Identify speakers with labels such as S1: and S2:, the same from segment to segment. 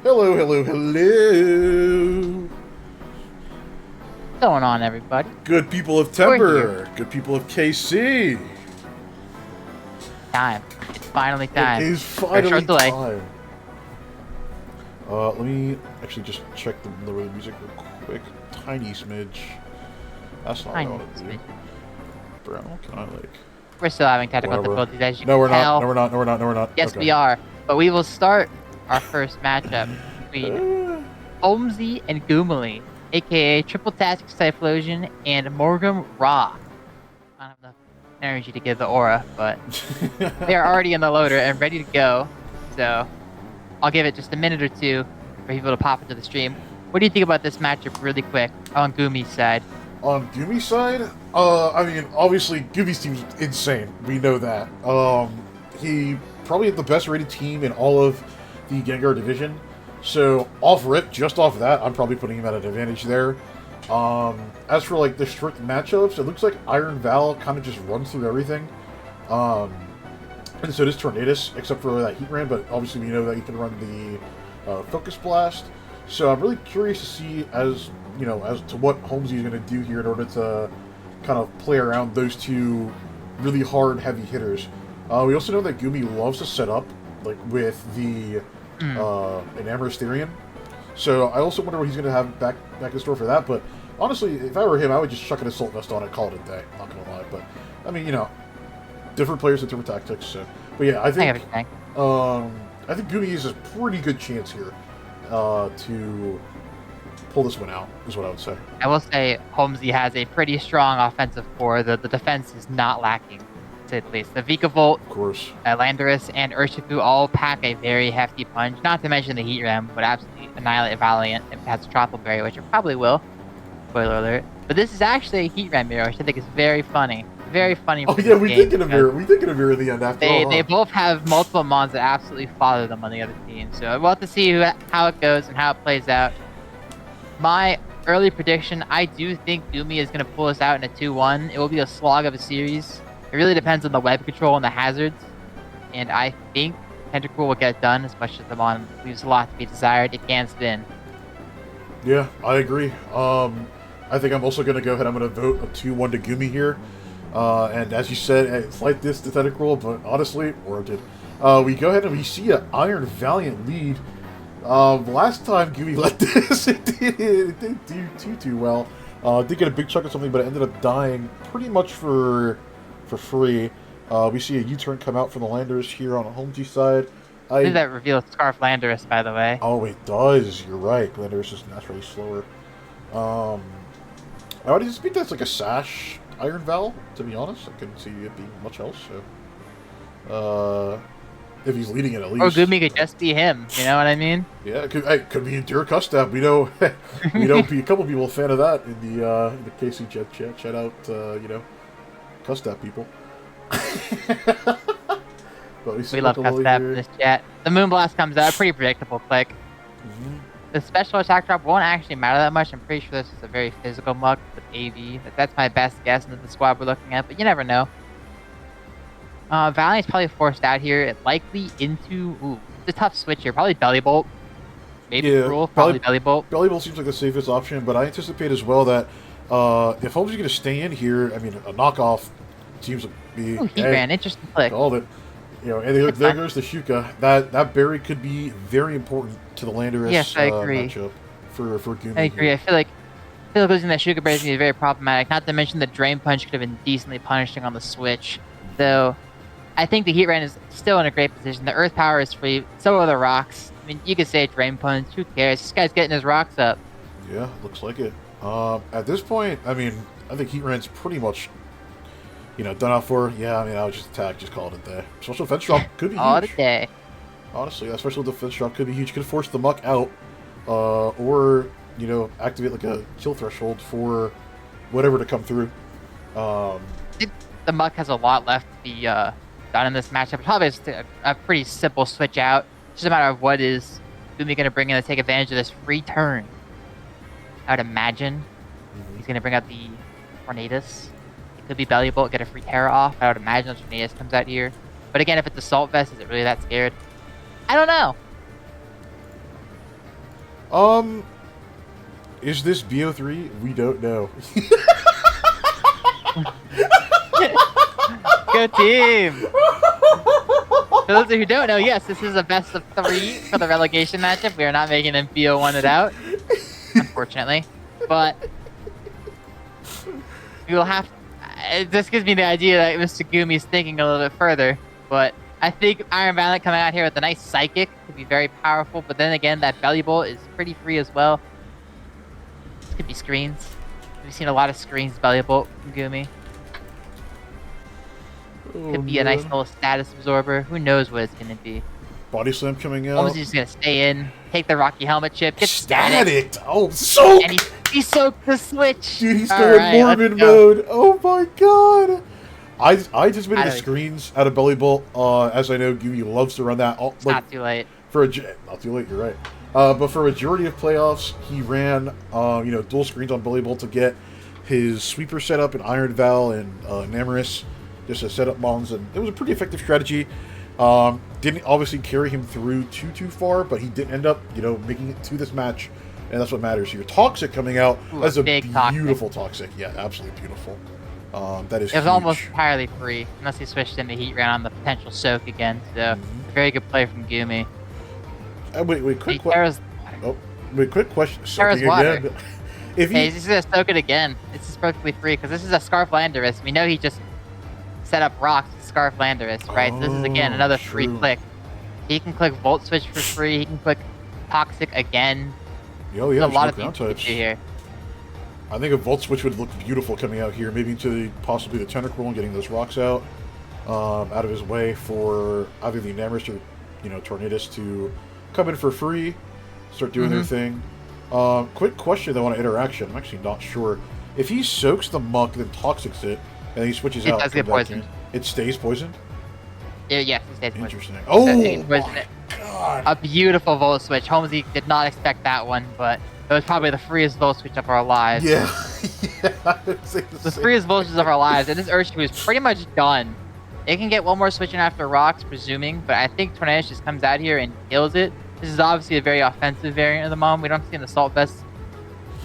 S1: Hello, hello, hello.
S2: What's going on, everybody?
S1: Good people of
S2: We're
S1: TEMPR. Good people of KC.
S2: Time. It's finally
S1: It
S2: time.
S1: is
S2: For a
S1: finally
S2: short delay.
S1: time. Let me actually just check the lower the music real quick. Tiny smidge. That's not what I want to do. Bro, can I like...
S2: We're still having technical
S1: Whatever.
S2: difficulties, as you
S1: No, we're
S2: can
S1: not.
S2: tell.
S1: No, we're not. No, we're not. No, we're not.
S2: Yes,
S1: Okay.
S2: we are. But we will start our first matchup between Holmesy and Goomely, aka Triple Tastic Typhlosion and Morgum Ra. I don't have enough energy to give the aura, but they are already in the loader and ready to go. So I'll give it just a minute or two for people to pop into the stream. What do you think about this matchup really quick on Goomy's side?
S1: On Gumi's side, I mean, obviously, Gumi's team's insane. We know that. He probably had the best rated team in all of the Gengar division. So, off rip, just off that, I'm probably putting him at an advantage there. As for, like, the strict matchups, it looks like Iron Val kind of just runs through everything. And so does Tornadus, except for that Heat Ram, but obviously we know that he can run the Focus Blast. So I'm really curious to see as to what Holmesy is going to do here in order to kind of play around those two really hard, heavy hitters. We also know that Gumi loves to set up, like, with the Enamorous Therian. So I also wonder what he's going to have back in store for that. But honestly, if I were him, I would just chuck an Assault Vest on it, call it a day. Not going to lie. But, I mean, different players with different tactics. So. But yeah, I think Gumi has a pretty good chance here to pull this one out, is what I would say.
S2: I will say Holmesy has a pretty strong offensive core. The defense is not lacking, to say the least. The Vikavolt,
S1: Of course,
S2: Landorus, and Urshifu all pack a very hefty punch. Not to mention the Heat Ram would absolutely annihilate Valiant if it has a Tropical Berry, which it probably will. Spoiler alert. But this is actually a Heat Ram mirror, which I think is very funny. Very funny.
S1: Oh yeah, we did get a mirror. We did get a mirror in the end after all.
S2: They both have multiple mons that absolutely father them on the other team. So we'll have to see how it goes and how it plays out. My early prediction, I do think Gumi is going to pull us out in a 2-1. It will be a slog of a series. It really depends on the web control and the hazards. And I think Tentacool will get it done, as much as the mon leaves a lot to be desired. It can spin.
S1: Yeah, I agree. I think I'm also going to go ahead. I'm going to vote a 2-1 to Gumi here. And as you said, it's like this to Tentacool, but honestly, warranted. We go ahead and we see an Iron Valiant lead. Last time Gumi led this, it didn't do too well. Did get a big chunk of something, but it ended up dying pretty much for free. We see a U-turn come out from the Landers here on the Holmesy side.
S2: I think that reveals Scarf Landorus, by the way.
S1: Oh, it does. You're right. Landers is naturally slower. I would just think that's like a Sash Iron Val, to be honest. I couldn't see it being much else, so... if he's leading it at least.
S2: Or Gumi could just be him, you know what I mean?
S1: Yeah, it could be Endure Custap. We know a couple people a fan of that in the KC Jet chat. Shout out, Custap people. But
S2: we love Custap in this chat. The Moonblast comes out, pretty predictable click.
S1: Mm-hmm.
S2: The special attack drop won't actually matter that much. I'm pretty sure this is a very physical muck with AV. That's my best guess into the squad we're looking at, but you never know. Valiant's probably forced out here, likely into... Ooh, it's a tough switch here. Probably Belly Bolt. Maybe Cruel, probably Belly Bolt.
S1: Belly Bolt seems like the safest option, but I anticipate as well that if Holmes is going to stay in here, I mean, a knockoff seems to be...
S2: Oh, he ran. Interesting click.
S1: Called it. And there goes the Shuka. That berry could be very important to the Landorus matchup for Gumi.
S2: I agree. I feel like losing that Shuka berry is going to be very problematic. Not to mention the Drain Punch could have been decently punishing on the switch. Though, I think the Heat Ram is still in a great position. The Earth Power is free. So are the rocks. I mean, you could say Drain Punch. Who cares? This guy's getting his rocks up.
S1: Yeah, looks like it. At this point, I mean, I think Heat Ram's pretty much... done out for. Yeah, I mean, I would just attack, just call it a day. Special defense drop could be huge.
S2: All day.
S1: Honestly, that special defense drop could be huge. Could force the muck out, or activate like a kill threshold for whatever to come through.
S2: The muck has a lot left to be done in this matchup. Probably just a pretty simple switch out. Just a matter of what is Gumi going to bring in to take advantage of this free turn. I would imagine he's going to bring out the Tornadus. Could be Belly Bolt, get a free Terra off. I would imagine Tornadus comes out here. But again, if it's Assault Vest, is it really that scared? I don't know.
S1: Is this BO3? We don't know.
S2: Go team! For those of you who don't know, yes, this is a best of 3 for the relegation matchup. We are not making them BO1 it out, unfortunately. But we will have. This gives me the idea that Mr. Gumi is thinking a little bit further. But I think Iron Valiant coming out here with a nice psychic could be very powerful. But then again, that belly bolt is pretty free as well. This could be screens. We've seen a lot of screens belly bolt from Gumi. Could be a nice little status absorber. Who knows what it's going to be.
S1: Body slam coming out.
S2: Almost just going to stay in, take the Rocky helmet chip, get
S1: static. Oh, soak!
S2: And he soaked the switch.
S1: Dude, he's still in Mormon mode. Oh my god. I just made the screens out of belly bolt. As I know, Gumi loves to run that.
S2: It's not too late.
S1: Not too late, you're right. But for a majority of playoffs, he ran dual screens on belly bolt to get his sweeper set up in Iron Val and Namorous. Just to set up bombs, and it was a pretty effective strategy. Didn't obviously carry him through too far, but he did end up, making it to this match, and that's what matters here. Toxic coming out. That's a beautiful toxic. Yeah, absolutely beautiful. That is. It was
S2: almost entirely free, unless he switched into heat round on the potential soak again. So a very good play from Gumi.
S1: Quick question.
S2: Soaking
S1: again.
S2: He's just gonna soak it again. It's just perfectly free because this is a Scarf Landorus. We know he just set up rocks with Scarf Landorus, right? So this is again another free click. He can click Volt Switch for free. He can click Toxic again.
S1: Oh yeah,
S2: there's a lot of things to do here.
S1: I think a Volt Switch would look beautiful coming out here, maybe to possibly the Tentacle and getting those rocks out of his way for either the Namorous or Tornadus to come in for free, start doing their thing. Quick question though on interaction. I'm actually not sure if he soaks the muck then toxics it. And he switches out.
S2: It does get poisoned.
S1: It stays poisoned?
S2: Yeah, it stays poisoned.
S1: Interesting. Oh, my God.
S2: A beautiful Volt Switch. Holmesy did not expect that one, but it was probably the freest Volt Switch of our lives.
S1: Yeah.
S2: The freest Volt Switch of our lives. And this Urshifu is pretty much done. It can get one more switch in after rocks, presuming, but I think Tornadus just comes out here and kills it. This is obviously a very offensive variant of the Mom. We don't see an Assault Vest.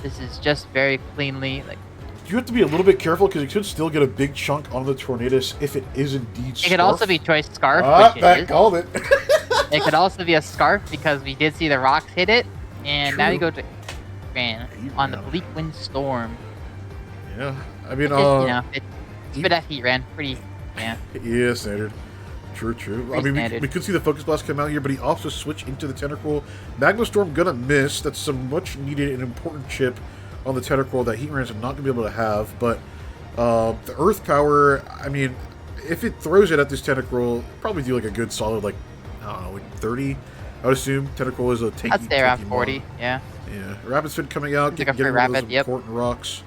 S2: This is just very cleanly,
S1: you have to be a little bit careful because you could still get a big chunk on the Tornadus if it is indeed Scarf.
S2: It could also be Choice Scarf, which
S1: that called it.
S2: It could also be a Scarf because we did see the rocks hit it, and now you go to on the Bleak Wind Storm.
S1: Yeah, I mean,
S2: it's a bit of heat ran, pretty, yeah.
S1: Yeah, standard. True. I mean, we could see the Focus Blast come out here, but he also switched into the Tentacle. Magma Storm gonna miss. That's some much needed and important chip on the Tentacle that Heatran's not going to be able to have, but the Earth Power, I mean, if it throws it at this Tentacle, probably do a good solid, I don't know, 30, I would assume. Tentacle is a tanky.
S2: I'd say around 40, yeah.
S1: Yeah, Rapid Spin coming out, getting rid of those important rocks.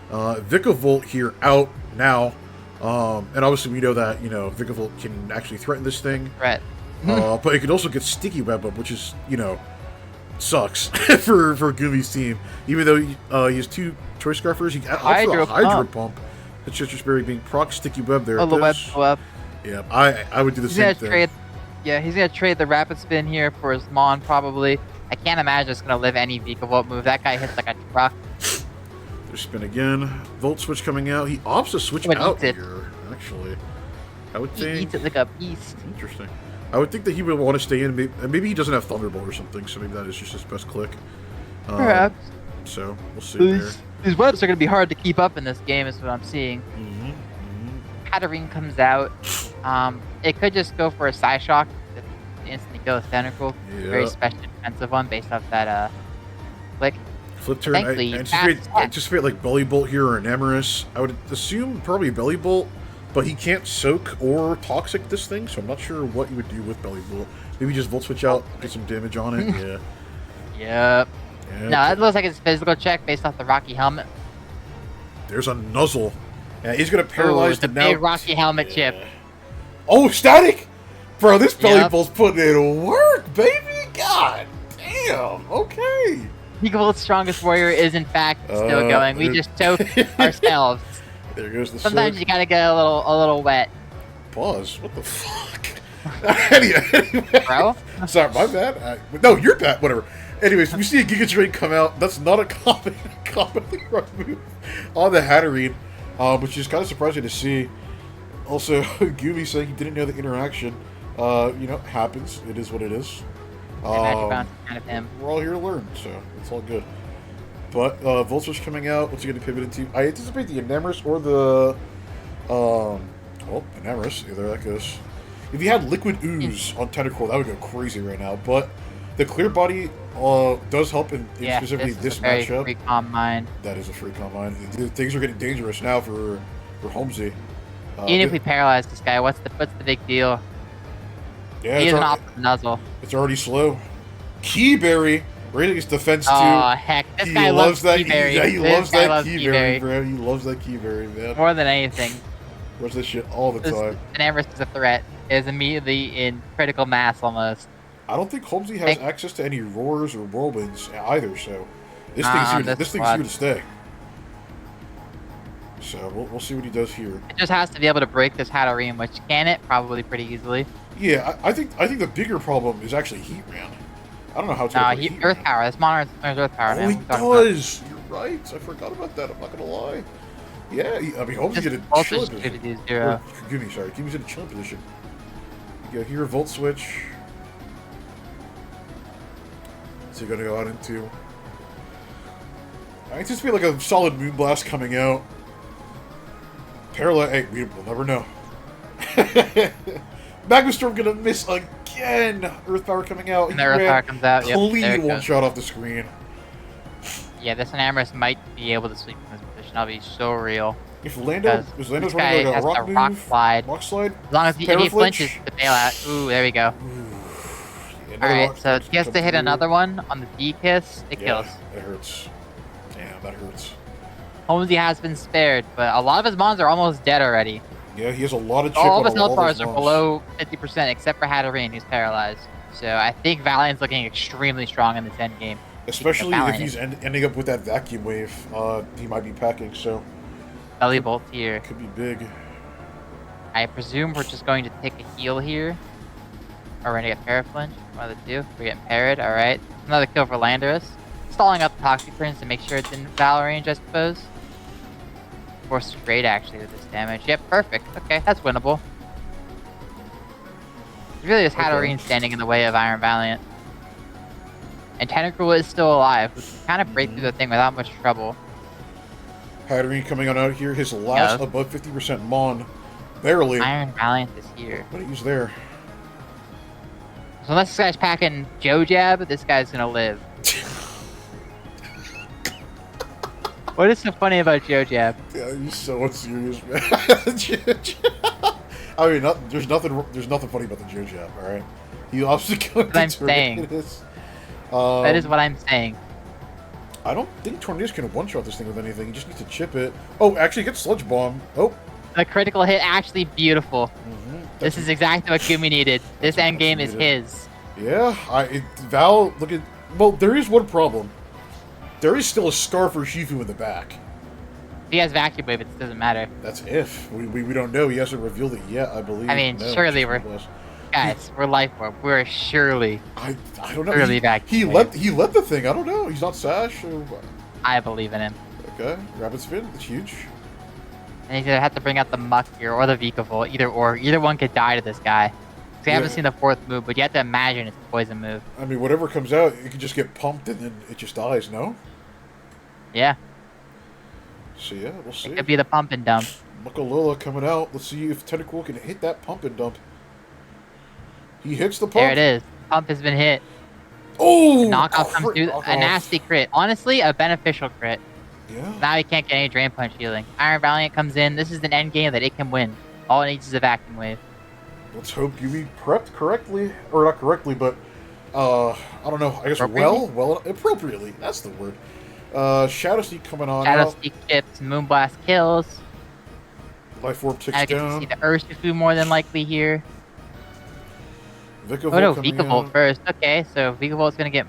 S1: Vikavolt here out now, and obviously we know that, Vikavolt can actually threaten this thing. But it can also get Sticky Web up, which is, sucks for Gumi's team. Even though he has 2 Choice Scarfers, he got also a Hydro Pump. The Citrus Berry being proc Sticky Web there.
S2: The web go up.
S1: Yeah, I would do the same thing.
S2: He's gonna trade the Rapid Spin here for his Mon probably. I can't imagine it's gonna live any Vikavolt move. That guy hits like a truck.
S1: There's spin again. Volt Switch coming out. He opts to switch out here, actually. I would think.
S2: He eats it like a beast.
S1: Interesting. I would think that he would want to stay in. Maybe he doesn't have Thunderbolt or something, so maybe that is just his best click.
S2: Perhaps.
S1: So, we'll see there.
S2: These webs are going to be hard to keep up in this game, is what I'm seeing. Katarine comes out. It could just go for a Psyshock to instantly kill his Tentacle. Yeah. Very special defensive one based off that click.
S1: Flip turn. I anticipate Belly Bolt here or Namorous. I would assume probably Belly Bolt. But he can't soak or toxic this thing, so I'm not sure what you would do with Belly Bolt. Maybe just Volt Switch out, get some damage on it. Yeah.
S2: Yep. No, that looks like it's physical check based off the Rocky helmet.
S1: There's a Nuzzle. Yeah, he's gonna paralyze the
S2: big Rocky helmet chip.
S1: Oh, static! Bro, this Belly Bolt's putting in work, baby! God damn, okay.
S2: Pikavolt's strongest warrior is in fact still going. We just choked ourselves.
S1: There goes the
S2: Sometimes you gotta get a little wet.
S1: Pause. What the fuck? Anyway.
S2: Bro?
S1: Sorry, my bad. No, you're bad. Whatever. Anyways, we see a Giga Drain come out. That's not a commonly run move on the Hatterene, which is kind of surprising to see. Also, Gooby saying he didn't know the interaction. You know, happens. It is what it is.
S2: Magic Bounce is kind of him.
S1: We're all here to learn, so it's all good. But Volt Switch coming out. What's he going to pivot into? I anticipate the Enamorus or the well, Enamorus. Either that goes. If you had Liquid Ooze on Tentacle, that would go crazy right now. But the Clear Body does help in specifically this matchup.
S2: Free Calm Mind.
S1: That is a free Calm Mind. Things are getting dangerous now for Holmesy.
S2: Even if we paralyze this guy, what's the big deal?
S1: Yeah,
S2: he is an opposite nuzzle.
S1: It's already slow. Keyberry, raising his defense too.
S2: Oh heck, this guy loves that Keyberry.
S1: Yeah, he loves that Keyberry, bro. He loves that Keyberry, man.
S2: More than anything.
S1: Watch this shit all the time.
S2: Enamorus is a threat. Is immediately in critical mass almost.
S1: I don't think Holmesy has access to any roars or whirlwinds either, so this thing's here. This thing's here to stay. So we'll see what he does here.
S2: It just has to be able to break this Hatterene, which can it probably pretty easily.
S1: Yeah, I think the bigger problem is actually Heat Ran. I don't know how to.
S2: No, Earth Power. This monitor has Earth Power.
S1: Oh, he does. You're right. I forgot about that. I'm not gonna lie. Yeah, I mean, Holmesy's in a chill position. Kimmy's in a chill position. You go here, Volt Switch. What's he gonna go out into? I anticipate like a solid Moonblast coming out. Paralyze. Hey, we'll never know. Magma Storm gonna miss again. Earth Power coming out.
S2: And the Earth Power comes out.
S1: Clean one shot off the screen.
S2: Yeah, this Enamorus might be able to sweep from this position. I'll be so real.
S1: If Lando's running like a rock move,
S2: rock slide.
S1: Rock slide.
S2: As long as if he flinches the bailout. Ooh, there we go. Alright, so he has to hit another one on the D-Kiss. It kills.
S1: It hurts. Damn, that hurts.
S2: Holmesy has been spared, but a lot of his mons are almost dead already.
S1: Yeah, he has a lot of chip
S2: all of his health bars are below 50%, except for Hatterene, who's paralyzed. So I think Valiant's looking extremely strong in this end game.
S1: Especially if he's ending up with that vacuum wave, he might be packing, so...
S2: Belly Bolt here.
S1: Could be big.
S2: I presume we're just going to take a heal here. Or we're going to get Paraflinch. One of the two. We're getting parried, alright. Another kill for Landorus. Stalling up the Toxic Prince to make sure it's in Val range, I suppose. Force great actually with this damage. Yep, perfect. Okay, that's winnable. It's really just Hatterene standing in the way of Iron Valiant. And Tentacruel is still alive, which can kind of break through the thing without much trouble.
S1: Hatterene coming on out here, his last above 50% Mon. Barely.
S2: Iron Valiant is here.
S1: What he's there.
S2: So unless this guy's packing Joe Jab, this guy's gonna live. What is so funny about Joe Jab?
S1: Yeah, he's so serious, man. I mean, there's nothing funny about the Joe Jab, all right? He obviously going to Tornadus.
S2: That is what I'm saying.
S1: I don't think Tornadus can one-shot this thing with anything. He just needs to chip it. Oh, actually, get Sludge Bomb. Oh.
S2: The critical hit, actually beautiful. This is exactly what Gumi needed. This end game is his.
S1: Yeah, Val, look at... Well, there is one problem. There is still a scar for Shifu in the back.
S2: He has Vacuum Wave, it doesn't matter.
S1: That's if. We don't know. He hasn't revealed it yet, I believe.
S2: I mean, surely we're... Guys, we're Life Orb. We're surely...
S1: I don't know.
S2: Surely
S1: he led the thing. I don't know. He's not Sash or...
S2: I believe in him.
S1: Okay. Rapid Spin. It's huge.
S2: And he's gonna have to bring out the Muck here or the Vikavolt. Either or. Either one could die to this guy. We haven't seen the fourth move, but you have to imagine it's a poison move.
S1: I mean, whatever comes out, it could just get pumped and then it just dies, no?
S2: Yeah.
S1: So yeah, we'll see.
S2: It could be the pump and dump.
S1: Muckalilla coming out. Let's see if Tentacle can hit that pump and dump. He hits the pump.
S2: There it is. Pump has been hit.
S1: Oh!
S2: Knockoff comes through. A nasty crit. Honestly, a beneficial crit.
S1: Yeah.
S2: Now he can't get any Drain Punch healing. Iron Valiant comes in. This is an end game that it can win. All it needs is a Vacuum Wave.
S1: Let's hope you prepped correctly. Or not correctly, but... I don't know. I guess well, appropriately. That's the word. Shadow Sneak coming on.
S2: Shadow Sneak chips, Moonblast kills.
S1: Life Orb ticks
S2: I get to see the Urshifu more than likely here.
S1: Vikavolt
S2: Vikavolt first. Okay, so Vikavolt's gonna get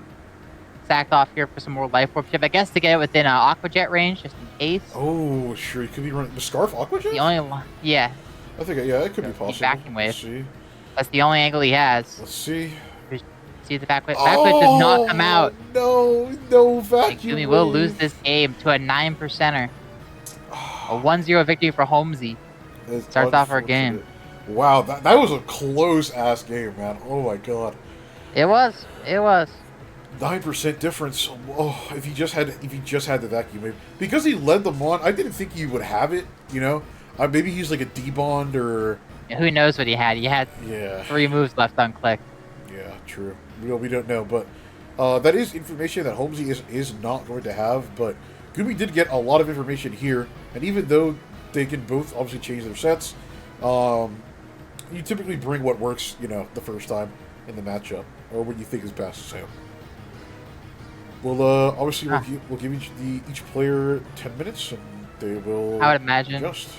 S2: sacked off here for some more Life Orb chip. I guess to get it within Aqua Jet range, just in case.
S1: Oh, sure. He could be running the Scarf Aqua Jet?
S2: The only one, yeah.
S1: I think, yeah, it could be possible.
S2: Vacuum Wave.
S1: Let's see.
S2: That's the only angle he has.
S1: Let's see.
S2: see the back whip. Back whip does not come out.
S1: No
S2: And
S1: vacuum
S2: Gumi will lose
S1: wave.
S2: this game to a 9%er. A 1-0 victory for Holmesy.
S1: That's
S2: Starts off our game.
S1: Wow, that was a close ass game, man. Oh my god.
S2: It was.
S1: 9% difference. Oh, if he just had the vacuum wave, because he led them on, I didn't think he would have it. You know, maybe he's like a D-bond or.
S2: Yeah, who knows what he had? He had 3 moves left unclicked.
S1: Yeah, true. We don't know, but that is information that Holmesy is not going to have. But Gumi did get a lot of information here, and even though they can both obviously change their sets, you typically bring what works, the first time in the matchup, or what you think is best. So, we'll obviously we'll give each player 10 minutes, and they will.
S2: I would imagine
S1: adjust.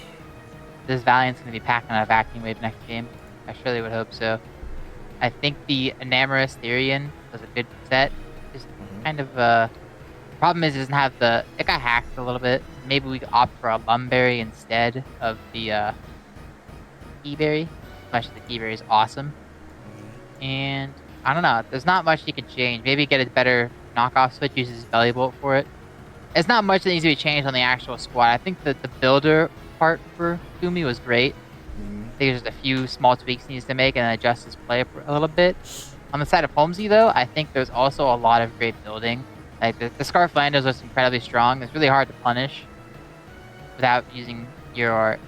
S2: This Valiant's going to be packing on a vacuum wave next game. I surely would hope so. I think the Enamorous Therian was a good set. Just kind of problem is it doesn't have it got hacked a little bit. Maybe we could opt for a Lumberry instead of the Keyberry. Especially the Keyberry is awesome. And I don't know. There's not much you could change. Maybe get a better knockoff switch, uses Belly Bolt for it. It's not much that needs to be changed on the actual squad. I think that the builder part for Gumi was great. I think there's just a few small tweaks he needs to make and adjust his play a little bit. On the side of Holmesy, though, I think there's also a lot of great building. Like the Scarf Landos was incredibly strong. It's really hard to punish without using your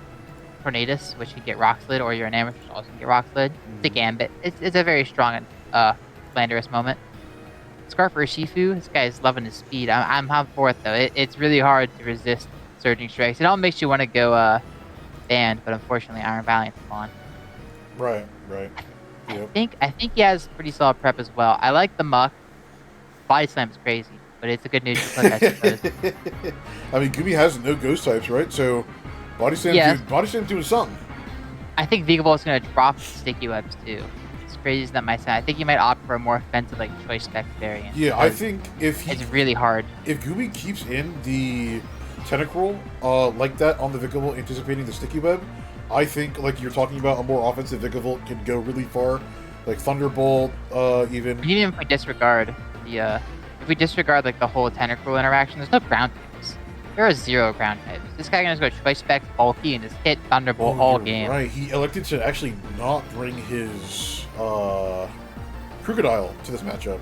S2: Tornadus, which can get Rock Slid, or your Enamorous, which also can get Rock Slid. It's a Gambit. It's a very strong Landorus moment. Scarf Urshifu, this guy is loving his speed. I'm for it, though. It's really hard to resist Surging Strikes. It all makes you want to go banned, but unfortunately Iron Valiant's on.
S1: Right. Yep.
S2: I think he has pretty solid prep as well. I like the Muck. Body Slam is crazy, but it's a good neutral clip, I suppose.
S1: I mean, Gumi has no ghost types, right? So Body Slam doing something.
S2: I think Vigavolt is going to drop Sticky Webs too. It's crazy as that might sound. I think you might opt for a more offensive like Choice Spec variant.
S1: Yeah, I think it's
S2: really hard.
S1: If Gumi keeps in the Tentacruel like that on the Vigavolt, anticipating the Sticky Web, I think, like you're talking about, a more offensive Vigavolt can go really far. Like Thunderbolt, even.
S2: Even if we disregard like the whole Tentacruel interaction, there's no ground types. There are 0 ground types. This guy can just go Choice Spec, bulky, and just hit Thunderbolt all game.
S1: Right, he elected to actually not bring his Crocodile to this matchup.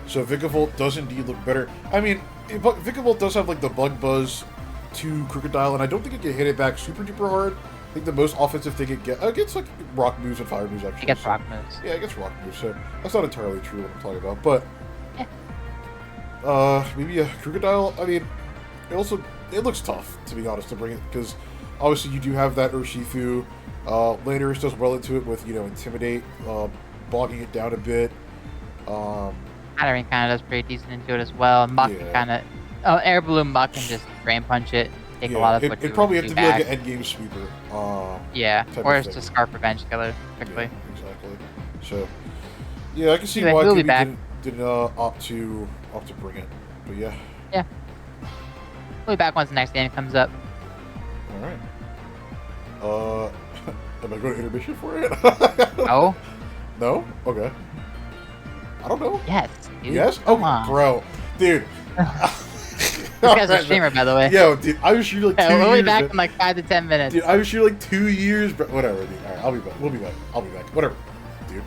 S1: So Vigavolt does indeed look better. I mean, Vigavolt does have like the Bug Buzz to Crocodile, and I don't think it can hit it back super duper hard. I think the most offensive thing it gets like rock moves and fire moves actually.
S2: It gets rock moves.
S1: Yeah, it gets rock moves. So that's not entirely true what I'm talking about, but maybe a Crocodile. I mean, it looks tough, to be honest, to bring it, because obviously you do have that Urshifu. Landorus does well into it with Intimidate, bogging it down a bit.
S2: Hatterene kind of does pretty decent into it as well. Muck kind of Air Balloon Muck can just Drain Punch it. Take a lot of
S1: it probably have to be like an endgame sweeper.
S2: Or it's just Scarf Revenge Killer, quickly.
S1: Yeah, exactly. So, yeah, I can see why Gumi didn't opt to bring it. But yeah.
S2: Yeah. We'll be back once the next game comes up.
S1: Alright. Am I going to intermission for it?
S2: No.
S1: No? Okay. I don't know.
S2: Yes, dude.
S1: Yes?
S2: Come on.
S1: Bro. Dude.
S2: This guy's a streamer, by the way.
S1: Yo, dude, I was shooting like 2 years.
S2: We'll be back in like 5 to 10 minutes.
S1: Dude, I was shooting like 2 years, but whatever, dude. Alright, I'll be back. We'll be back. I'll be back. Whatever, dude.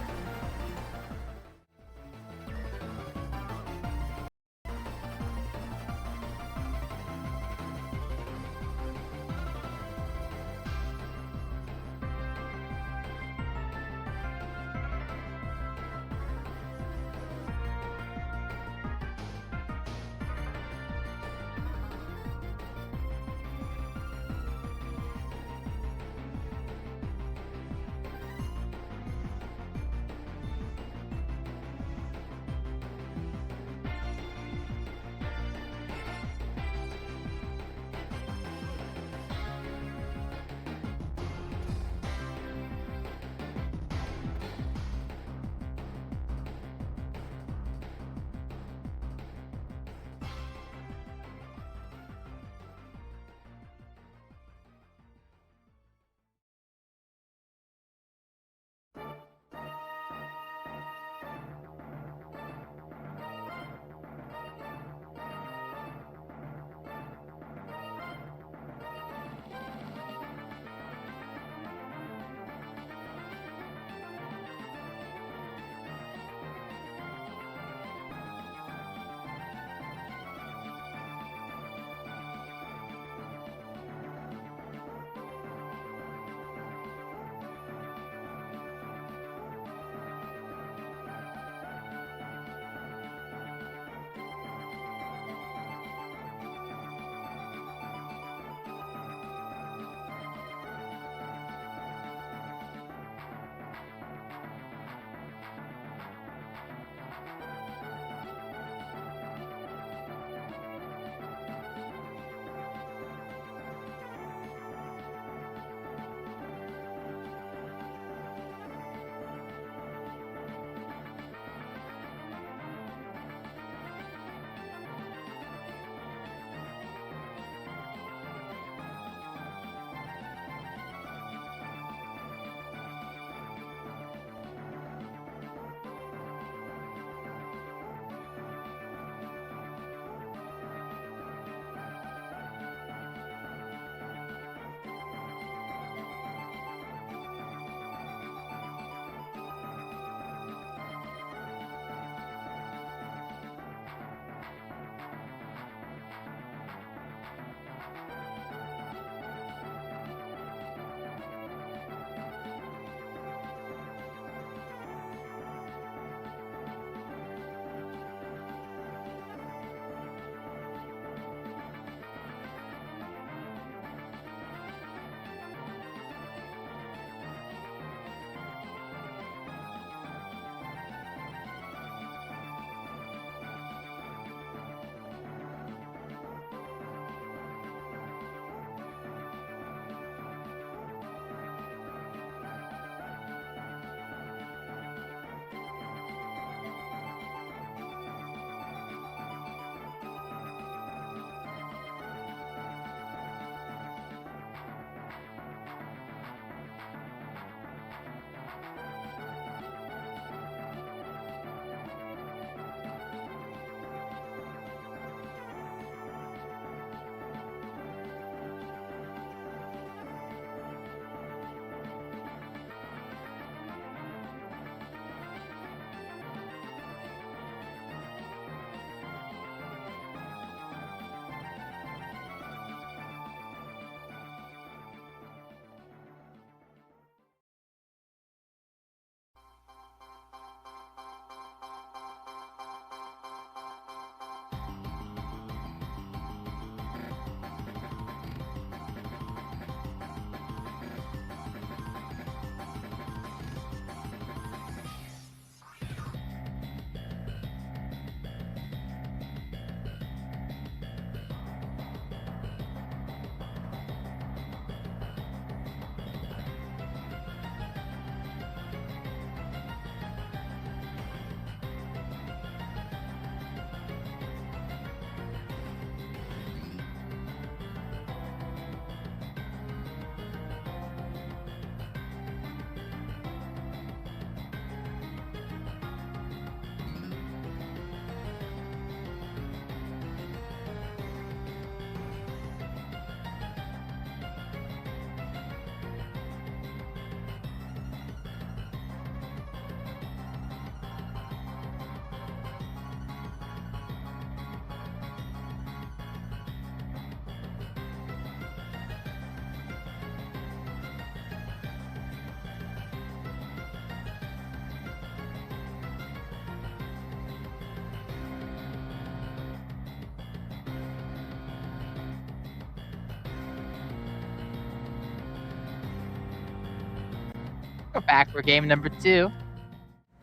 S2: we're back for game number 2.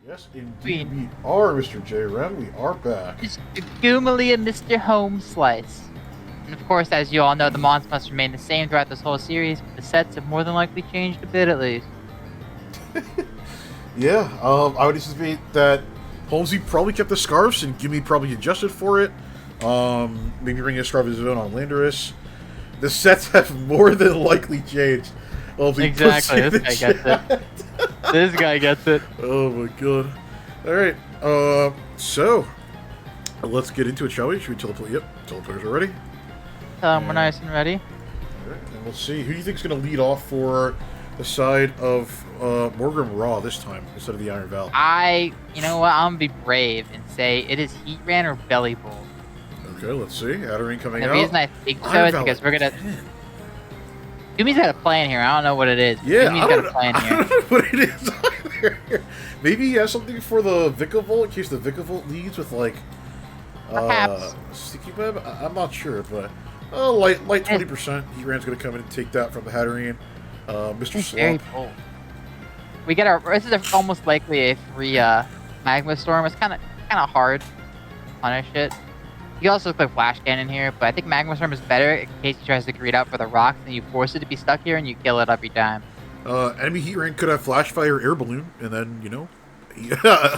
S1: Yes, indeed, we are, Mr. J. Rem. We are back.
S2: Mr. Goomily and Mr. Home Slice. And of course, as you all know, the mons must remain the same throughout this whole series, but the sets have more than likely changed a bit at least.
S1: Yeah, I would anticipate that Holmesy probably kept the scarves and Gimme probably adjusted for it. Maybe bringing a scarf of his own on Landorus. The sets have more than likely changed.
S2: Exactly, this guy gets it. This guy gets it.
S1: Oh my god. Alright, so let's get into it, shall we? Should we teleport? Yep, teleplayers are ready.
S2: We're nice and ready.
S1: Alright, and we'll see. Who do you think is going to lead off for the side of Morgan Raw this time instead of the Iron Val?
S2: You know what? I'm going to be brave and say it is Heatran or Belly Bull.
S1: Okay, let's see. Adderine coming out.
S2: The reason I think so is because we're going to... Gumi's got a plan here. I don't know what it is.
S1: Yeah,
S2: Gumi's got a plan here.
S1: I don't know what it is either. Maybe he has something for the Vikavolt in case the Vikavolt leads with, like,
S2: perhaps
S1: Sticky Web? I'm not sure, but light 20%. Heatran's going to come in and take that from the Hatterene. Mr.
S2: Very
S1: Slump.
S2: cool. We get our... This is almost likely a free Magma Storm. It's kind of hard to punish it. You also look like Flash Cannon here, but I think Magma Storm is better in case he tries to greed out for the rocks and you force it to be stuck here and you kill it every time.
S1: Enemy Heatran could have Flash Fire Air Balloon, and then, you know,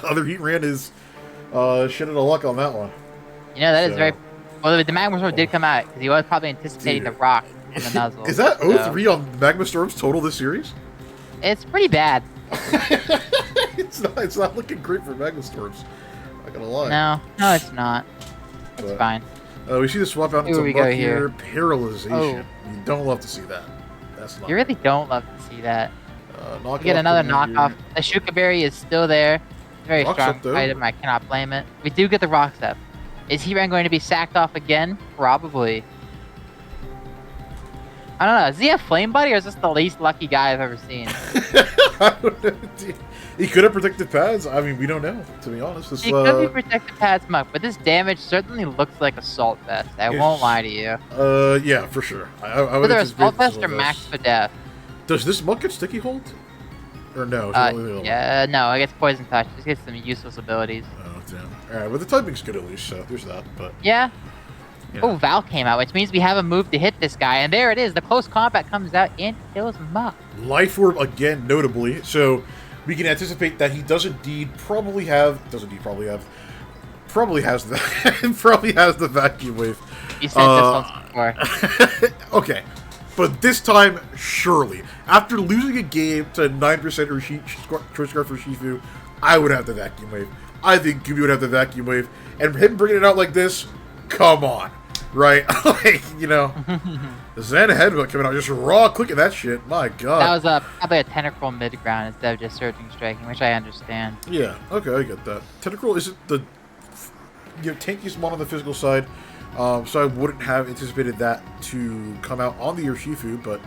S1: other Heatran is shit out of luck on that one.
S2: You know, that is very... Well, the Magma Storm did come out because he was probably anticipating the rock and the nuzzle.
S1: Is that 0-3 on Magma Storm's total this series?
S2: It's pretty bad.
S1: It's not looking great for Magma Storms. Not gonna lie.
S2: No, it's not. It's fine.
S1: We see the swap out into Muck here. Paralyzation.
S2: Oh.
S1: You don't love to see that. That's not.
S2: You really don't love to see that.
S1: We
S2: get another knockoff. The Shuka Berry is still there. Very strong item. I cannot blame it. We do get the Rock Step. Is Heatran going to be sacked off again? Probably. I don't know. Does he have Flame Body or is this the least lucky guy I've ever seen?
S1: I don't know. He could have protected pads. I mean, we don't know, to be honest.
S2: He could be protected pads, Muck, but this damage certainly looks like Assault Vest. I won't lie to you.
S1: Yeah, for sure. I would
S2: Either Assault Vest or Max for Death.
S1: Does this Muck get Sticky Hold? Or no?
S2: Yeah, no, it gets Poison Touch. It just gets some useless abilities.
S1: Oh, damn. Alright, well, the typing's good at least, so there's that, but...
S2: Yeah. Oh, Val came out, which means we have a move to hit this guy, and there it is. The close combat comes out and kills Muck. Life
S1: Orb again, notably. So we can anticipate that he does indeed probably has the vacuum wave.
S2: You said this once before.
S1: Okay, but this time surely, after losing a game to 9% Choice Scarf for Shifu, I would have the vacuum wave. I think Gumi would have the vacuum wave, and him bringing it out like this, come on. Right? Like, you know, the Zen Headbutt coming out, just raw clicking that shit. My god.
S2: That was probably a Tentacruel mid-ground instead of just Surging Striking, which I understand.
S1: Yeah, okay, I get that. Tentacruel isn't the tankiest mon on the physical side, so I wouldn't have anticipated that to come out on the Urshifu, but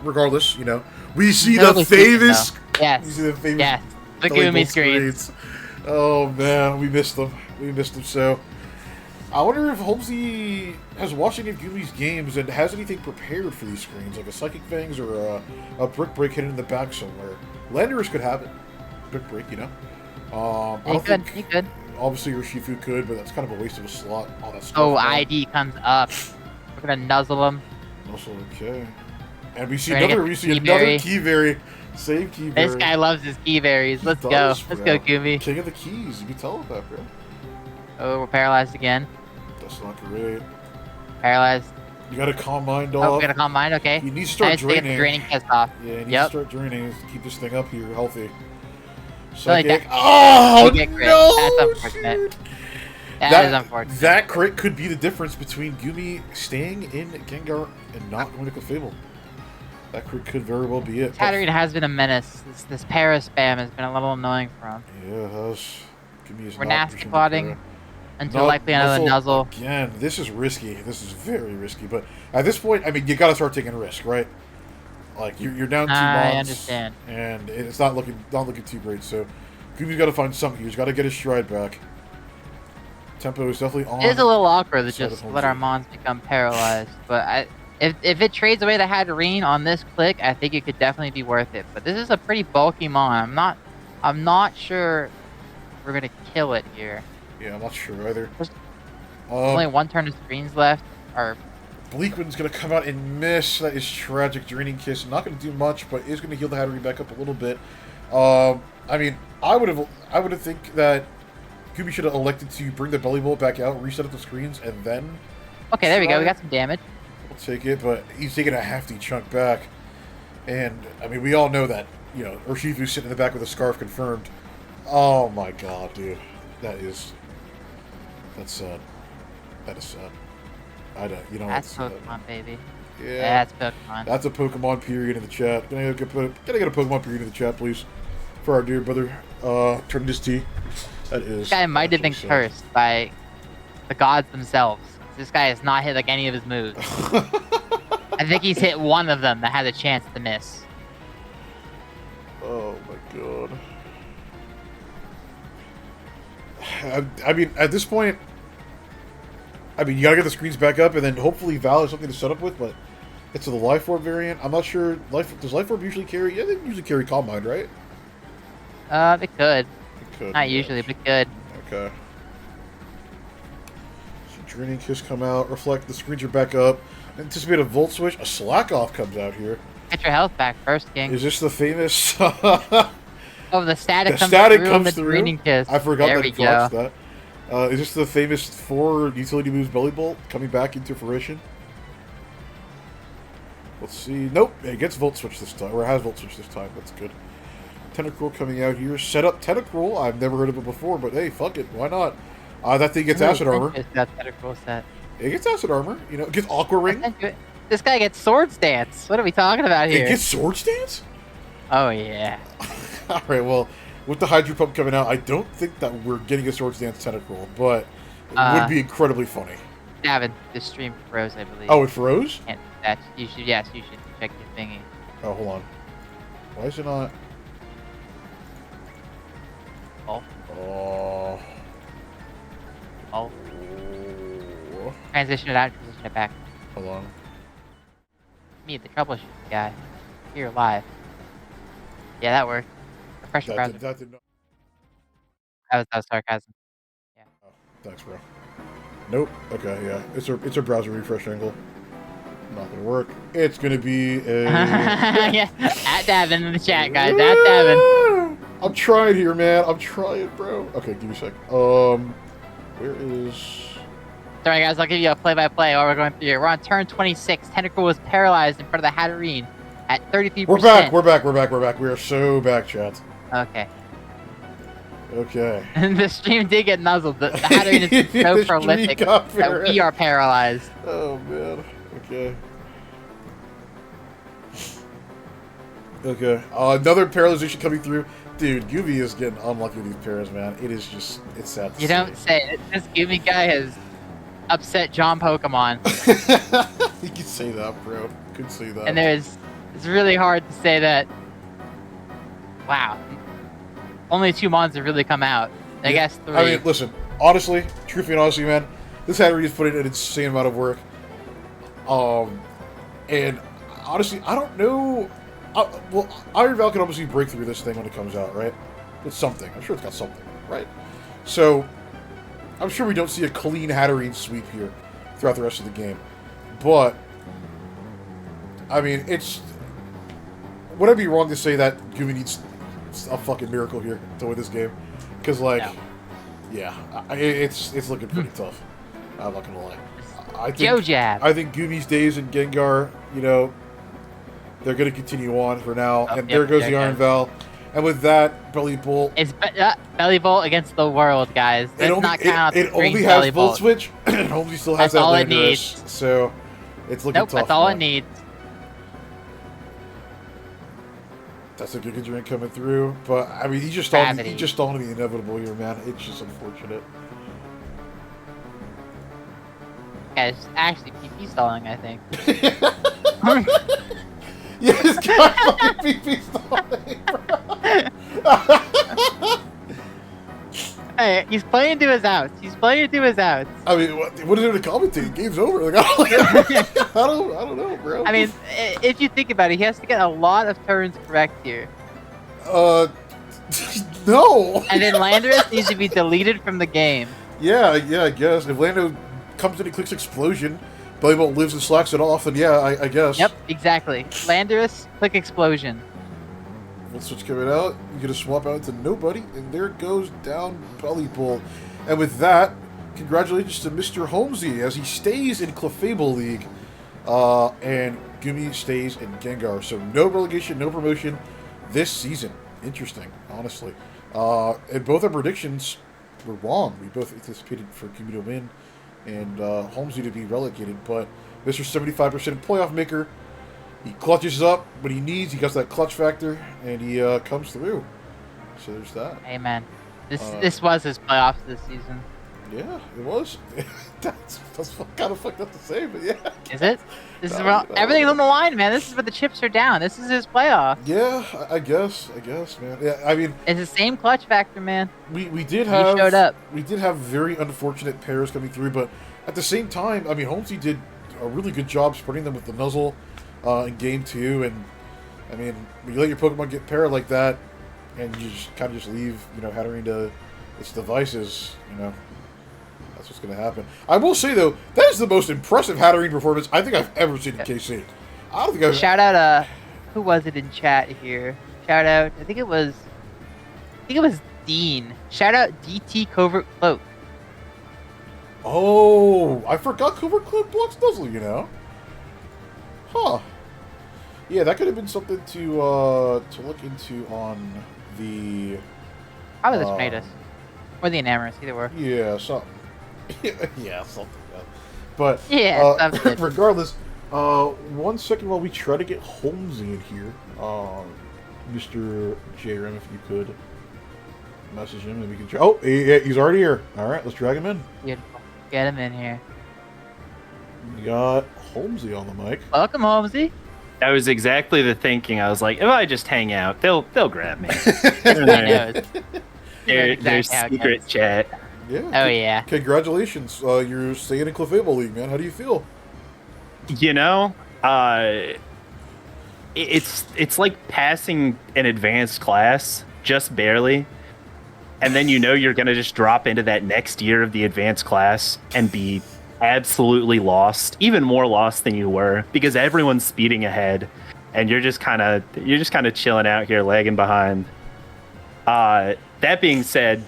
S1: regardless, you know, we see the famous...
S2: Yes,
S1: we see the famous
S2: yes, the Gumi screens.
S1: Oh man, we missed them. We missed them so... I wonder if Holmesy has watched any of Gumi's games and has anything prepared for these screens, like a Psychic Fangs or a Brick Break hidden in the back somewhere. Landorus could have it. Brick Break, you know?
S2: He could.
S1: Obviously, Urshifu could, but that's kind of a waste of a slot on that stuff.
S2: Oh, ID comes up. We're gonna nuzzle him.
S1: Also, okay. And we see another Keyberry. Save Keyberry.
S2: This guy loves his Keyberries. Let's go. Let's go, Gumi.
S1: King of the Keys. You can tell that, bro.
S2: Oh, we're paralyzed again.
S1: That's not great.
S2: Paralyzed.
S1: You gotta Calm Mind off.
S2: Oh, we gotta Calm Mind, okay.
S1: You need to start draining.
S2: Draining test off.
S1: Yeah, you need to start draining to keep this thing up here healthy.
S2: Psychic.
S1: Oh, no!
S2: That's unfortunate. That is unfortunate.
S1: That crit could be the difference between Gumi staying in Gengar and not going to Clefable. That crit could very well be it.
S2: Hatterene has been a menace. This para spam has been a little annoying for him.
S1: Yeah, it has.
S2: We're nasty plotting. Until likely another nuzzle.
S1: Again, this is risky. This is very risky. But at this point, I mean, you gotta start taking a risk, right? Like you're down 2 mons.
S2: I understand.
S1: And it's not looking too great. So Gumi's got to find something. He's got to get his stride back. Tempo is definitely on.
S2: It is a little awkward to just let our mons become paralyzed, but If it trades away the Hatterene on this click, I think it could definitely be worth it. But this is a pretty bulky mon. I'm not sure we're gonna kill it here.
S1: Yeah, I'm not sure either.
S2: There's only one turn of screens left. Or
S1: Bleakman's gonna come out and miss. That is tragic. Draining Kiss, not gonna do much, but is gonna heal the Hatterene back up a little bit. I mean, I would have think that Gooby should have elected to bring the Belly Bolt back out, reset up the screens, and then.
S2: Okay, there we go. We got some damage.
S1: We'll take it, but he's taking a hefty chunk back, and I mean, we all know that Urshifu's sitting in the back with a scarf confirmed. Oh my god, dude, that's sad. That is sad. I don't,
S2: That's Pokemon, baby.
S1: Yeah,
S2: that's Pokemon.
S1: That's a Pokemon period in the chat. Can I get a Pokemon period in the chat, please, for our dear brother, Tremendous T. That is.
S2: This guy might have been cursed by the gods themselves. This guy has not hit like any of his moves. I think he's hit one of them that has a chance to miss.
S1: Oh my god. I mean, at this point, you gotta get the screens back up, and then hopefully Val has something to set up with, but it's the Life Orb variant. I'm not sure. Does Life Orb usually carry? Yeah, they usually carry Calm Mind, right?
S2: It could.
S1: It could.
S2: Not usually, but it could.
S1: Okay. Draining Kiss come out, reflect, the screens are back up. Anticipate a Volt Switch, a Slack Off comes out here.
S2: Get your health back first, King.
S1: Is this the famous...
S2: oh, the static
S1: comes through.
S2: Draining Kiss.
S1: I forgot
S2: there
S1: that
S2: we
S1: it blocks that. Is this the famous 4 utility moves Belly Bolt coming back into fruition? Let's see. Nope, it gets Volt Switch this time, or it has Volt Switch this time. That's good. Tentacruel coming out here. Set up Tentacruel. I've never heard of it before, but hey, fuck it. Why not? That thing gets acid armor.
S2: That's a cool set.
S1: It gets acid armor. It gets Aqua Ring.
S2: This guy gets Sword Stance. What are we talking about here?
S1: It gets Sword Stance?
S2: Oh, yeah.
S1: Alright, well, with the Hydro Pump coming out, I don't think that we're getting a Sword Stance Tentacruel, but it would be incredibly funny.
S2: Davin, this stream froze, I believe.
S1: Oh, it froze?
S2: You should check your thingy.
S1: Oh, hold on. Why is it not?
S2: Oh.
S1: Oh.
S2: Oh. Transition it out, transition it back.
S1: Hold on.
S2: Me, the troubleshooting guy. Here live. Yeah, that worked. Refresh your browser.
S1: That did not.
S2: That was sarcasm. Yeah.
S1: Oh, thanks, bro. Nope. Okay, yeah. It's a browser refresh angle. Not gonna work. It's gonna be a.
S2: Yeah. At Davin in the chat, guys. At Davin.
S1: I'm trying here, man. I'm trying, bro. Okay, give me a sec. Where is...
S2: Sorry, guys. I'll give you a play-by-play while we're going through here. We're on turn 26. Tentacruel was paralyzed in front of the Hatterene at 33%.
S1: We're back. We are so back, chat.
S2: Okay.
S1: Okay.
S2: The stream did get nuzzled. The Hatterene is so prolific that we are paralyzed.
S1: Oh, man. Okay. Okay. Another paralyzation coming through. Dude, Gooby is getting unlucky with these pairs, man. It is just, it's sad to
S2: You don't say it. This Gooby guy has upset John Pokemon.
S1: You can say that, bro. Could say that.
S2: And it's really hard to say that. Wow. Only 2 mons have really come out. I guess 3.
S1: I mean, listen, honestly, truthfully and honestly, man, this Hatterene has put in an insane amount of work. And honestly, I don't know. Well, Iron Val can obviously break through this thing when it comes out, right? It's something. I'm sure it's got something, right? So, I'm sure we don't see a clean Hatterene sweep here throughout the rest of the game. But, I mean, would I be wrong to say that Gooby needs a fucking miracle here to win this game? Because, like,
S2: no.
S1: Yeah, it's looking pretty tough. I'm not gonna lie. I think Gooby's days in Gengar, they're going to continue on for now. And there goes the Iron Val. And with that, Belly Bolt.
S2: It's Belly Bolt against the world, guys. Let's not count
S1: it only has Volt Switch, and only still has that Landorus. So, it's looking tough.
S2: That's all it needs.
S1: That's a good drink coming through. But, I mean, he just stalled the inevitable here, man. It's just unfortunate.
S2: Yeah, it's actually PP stalling, I think.
S1: Yeah, this guy fucking PP stalling, bro.
S2: Hey, he's playing to his outs. He's playing to his outs.
S1: I mean, what is there to commentate? Game's over. Like, I don't know, bro.
S2: I mean, if you think about it, he has to get a lot of turns correct here.
S1: No.
S2: And then Landorus needs to be deleted from the game.
S1: Yeah, I guess. If Lando comes in and clicks Explosion, Playable lives and slacks it off, then yeah, I guess.
S2: Yep, exactly. Landorus, click Explosion.
S1: Full switch coming out. You're going to swap out to nobody, and there it goes down Bellybull. And with that, congratulations to Mr. Holmesy as he stays in Clefable League, and Gumi stays in Gengar. So no relegation, no promotion this season. Interesting, honestly. And both our predictions were wrong. We both anticipated for Gumi to win and Holmesy to be relegated, but Mr. 75% playoff maker, he clutches up what he needs. He got that clutch factor, and he comes through. So there's that.
S2: Amen. This was his playoffs this season.
S1: Yeah, it was. that's kind of fucked up to say, but yeah.
S2: Is it? This is everything's on the line, man. This is where the chips are down. This is his playoff.
S1: Yeah, I guess, man. Yeah, I mean,
S2: it's the same clutch factor, man.
S1: We did have
S2: showed up.
S1: We did have very unfortunate pairs coming through, but at the same time, I mean, Holmesy did a really good job spreading them with the nuzzle in game 2, and I mean, when you let your Pokemon get paired like that, and you just kind of leave, Hatterene to its devices, that's what's going to happen. I will say, though, that is the most impressive Hatterene performance I think I've ever seen in KC. I don't think I've...
S2: Shout out, who was it in chat here? Shout out, I think it was Dean. Shout out DT Covert Cloak.
S1: Oh, I forgot Covert Cloak blocks Nuzzle, Huh. Yeah, that could have been something to look into on the...
S2: Probably the Tornadoes. Or the Enamorous, either way.
S1: Yeah, something. Yeah, something. Yeah. But
S2: yeah,
S1: regardless, 1 second while we try to get Holmesy in here, Mr. JRM, if you could message him and we can try. Oh, he's already here. All right, let's drag him in.
S2: Beautiful. Get him in here.
S1: We got Holmesy on the mic.
S2: Welcome, Holmesy.
S3: That was exactly the thinking. I was like, if I just hang out, they'll grab me. There's secret chat.
S1: Yeah.
S2: Oh yeah.
S1: Congratulations. You're staying in Clefable League, man. How do you feel?
S3: It's like passing an advanced class, just barely. And then you're going to just drop into that next year of the advanced class and be absolutely lost, even more lost than you were, because everyone's speeding ahead and you're just kind of chilling out here, lagging behind. That being said,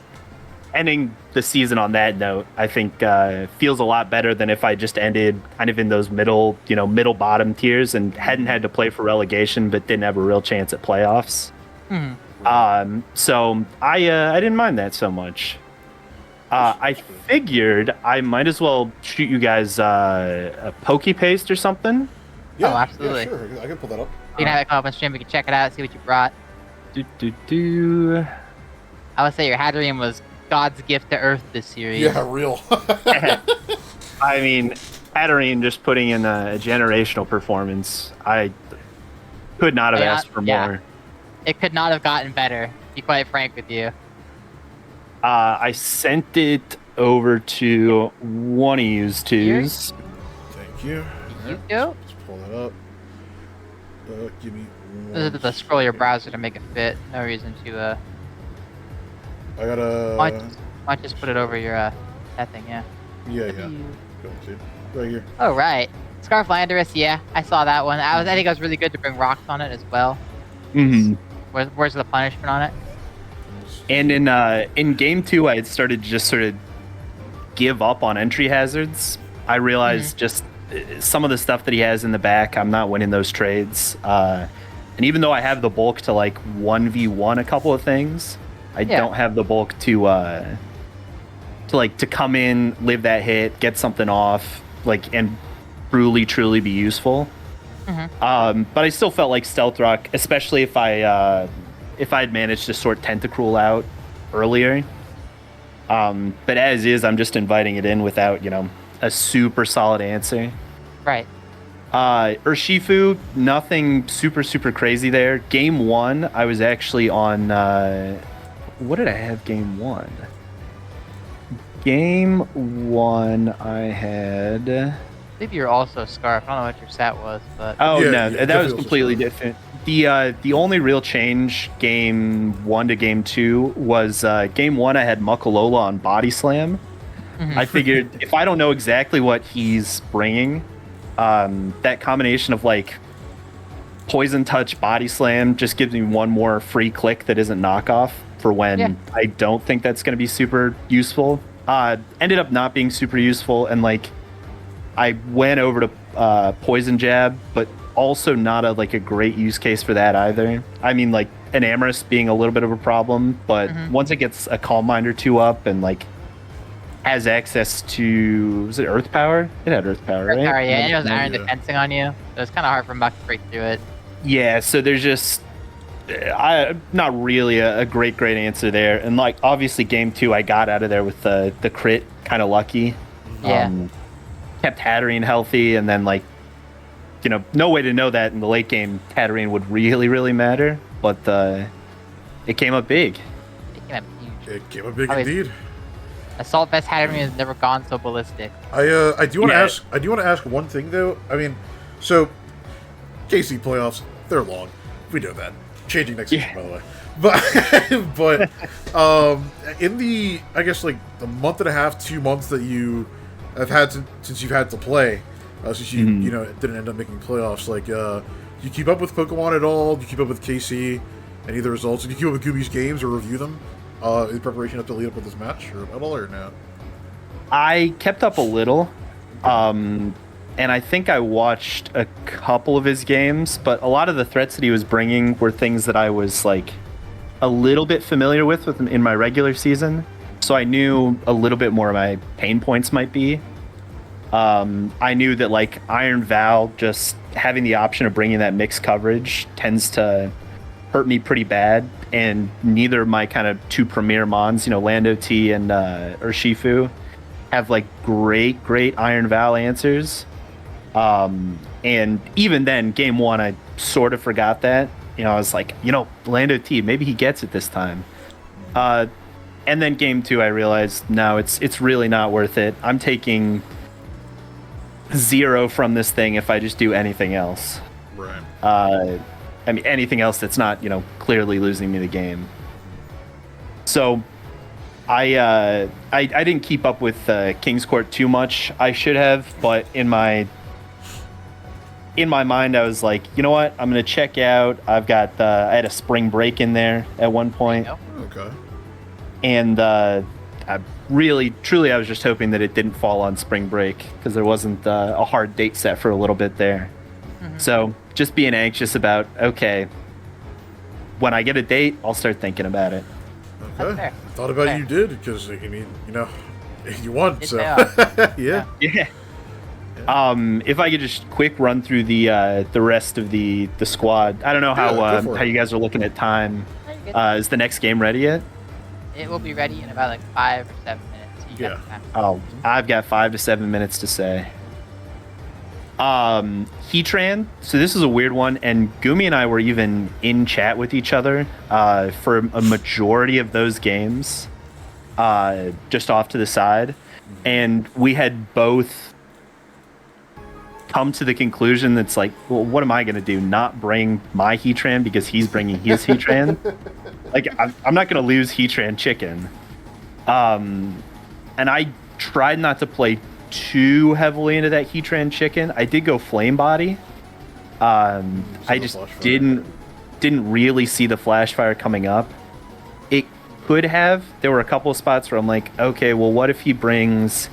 S3: ending the season on that note, I think feels a lot better than if I just ended kind of in those middle bottom tiers and hadn't had to play for relegation, but didn't have a real chance at playoffs.
S2: Mm-hmm.
S3: So I didn't mind that so much. I figured I might as well shoot you guys a Poke Paste or something.
S1: Yeah,
S2: oh, absolutely.
S1: Yeah, sure. I can pull that up.
S2: You can have it come up on stream. We can check it out, see what you brought. I would say your Hatterene was God's gift to Earth this series.
S1: Yeah, real.
S3: I mean, Hatterene just putting in a generational performance. I could not have asked for more.
S2: It could not have gotten better, to be quite frank with you.
S3: I sent it over to one of yous twos.
S1: Thank you.
S2: You go?
S1: Let's pull that up. Give me
S2: This is to scroll your browser to make it fit. No reason to,
S1: I gotta...
S2: Why don't you just put it over your, that thing, yeah.
S1: Yeah. Go to right here.
S2: Oh, right. Scarf Landorus, yeah. I saw that one. I think it was really good to bring rocks on it as well.
S3: Mm-hmm.
S2: Where's the punishment on it?
S3: And in game 2, I had started to just sort of give up on entry hazards. I realized just some of the stuff that he has in the back, I'm not winning those trades. And even though I have the bulk to like 1v1 a couple of things, I don't have the bulk to come in, live that hit, get something off, and truly be useful.
S2: Mm-hmm.
S3: But I still felt like Stealth Rock, especially if I'd managed to sort Tentacruel out earlier. But as is, I'm just inviting it in without, a super solid answer.
S2: Right.
S3: Urshifu, nothing super crazy there. Game 1, I was actually on... what did I have game 1? Game 1, I had.
S2: I think you're also Scarf. I don't know what your stat was, but
S3: Oh
S1: Yeah,
S3: no,
S1: yeah,
S3: that was
S1: definitely
S3: completely
S1: also
S3: different. The only real change game 1 to game 2 was game 1 I had Muckalola on Body Slam. I figured if I don't know exactly what he's bringing, that combination of like Poison Touch, Body Slam just gives me one more free click that isn't knockoff for when I don't think that's going to be super useful. Ended up not being super useful, and like I went over to Poison Jab, but also not a great use case for that either. I mean, like an Amorous being a little bit of a problem, but once it gets a Calm Mind or two up and like has access to, was it Earth Power? It had Earth Power, right?
S2: Earth Power, yeah, and it was Iron
S1: Yeah.
S2: Defensing on you. So it's kind of hard for Muck to break through it.
S3: Yeah, so there's just not really a great answer there. And like obviously game 2 I got out of there with the crit, kind of lucky.
S2: Yeah.
S3: Kept Hatterene healthy, and then like no way to know that in the late game Hatterene would really matter, but it came up big.
S2: It came up huge.
S1: It came up big
S2: Obviously.
S1: indeed.
S2: Assault Vest Hatterene has never gone so ballistic.
S1: I do want to
S3: Yeah.
S1: ask. I do want to ask one thing though. I mean, so KC playoffs, they're long. We know that. Changing next season, by the way. But in the, I guess like the month and a half, 2 months that you have had since you've had to play, since you didn't end up making playoffs, like do you keep up with Pokemon at all? Do you keep up with KC? Any of the results? Do you keep up with Gooby's games or review them in preparation up to lead up with this match, or at all, or no?
S3: I kept up a little, and I think I watched a couple of his games, but a lot of the threats that he was bringing were things that I was like a little bit familiar with in my regular season, so I knew a little bit more of my pain points might be. I knew that like Iron Val, just having the option of bringing that mixed coverage tends to hurt me pretty bad, and neither of my kind of two premier mons, Lando T and Urshifu, have like great Iron Val answers. And even then, game 1, I sort of forgot that. I was like, Lando T, maybe he gets it this time. And then game 2, I realized, no, it's really not worth it. I'm taking 0 from this thing if I just do anything else.
S1: Right.
S3: I mean, anything else that's not, clearly losing me the game. So I didn't keep up with King's Court too much. I should have, but in my mind, I was like, you know what? I'm gonna check out. I had a spring break in there at one point,
S1: Okay.
S3: and I truly, I was just hoping that it didn't fall on spring break because there wasn't a hard date set for a little bit there. So just being anxious about, okay, when I get a date, I'll start thinking about it.
S1: Okay.
S2: fair.
S1: I thought about it, you did, because I mean, you won,
S2: It's
S1: so
S2: fair.
S1: yeah.
S3: Yeah. If I could just quick run through the rest of the squad. I don't know
S1: Yeah, go for
S3: how
S1: it.
S3: you guys are looking at time.
S2: No, you're good.
S3: Is the next game ready yet?
S2: It will be ready in about like 5 or 7 minutes. You got
S1: Yeah.
S2: time.
S3: Oh, I've got 5 to 7 minutes to say. Heatran. So this is a weird one, and Gumi and I were even in chat with each other for a majority of those games, just off to the side, and we had both come to the conclusion that's like, well, what am I going to do? Not bring my Heatran because he's bringing his Heatran? Like, I'm not going to lose Heatran chicken. And I tried not to play too heavily into that Heatran chicken. I did go Flame Body. I just
S1: Flash Fire.
S3: didn't really see the Flash Fire coming up. It could have. There were a couple of spots where I'm like, okay, well, what if he brings,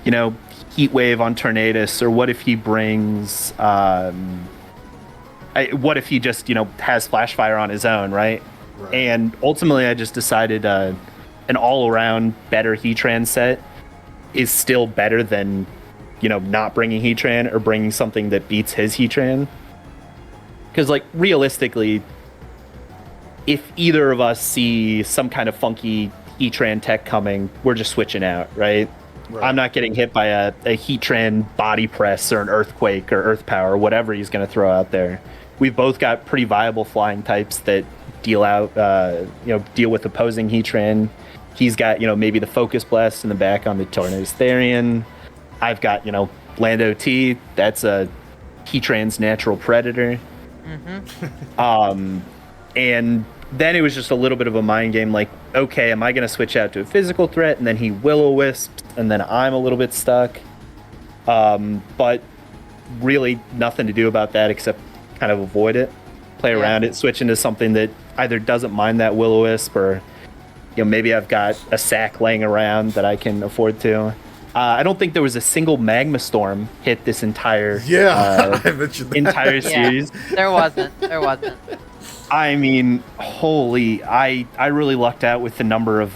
S3: Heat Wave on Tornadus, or what if he brings, what if he just, has Flash Fire on his own, right?
S1: Right.
S3: And ultimately, I just decided an all-around better Heatran set is still better than, not bringing Heatran or bringing something that beats his Heatran. Because, like, realistically, if either of us see some kind of funky Heatran tech coming, we're just switching out, right?
S1: Right.
S3: I'm not getting hit by a Heatran body press or an Earthquake or Earth Power or whatever he's going to throw out there. We've both got pretty viable flying types that deal with opposing Heatran. He's got, maybe the Focus Blast in the back on the Tornadus Therian. I've got, Lando T. That's a Heatran's Natural Predator. And then it was just a little bit of a mind game, like, okay, am I going to switch out to a physical threat? And then he Will-O-Wisps, and then I'm a little bit stuck. But really nothing to do about that except kind of avoid it, play around it, switch into something that either doesn't mind that Will-O-Wisp, or maybe I've got a sack laying around that I can afford to. I don't think there was a single Magma Storm hit this entire
S1: I mentioned that.
S3: entire series.
S2: There wasn't.
S3: I mean, I really lucked out with the number of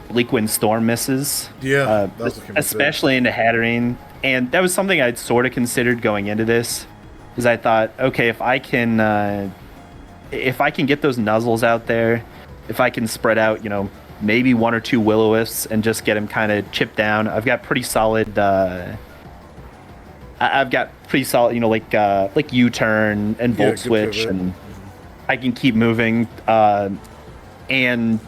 S3: Bleak Wind Storm misses.
S1: Yeah, that was
S3: especially into Hatterene. And that was something I'd sort of considered going into this, is I thought, okay, if I can get those Nuzzles out there, if I can spread out, maybe 1 or 2 Will-O-Wisps and just get him kind of chipped down. I've got pretty solid. Like U-turn and Volt Switch, and I can keep moving. And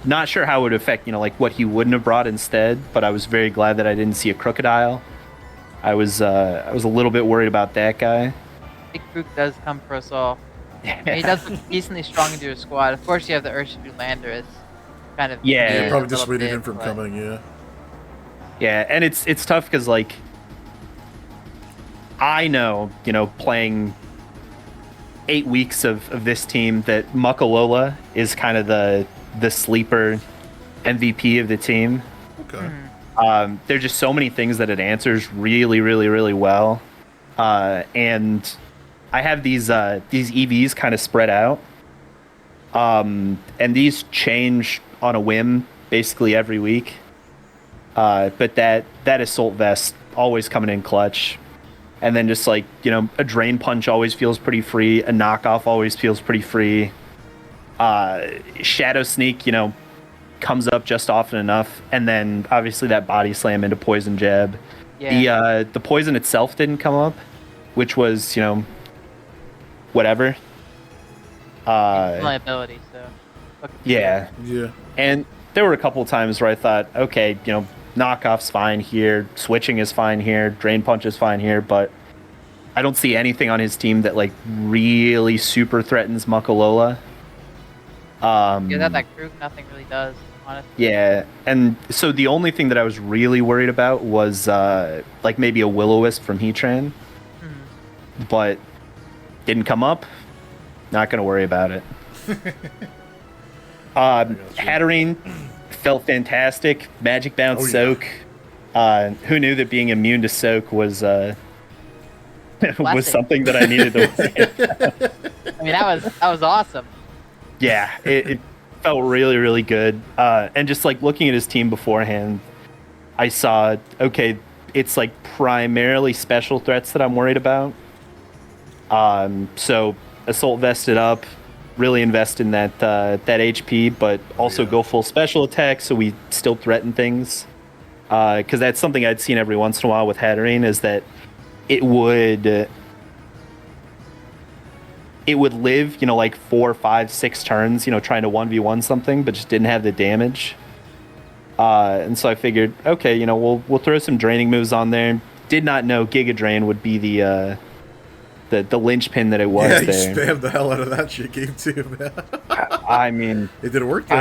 S3: not sure how it would affect, what he wouldn't have brought instead. But I was very glad that I didn't see a Crocodile. I was a little bit worried about that guy.
S2: Big Crook does come for us all. He does look decently strong into a squad. Of course, you have the Urshifu Landorus. Kind of
S1: probably dissuaded him from coming.
S3: Yeah, and it's tough because I know playing 8 weeks of this team that Muckalola is kind of the sleeper MVP of the team.
S1: Okay.
S3: There's just so many things that it answers really, really, really well, and I have these EVs kind of spread out, and these change on a whim basically every week. But that Assault Vest always coming in clutch. And then just a Drain Punch always feels pretty free. A Knockoff always feels pretty free. Shadow Sneak, comes up just often enough. And then obviously that Body Slam into Poison Jab. Yeah. The Poison itself didn't come up, which was, whatever.
S2: Liability, so.
S3: Yeah. And there were a couple of times where I thought, okay, Knockoff's fine here, switching is fine here, Drain Punch is fine here, but I don't see anything on his team that really super threatens Muckalola.
S2: That Crook nothing really does, honestly.
S3: Yeah, and so the only thing that I was really worried about was maybe a Will-O-Wisp from Heatran, but didn't come up. Not gonna worry about it. Hatterene felt fantastic. Magic Bounce Soak. Who knew that being immune to Soak was was something that I needed to win.
S2: I mean, that was awesome.
S3: Yeah, it felt really, really good. And just looking at his team beforehand, I saw, okay, it's primarily special threats that I'm worried about. So Assault Vested up, really invest in that HP, but also go full special attack so we still threaten things. Because that's something I'd seen every once in a while with Hatterene, is that it would live, 4, 5, 6 turns, trying to 1v1 something, but just didn't have the damage. And so I figured, okay, we'll throw some draining moves on there. Did not know Giga Drain would be the linchpin that it was.
S1: Yeah, you
S3: there.
S1: spammed the hell out of that shit game too, man.
S3: I mean,
S1: it didn't work. Though.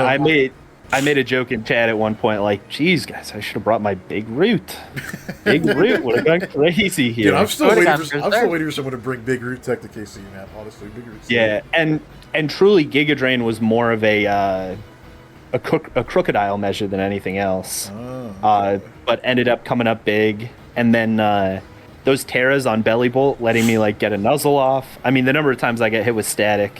S3: I made a joke in chat at one point, geez, guys, I should have brought my Big Root. Big Root would have gone crazy here.
S1: Dude, I'm still waiting for someone to bring Big Root Tech to KC, man. Honestly, Big Root.
S3: Yeah, and truly, Giga Drain was more of a crocodile measure than anything else. Okay. But ended up coming up big, and then. Those Terras on Belly Bolt letting me get a Nuzzle off. I mean, the number of times I get hit with static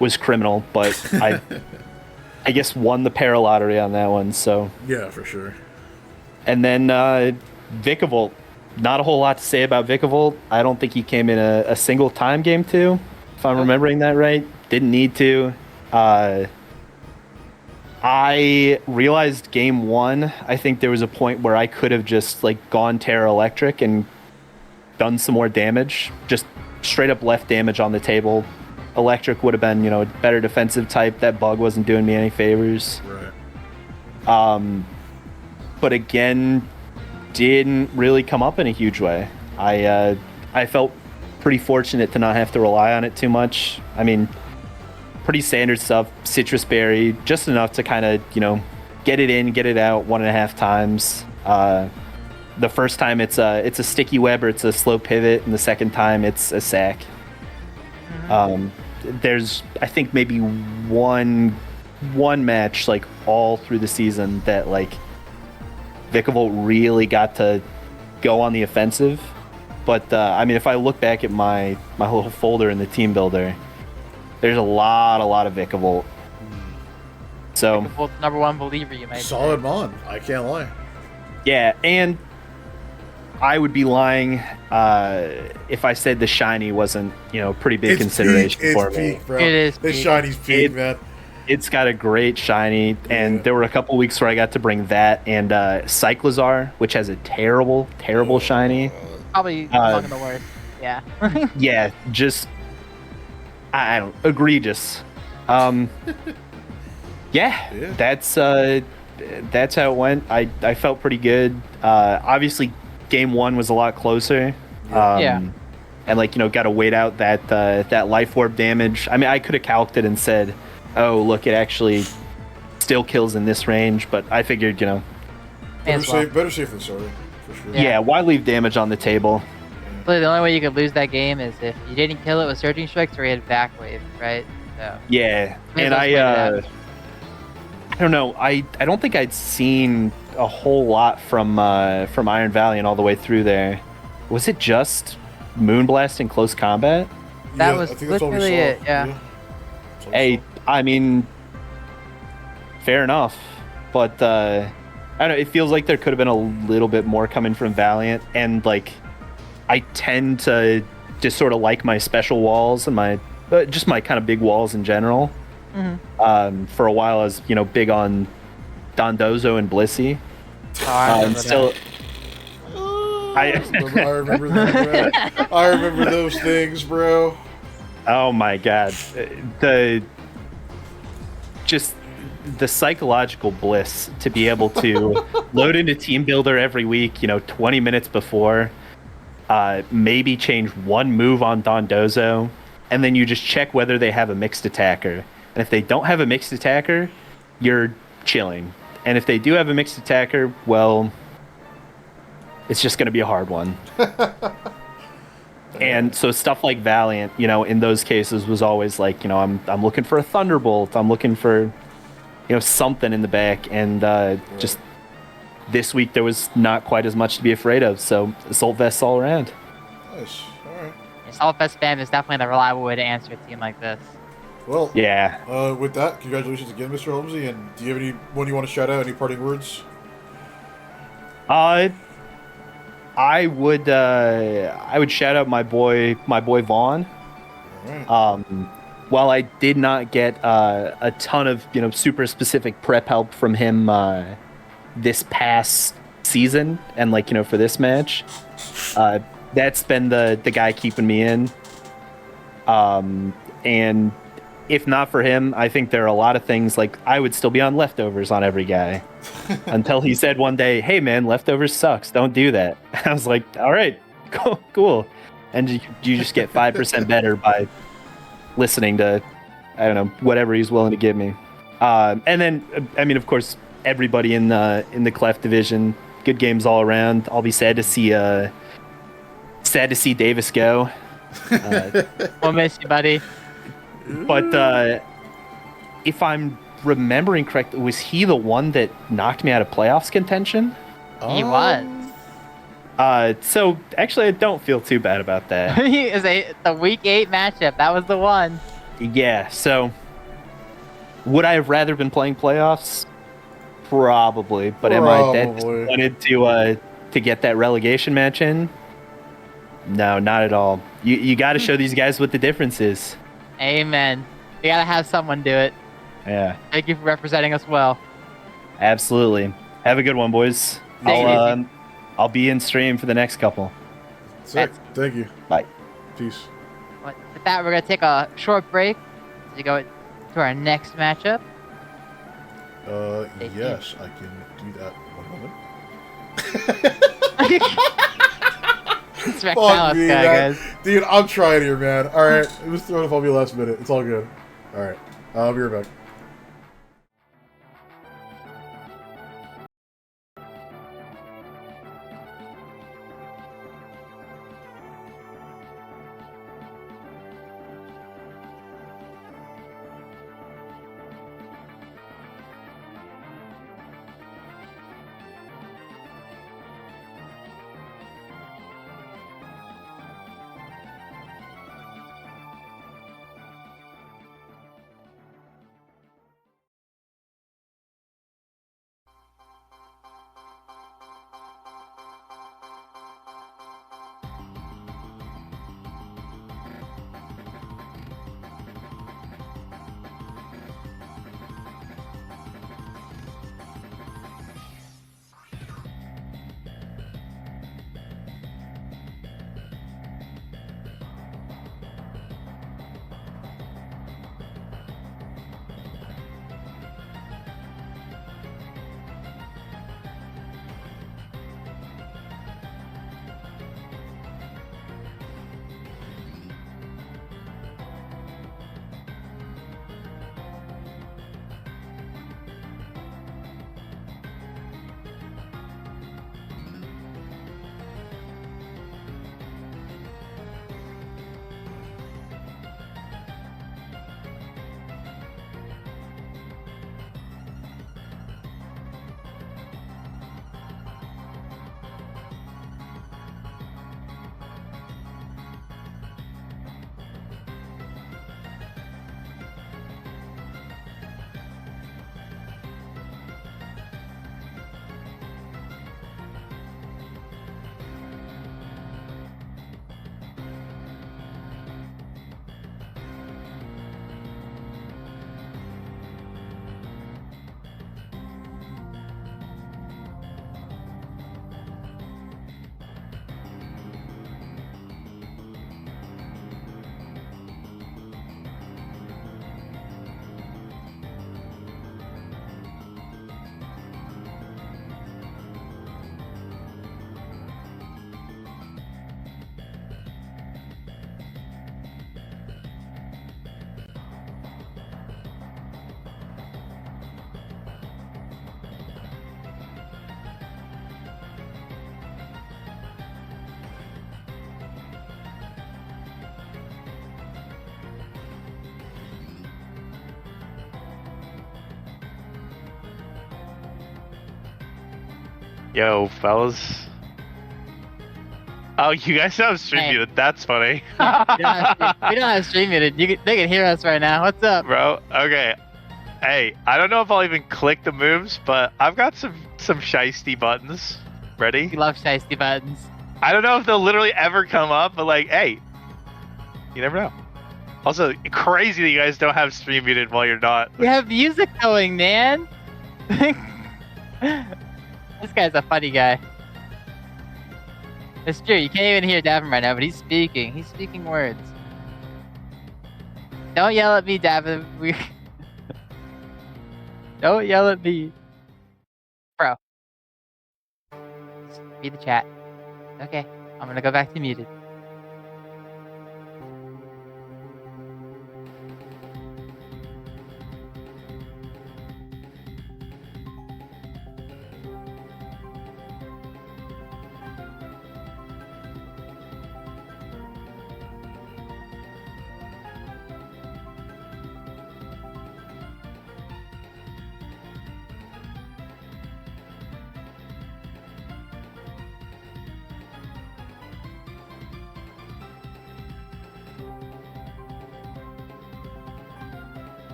S3: was criminal, but I guess won the para lottery on that one. So
S1: yeah, for sure.
S3: And then Vikavolt. Not a whole lot to say about Vikavolt. I don't think he came in a single time game 2, if I'm remembering that right. Didn't need to. I realized game 1, I think there was a point where I could have just gone Terra Electric and done some more damage. Just straight up left damage on the table. Electric would have been, a better defensive type. That bug wasn't doing me any favors.
S1: Right.
S3: But again, didn't really come up in a huge way. I felt pretty fortunate to not have to rely on it too much. I mean, pretty standard stuff, citrus berry, just enough to kind of, get it in, get it out 1.5 times. The first time it's a sticky web or it's a slow pivot, and the second time it's a sack. There's, I think, maybe one match like all through the season that like Vikavolt really got to go on the offensive. But I mean, if I look back at my little folder in the team builder, there's a lot of Vikavolt. So
S2: Vikavolt's #1 believer, you might
S1: Solid
S2: say.
S1: mon. I can't lie.
S3: yeah, and I would be lying if I said the shiny wasn't, pretty big consideration
S1: peak,
S3: for
S1: it's
S3: me.
S1: peak, bro.
S2: It is
S1: The
S2: peak.
S1: shiny's peak, man.
S3: It's got a great shiny, and
S1: Yeah.
S3: there were a couple weeks where I got to bring that and Cyclizar, which has a terrible shiny.
S2: Probably among the worst. Yeah.
S3: Yeah, just I don't egregious. Yeah,
S1: Yeah.
S3: that's how it went. I felt pretty good. Obviously, game 1 was a lot closer.
S2: Yeah.
S3: And got to wait out that life orb damage. I mean, I could have calced it and said, "Oh, look, it actually still kills in this range." But I figured,
S1: Better
S2: As well.
S1: safe than sorry, for sure.
S3: yeah, why leave damage on the table?
S2: Really, the only way you could lose that game is if you didn't kill it with Surging Strikes or you had back wave, right? So
S3: Yeah,
S2: Maybe
S3: and
S2: that's what it
S3: I don't know. I don't think I'd seen a whole lot from Iron Valiant all the way through there. Was it just Moonblast in close combat?
S2: That
S1: Yeah,
S2: was
S1: I think that's all we
S2: literally
S1: saw.
S2: it, yeah.
S1: That's all we
S3: Hey,
S1: saw.
S3: I mean, fair enough, but I don't know. It feels like there could have been a little bit more coming from Valiant, and like I tend to just sort of like my special walls and my just my kind of big walls in general. For a while, I was big on Dondozo and Blissey.
S2: Oh, I remember
S3: Still,
S1: I remember that, bro. I remember those things, bro.
S3: oh my god, the psychological bliss to be able to load into Team Builder every week, 20 minutes before, maybe change one move on Dondozo, and then you just check whether they have a mixed attacker. And if they don't have a mixed attacker, you're chilling. And if they do have a mixed attacker, well, it's just going to be a hard one. And so stuff like Valiant, in those cases was always like, I'm looking for a Thunderbolt. I'm looking for, something in the back. And just this week there was not quite as much to be afraid of. So Assault Vests all around.
S1: Nice. All right.
S2: Assault Vest spam is definitely the reliable way to answer a team like this.
S1: Well,
S3: Yeah.
S1: with that, congratulations again, Mr. Holmesy. And do you have anyone you want to shout out? Any parting words?
S3: I would shout out my boy Vaughn.
S1: All right.
S3: While I did not get a ton of super specific prep help from him this past season and for this match, that's been the guy keeping me in. And if not for him, I think there are a lot of things I would still be on leftovers on every guy until he said one day, "Hey man, leftovers sucks. Don't do that." I was like, "All right, cool." And you just get 5% better by listening to, I don't know, whatever he's willing to give me. And then, I mean, of course, everybody in the Clef division, good games all around. I'll be sad to see Davis go.
S2: We'll miss you, buddy.
S3: But if I'm remembering correctly, was he the one that knocked me out of playoffs contention?
S2: He was.
S3: So actually, I don't feel too bad about that.
S2: He is the week 8 matchup. That was the one.
S3: Yeah. So would I have rather been playing playoffs? Probably. But am I that
S1: Probably.
S3: disappointed to get that relegation match in? No, not at all. You got to show these guys what the difference is.
S2: Amen. You gotta have someone do it.
S3: Yeah.
S2: Thank you for representing us well.
S3: Absolutely. Have a good one, boys.
S2: Thank you.
S3: I'll be in stream for the next couple.
S1: Sick. Thank you.
S3: Bye.
S1: Peace.
S2: But with that, we're gonna take a short break to go to our next matchup. Thank you.
S1: Yes, I can do that. One moment.
S2: It's
S1: Fuck
S2: Rexalis
S1: me,
S2: guy,
S1: man.
S2: guys.
S1: Dude, I'm trying here, man. Alright, it was thrown up on me last minute. It's all good. Alright, I'll be right back.
S4: Yo, fellas. Oh, you guys have stream
S2: Hey.
S4: muted. That's funny.
S2: We don't have stream muted. They can hear us right now. What's up?
S4: Bro, okay. Hey, I don't know if I'll even click the moves, but I've got some shiesty buttons. Ready?
S2: We love shiesty buttons.
S4: I don't know if they'll literally ever come up, but like, hey, you never know. Also, crazy that you guys don't have stream muted while you're not.
S2: We have music going, man. This guy's a funny guy. It's true. You can't even hear Davin right now, but he's speaking. He's speaking words. Don't yell at me, Davin. Don't yell at me. Bro. Just read the chat. Okay. I'm gonna go back to muted.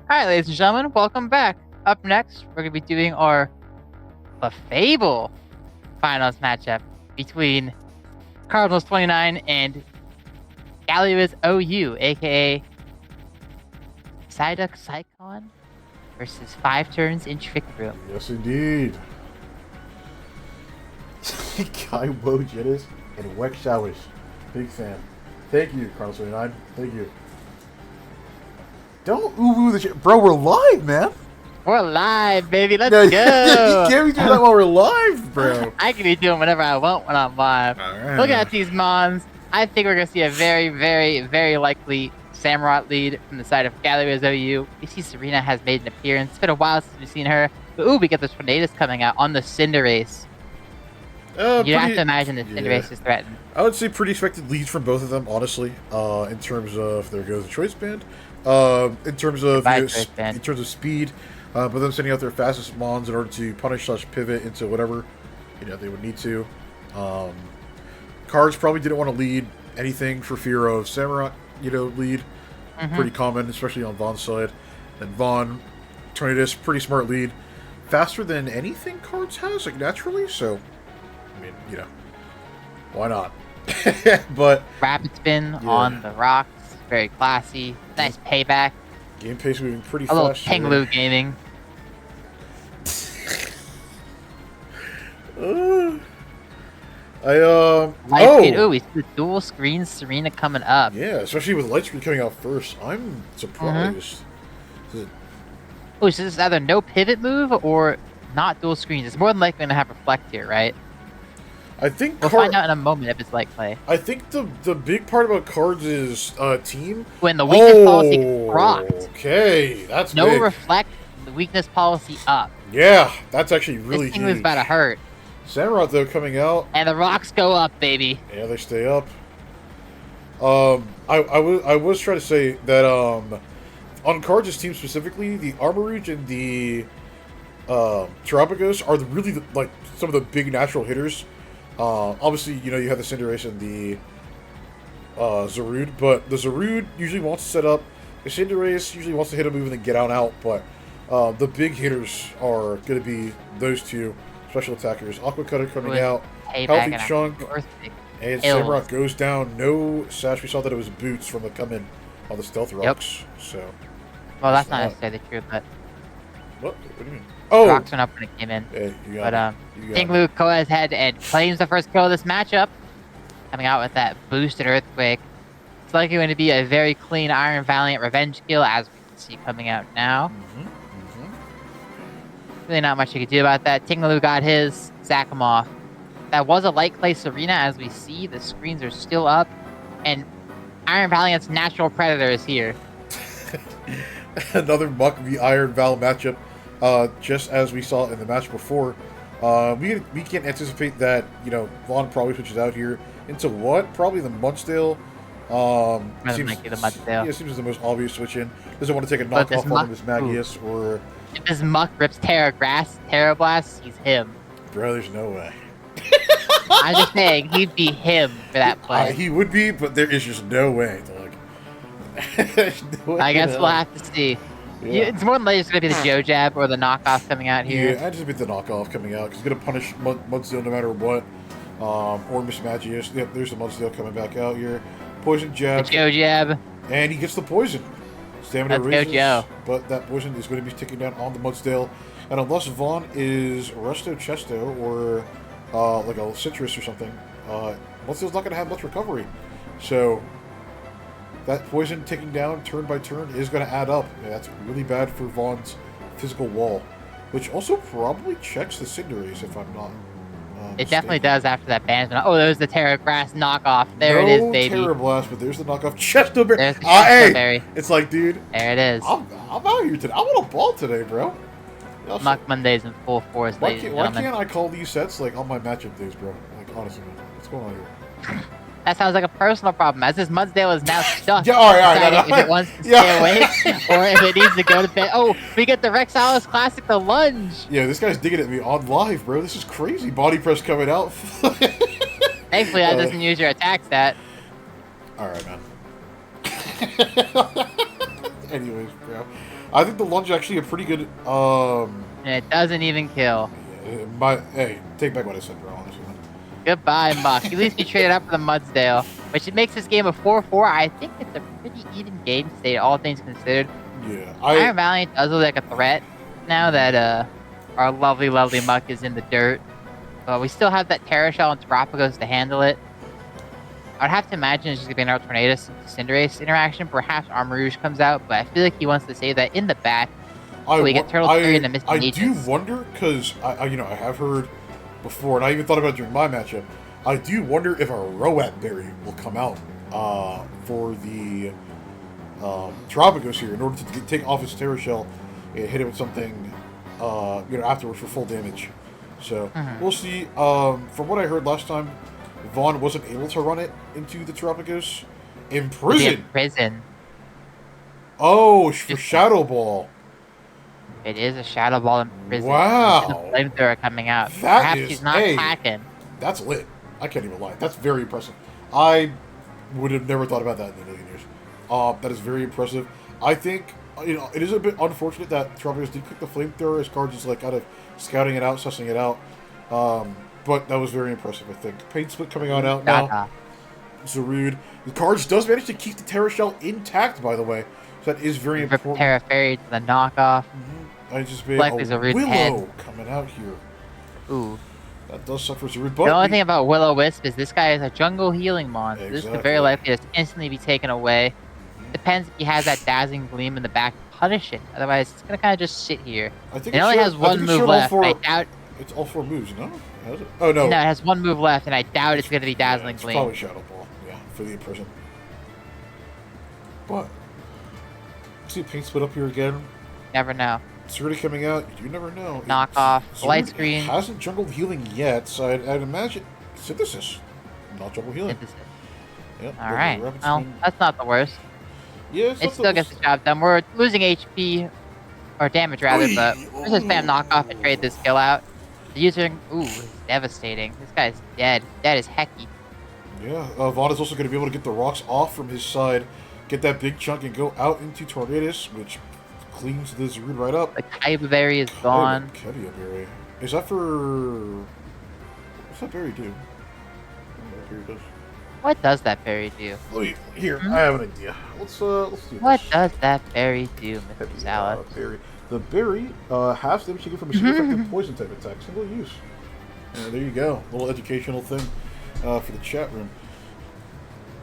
S2: Alright, ladies and gentlemen, welcome back. Up next, we're going to be doing our Clefable finals matchup between Cardinals 29 and Gallius OU, aka Psyduck Psychon versus 5 turns in Trick Room.
S1: Yes, indeed. Guy Wojidis and Rexalis. Big fan. Thank you, Carlos 29. Thank you. Don't ooh the shit. Bro, we're live, man.
S2: We're live, baby. Let's
S1: Yeah,
S2: go.
S1: you can't be doing that while we're live, bro.
S2: I can be doing whatever I want when I'm live.
S1: All right.
S2: Looking at these mons, I think we're going to see a very, very, very likely Samurott lead from the side of Gallius OU. We see Serena has made an appearance. It's been a while since we've seen her. But ooh, we get the Tornadus coming out on the Cinderace. You have to imagine the Cinderace is threatened.
S1: I would say pretty expected leads from both of them, honestly. In terms of there goes the choice band. In terms of in terms of speed, but them sending out their fastest mons in order to punish/pivot into whatever they would need to. Cards probably didn't want to lead anything for fear of Samurott, lead. Pretty common, especially on Vaughn's side. And Vaughn, Tornadus, pretty smart lead, faster than anything Cards has, like naturally. So, I mean, why not? But
S2: Rapid spin on the rocks, very classy, nice payback.
S1: Game pace moving pretty
S2: a
S1: fast.
S2: little Tinglu gaming.
S1: Oh,
S2: we see the dual screen Serena coming up.
S1: Yeah, especially with light screen coming out first. I'm surprised.
S2: Oh, so this is either no pivot move or not dual screens. It's more than likely going to have reflect here, right?
S1: I think
S2: we'll find out in a moment if it's light play.
S1: I think the big part about Cards is team.
S2: When the weakness policy gets rocked.
S1: Okay, that's
S2: no
S1: big.
S2: Reflect, the weakness policy up.
S1: Yeah, that's actually really
S2: this thing
S1: huge.
S2: was about to hurt.
S1: Samurott though coming out.
S2: And the rocks go up, baby.
S1: Yeah, they stay up. I was trying to say that on Cards' team specifically, the Armarouge and the Terrapagos are really like some of the big natural hitters. Obviously, you have the Cinderace and the Zarude, but the Zarude usually wants to set up. The Cinderace usually wants to hit a move and then get out. But the big hitters are going to be those two special attackers. Aqua Cutter coming out, Healthy Chunk, and Samurott goes down. No sash. We saw that it was boots from the come-in on the Stealth Rocks. So,
S2: well, that's not necessarily true, but
S1: what do you mean? Oh,
S2: rocks went up when it came in.
S1: Yeah, you got
S2: but Tinglu goes ahead and claims the first kill of this matchup, coming out with that boosted Earthquake. It's likely going to be a very clean Iron Valiant revenge kill, as we can see coming out now. Really not much you could do about that. Tinglu got his, sack him off. That was a light clay Serena, as we see. The screens are still up, and Iron Valiant's natural predator is here.
S1: Another Muck v Iron Val matchup. Just as we saw in the match before, we can't anticipate that Vaughn probably switches out here into what? Probably the Mudsdale.
S2: Seems the Mudsdale.
S1: Yeah, seems the most obvious switch in. Doesn't want to take a knockoff on his Magius or.
S2: If this Muck rips Terra Blast, he's him.
S1: Bro, there's no way.
S2: I'm just saying, he'd be him for that play.
S1: He would be, but there is just no way.
S2: No way I guess we'll have to see. Yeah. It's more than likely just going to be the Joe Jab or the knockoff coming out here.
S1: Yeah, I anticipate the knockoff coming out because he's going to punish Mudsdale no matter what. Or Miss Magius. Yep, there's the Mudsdale coming back out here. Poison Jab.
S2: The Joe Jab.
S1: And he gets the poison. Stamina
S2: raises,
S1: go
S2: Joe.
S1: But that poison is going to be ticking down on the Mudsdale. And unless Vaughn is Resto Chesto or like a Citrus or something, Mudsdale's not going to have much recovery. So that poison ticking down turn by turn is going to add up. And that's really bad for Vaughn's physical wall, which also probably checks the Cinderace if I'm not
S2: It definitely does after that banishment. Oh, there's the Terra Grass knockoff. There it is, baby.
S1: No Terra Blast, but there's the knockoff Chesto Berry.
S2: There's the Chesto Berry.
S1: It's like, dude.
S2: There it is.
S1: I'm out here today. I want a ball today, bro.
S2: Muck Mondays in full force, ladies and gentlemen.
S1: Why can't I call these sets like on my matchup days, bro? Like, honestly, man. What's going on here?
S2: That sounds like a personal problem, as this Mudsdale is now stuck.
S1: Yeah, all right.
S2: If it wants to stay awake, or if it needs to go to bed. Oh, we get the Rexalis Classic, the lunge.
S1: Yeah, this guy's digging at me on live, bro. This is crazy. Body press coming out.
S2: Thankfully, that doesn't use your attack stat.
S1: All right, man. Anyways, bro. I think the lunge is actually a pretty good.
S2: And it doesn't even kill.
S1: Hey, take back what I said, bro. Honestly.
S2: Goodbye, Muck. At least we traded up for the Mudsdale, which it makes this game a 4-4. I think it's a pretty even game state, all things considered.
S1: Yeah,
S2: Iron Valiant does look like a threat now that our lovely, lovely Muck is in the dirt. But we still have that Terra Shell and Terapagos to handle it. I'd have to imagine it's just going to be another Tornadus Cinderace interaction. Perhaps Armarouge comes out, but I feel like he wants to save that in the back. So we get Turtle Fury and the Misty
S1: I
S2: Aegis.
S1: do wonder, because I have heard before, and I even thought about it during my matchup, I do wonder if a Roat Berry will come out for the Terapagos here in order to take off his Terra Shell and hit it with something afterwards for full damage. So we'll see. From what I heard last time, Vaughn wasn't able to run it into the Terapagos. In prison. Oh, for Shadow Ball.
S2: It is a Shadow Ball in prison.
S1: Wow.
S2: The flamethrower coming out.
S1: That
S2: Perhaps
S1: is,
S2: he's not packing.
S1: That's lit. I can't even lie. That's very impressive. I would have never thought about that in a million years. That is very impressive. I think, it is a bit unfortunate that Terapagos did pick the flamethrower as Card just like kind of scouting it out, sussing it out. But that was very impressive, I think. Paint Split coming on out now. Zarude. The Cards does manage to keep the Terra Shell intact, by the way. So that is very important.
S2: Terra Fairy to the knockoff.
S1: I just made
S2: Likely
S1: a
S2: Zarude
S1: Willow
S2: head.
S1: coming out here.
S2: Ooh.
S1: That does suck for Zarude, but
S2: The only thing about Will-O-Wisp is this guy is a jungle healing mon.
S1: Exactly.
S2: This could very likely just instantly be taken away. Depends if he has that dazzling gleam in the back to punish it. Otherwise, it's gonna kind of just sit here.
S1: I think
S2: it only has one move left. I doubt.
S1: It's all 4 moves, no? Has it? Oh no.
S2: No, it has one move left, and I doubt it's gonna be dazzling
S1: It's
S2: gleam.
S1: probably Shadow Ball, yeah, for the imprison. But see Paint Split up here again.
S2: Never know.
S1: Zarude coming out. You never know.
S2: Knockoff. Light
S1: Zarude
S2: screen.
S1: Hasn't jungled healing yet, so I'd imagine Synthesis, not jungle healing.
S2: Synthesis.
S1: Yep,
S2: All right. Well, that's not the worst.
S1: Yeah,
S2: It still gets the job done. We're losing HP, or damage rather, but let's just spam knockoff and trade this kill out. The user, ooh, is devastating. This guy's dead. Dead as hecky.
S1: Yeah, Vaughn is also going to be able to get the rocks off from his side, get that big chunk, and go out into Tornadus, which cleans the Zarude right up.
S2: The Kaiba Berry is gone.
S1: Kaiba Berry. Is that for... What's that berry do? I don't know what berry does.
S2: What does that berry do?
S1: Here, I have an idea. Let's do this.
S2: What does that berry do, Mr. Salad?
S1: Berry. The berry halves damage taken from a single effective poison type attack. Single use. There you go. Little educational thing for the chat room.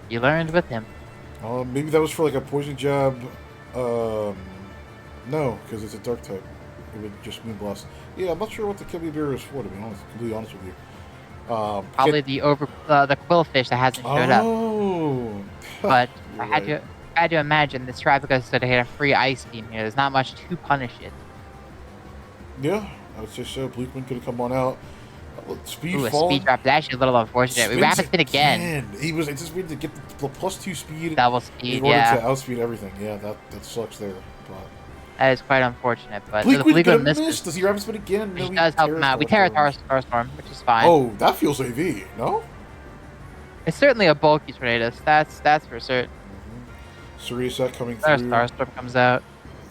S2: You learned with him.
S1: Maybe that was for like a poison jab. No, because it's a dark type. It would just Moonblast. Yeah, I'm not sure what the Kaiba Berry is for, to be honest. Completely honest with you.
S2: Probably the Quillfish that hasn't showed up.
S1: Oh.
S2: But I had to imagine this Terapagos is going to hit a free Ice Beam here. There's not much to punish it.
S1: Yeah, I would say so. Bleakman could have come on out. Speed
S2: Ooh, a
S1: fall.
S2: speed drop is actually a little unfortunate. We rapid spin again.
S1: He was anticipating to get the +2 speed.
S2: Double speed,
S1: in order
S2: yeah.
S1: to outspeed everything. Yeah, that sucks there. But
S2: That is quite unfortunate. But
S1: Bleakman
S2: the
S1: missed. Does he rapid spin again? No,
S2: he does help him out. We Terra Starstorm, which is fine.
S1: Oh, that feels AV, no?
S2: It's certainly a bulky Tornadus. That's for certain.
S1: Sirius coming
S2: Terra
S1: through.
S2: Starstorm comes out.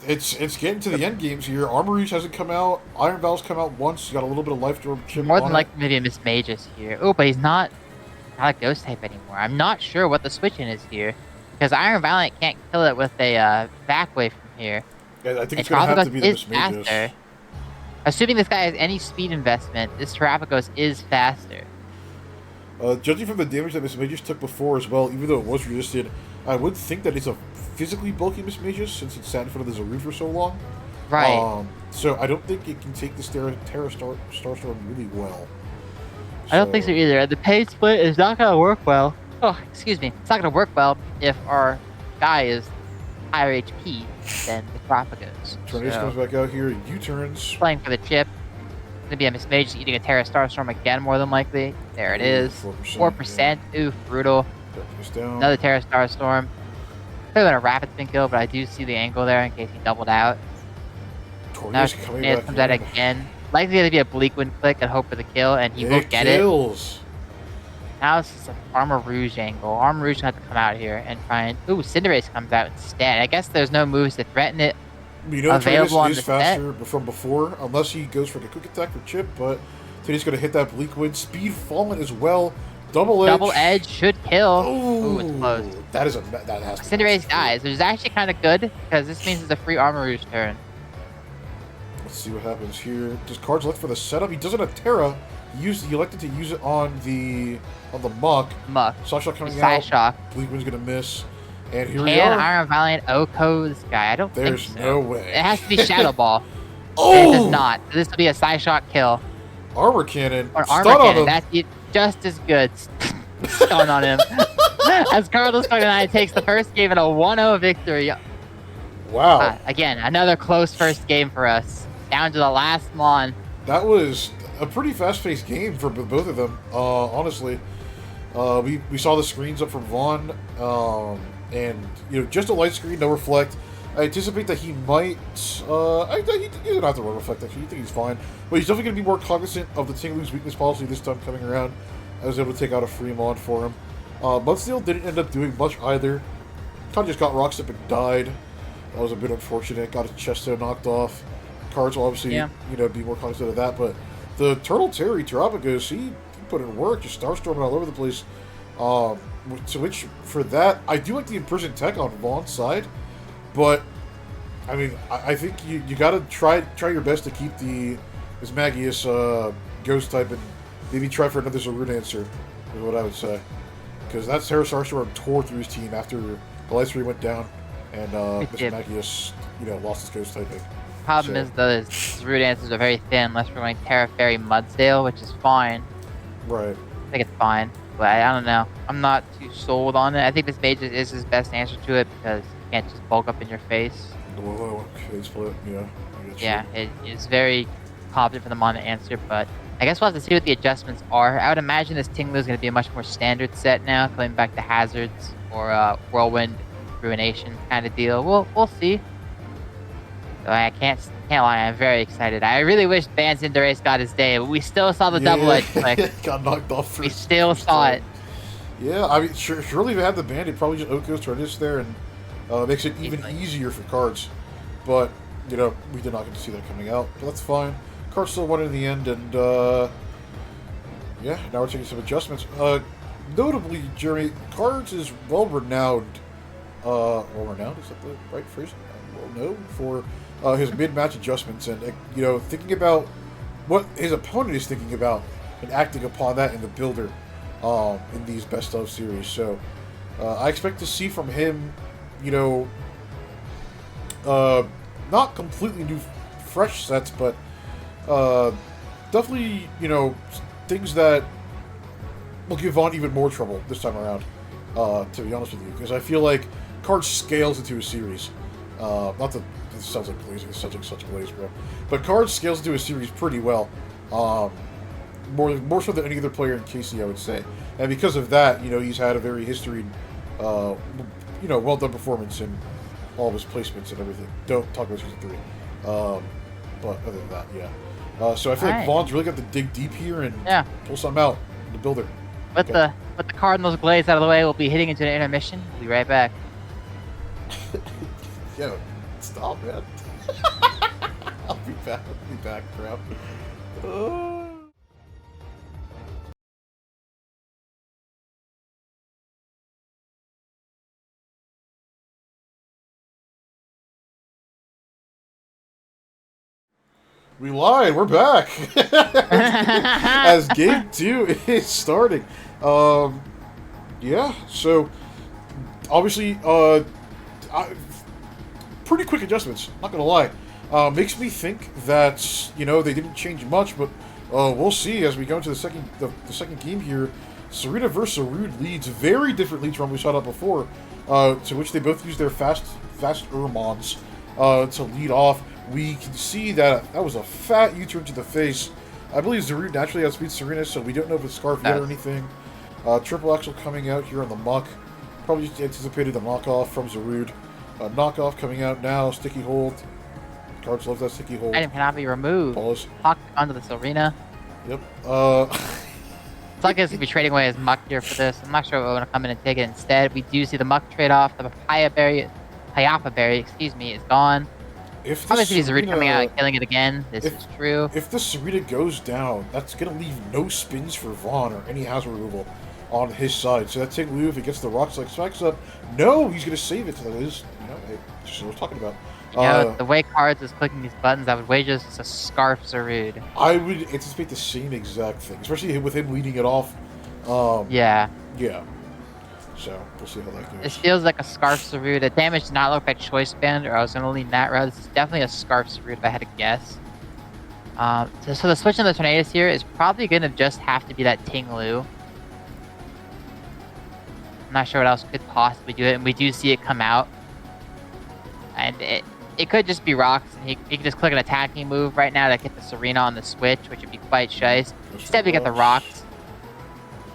S1: It's getting to the end games here. Armarouge hasn't come out. Iron Valve's come out once. He's got a little bit of life orb chip
S2: More
S1: on
S2: than
S1: it.
S2: likely maybe a Miss Magus here. Oh, but he's not a ghost type anymore. I'm not sure what the switch in is here. Because Iron Valiant can't kill it with a back wave from here.
S1: Yeah, I think it's going to have to be the Miss Magus.
S2: Faster. Assuming this guy has any speed investment, this Terapagos is faster.
S1: Judging from the damage that Miss Magus took before as well, even though it was resisted, I would think that it's a physically bulky Miss Magus since it sat in front of the Zarude for so long.
S2: Right.
S1: So I don't think it can take this Terra Starstorm really well.
S2: I don't think so either. The paid split is not going to work well. Oh, excuse me. It's not going to work well if our guy is higher HP than the Terapagos.
S1: Tornadus comes back out here. U-turns.
S2: Playing for the chip. It's going to be a Miss Magus eating a Terra Starstorm again, more than likely. There it is. 4%. Yeah. Ooh, brutal.
S1: Down.
S2: Another Terra Starstorm. Could have been a rapid spin kill, but I do see the angle there in case he doubled out. Now Tornadus comes out again. Likely going to be a Bleak Wind click and hope for the kill, and he will get it. Now it's just an Armor Rouge angle. Armor Rouge has to come out here and try and... Ooh, Cinderace comes out instead. I guess there's no moves to threaten it.
S1: You know,
S2: Available on
S1: Titus
S2: the
S1: is faster from before, unless he goes for the quick attack for Chip, but Titus going to hit that Bleak Wind. Speed falling as well. Double Edge.
S2: Double Edge should kill.
S1: Ooh,
S2: it's close.
S1: That has to be
S2: Cinderace dies, which is actually kind of good, because this means it's a free Armor Rouge turn.
S1: Let's see what happens here. Does cards left for the setup? He doesn't have Terra. He elected to use it on the Muck. Psyshock coming out.
S2: Psyshock.
S1: Bleak Wind's going to miss. And here we
S2: Can
S1: are.
S2: Iron Valiant Oko this guy? I don't
S1: There's
S2: think so.
S1: no way.
S2: It has to be Shadow Ball.
S1: Oh!
S2: And it does not. So this will be a Psyshock kill.
S1: Armor Cannon.
S2: Or
S1: Stun
S2: Armor
S1: on
S2: Cannon.
S1: him.
S2: That's just as good. Stun on him. As Carlos 29 takes the first game in a 1-0 victory.
S1: Wow.
S2: Again, another close first game for us. Down to the last Mon.
S1: That was a pretty fast-paced game for both of them, honestly. We saw the screens up from Vaughn, and just a light screen, no reflect. I anticipate that he might. He doesn't have to run reflect. Actually, I think he's fine, but he's definitely going to be more cognizant of the Tinglu's weakness policy this time coming around. I was able to take out a free Mon for him. Mudsteel didn't end up doing much either. Kind of just got rock step and died. That was a bit unfortunate. Got his Chesto knocked off. Cards will obviously, be more cognizant of that. But the Turtle Terry Terapagos, he put in work, just Starstorming all over the place. To which, for that, I do like the Imprisoned Tech on Vaughn's side. But, I mean, I think you got to try your best to keep this Magius Ghost type and maybe try for another Zarude answer, is what I would say. Because that Terra Starstorm tore through his team after the Light 3 went down and Mr. Magius, lost his Ghost typing.
S2: Problem is the root answers are very thin unless we're going Terra Fairy Mudsdale, which is fine.
S1: Right.
S2: I think it's fine, but I don't know. I'm not too sold on it. I think this mage is his best answer to it because you can't just bulk up in your face.
S1: Whoa, okay, split, yeah.
S2: Yeah, it is very competent for the Mon to answer, but I guess we'll have to see what the adjustments are. I would imagine this Tinglu is going to be a much more standard set now, coming back to Hazards or Whirlwind Ruination kind of deal. We'll see. So I can't lie, I'm very excited. I really wish Ban Cinderace got his day, but we still saw the double edge click.
S1: Got knocked off.
S2: We still saw it.
S1: Yeah, I mean, surely if it had the band, it probably just Oko's Tornadus there and makes it even easier for cards. But, we did not get to see that coming out. But that's fine. Cards still won in the end, and yeah, now we're taking some adjustments. Notably, Jeremy, Cards is well-renowned. Well-renowned? Is that the right phrase? Well-known for his mid-match adjustments and, thinking about what his opponent is thinking about and acting upon that in the builder in these best-of series. So, I expect to see from him, not completely new, fresh sets, but definitely, things that will give Vaughn even more trouble this time around, to be honest with you, because I feel like Cards scales into a series. Not that this sounds like Blaze, it's such a Blaze, bro. But Cards scales into a series pretty well. More so than any other player in KC, I would say. And because of that, he's had a very historied, well-done performance in all of his placements and everything. Don't talk about Season 3. But other than that, yeah. So I feel like Vaughn's really got to dig deep here and pull something out in the builder.
S2: With the Cardinals Blaze out of the way, we'll be hitting into an intermission. We'll be right back.
S1: Yo, stop, man. I'll be back, bro. We lied. We're back. As game 2 is starting. Yeah. So obviously, pretty quick adjustments. Not gonna lie. Makes me think that they didn't change much, but we'll see as we go into the second game here. Serena versus Rude leads very different leads from what we saw that before, to which they both use their fast Mons to lead off. We can see that was a fat U-turn to the face. I believe Zarude naturally outspeeds Serena, so we don't know if it's Scarf yet or anything. Triple Axel coming out here on the Muck. Probably just anticipated the knockoff from Zarude. Knockoff coming out now. Sticky hold. Cards love that sticky hold.
S2: Item cannot be removed.
S1: Pause.
S2: Hawk onto the Serena.
S1: Yep.
S2: Looks like it's going to be trading away his Muck here for this. I'm not sure what want to come in and take it instead. We do see the Muck trade off. The Papaya Berry, excuse me, is gone.
S1: If
S2: Obviously, he's coming out and killing it again. This is true.
S1: If the Sarita goes down, that's going to leave no spins for Vaughn or any hazard removal on his side. So that Tinglu, if he gets the rocks like Spikes up, no, he's going to save it. So that is, hey, just what I was talking about.
S2: The way Cards is clicking these buttons, I would wager it's a Scarf Sarud.
S1: I would anticipate the same exact thing, especially with him leading it off.
S2: Yeah.
S1: Yeah. So, we'll see how that goes.
S2: This feels like a Scarf Sarud. The damage does not look like Choice Band, or I was going to lean that route. This is definitely a Scarf Sarud if I had to guess. So the switch on the Tornadus here is probably going to just have to be that Tinglu. I'm not sure what else could possibly do it, and we do see it come out. And it could just be rocks, and he could just click an attacking move right now to get the Serena on the switch, which would be quite shice. Instead, we get the rocks.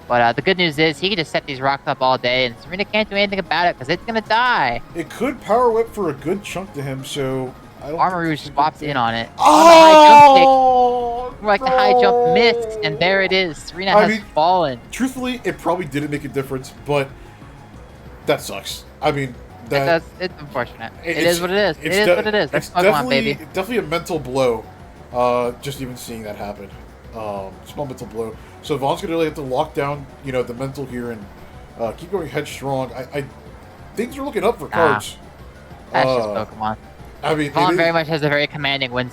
S2: But the good news is he can just set these rocks up all day, and Serena can't do anything about it because it's going to die.
S1: It could power whip for a good chunk to him, so I don't
S2: Armor Rouge swaps in on it.
S1: Oh!
S2: The high jump missed, and there it is. Serena has fallen.
S1: Truthfully, it probably didn't make a difference, but that sucks. I mean,
S2: it's unfortunate. It is what it is. It is what it is. That's Pokemon, baby.
S1: Definitely a mental blow. Just even seeing that happen. Small mental blow. So Vaughn's gonna really have to lock down, the mental here and keep going headstrong. Things are looking up for Cards.
S2: That's just Pokemon.
S1: I mean,
S2: Vaughn very much has a very commanding win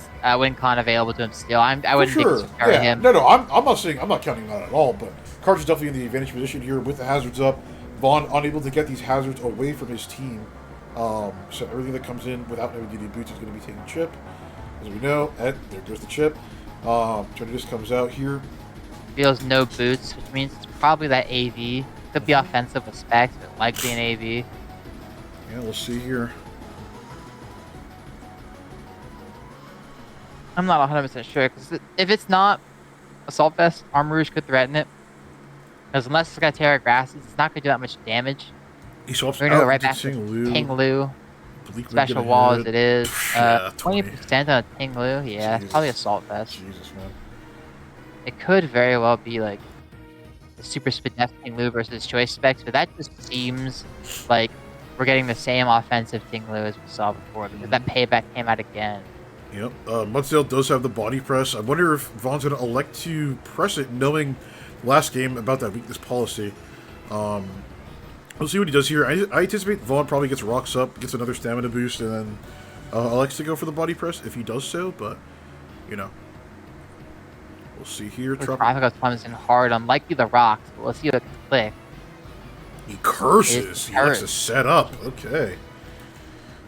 S2: con available to him still. I wouldn't think it's fair him.
S1: No, I'm not saying I'm not counting that at all, but Cards is definitely in the advantage position here with the hazards up. Vaughn unable to get these hazards away from his team. So everything that comes in without having DD boots is going to be taking chip. As we know, there goes the chip. Tornadus comes out here.
S2: Feels no boots, which means it's probably that AV. Could be offensive with specs, but likely an AV.
S1: Yeah, we'll see here.
S2: I'm not 100% sure, because if it's not Assault Vest, Armor Rouge could threaten it. Because unless it's got Terra Grasses, it's not going to do that much damage.
S1: He swaps
S2: We're going to go right back to Tinglu. Special wall as it is. 20% on Tinglu. Yeah, it's probably Assault Vest.
S1: Jesus, man.
S2: It could very well be like the Super Spinef Tinglu versus Choice Specs, but that just seems like we're getting the same offensive Tinglu as we saw before, because that payback came out again.
S1: Yep. Mudsdale does have the body press. I wonder if Vaughn's going to elect to press it, knowing last game about that weakness policy. We'll see what he does here. I anticipate Vaughn probably gets rocks up, gets another stamina boost, and then elects to go for the body press if he does so, but, we'll see here.
S2: Tropico comes in hard, unlikely the rocks, but we'll see what click.
S1: He curses. He likes to set up. Okay.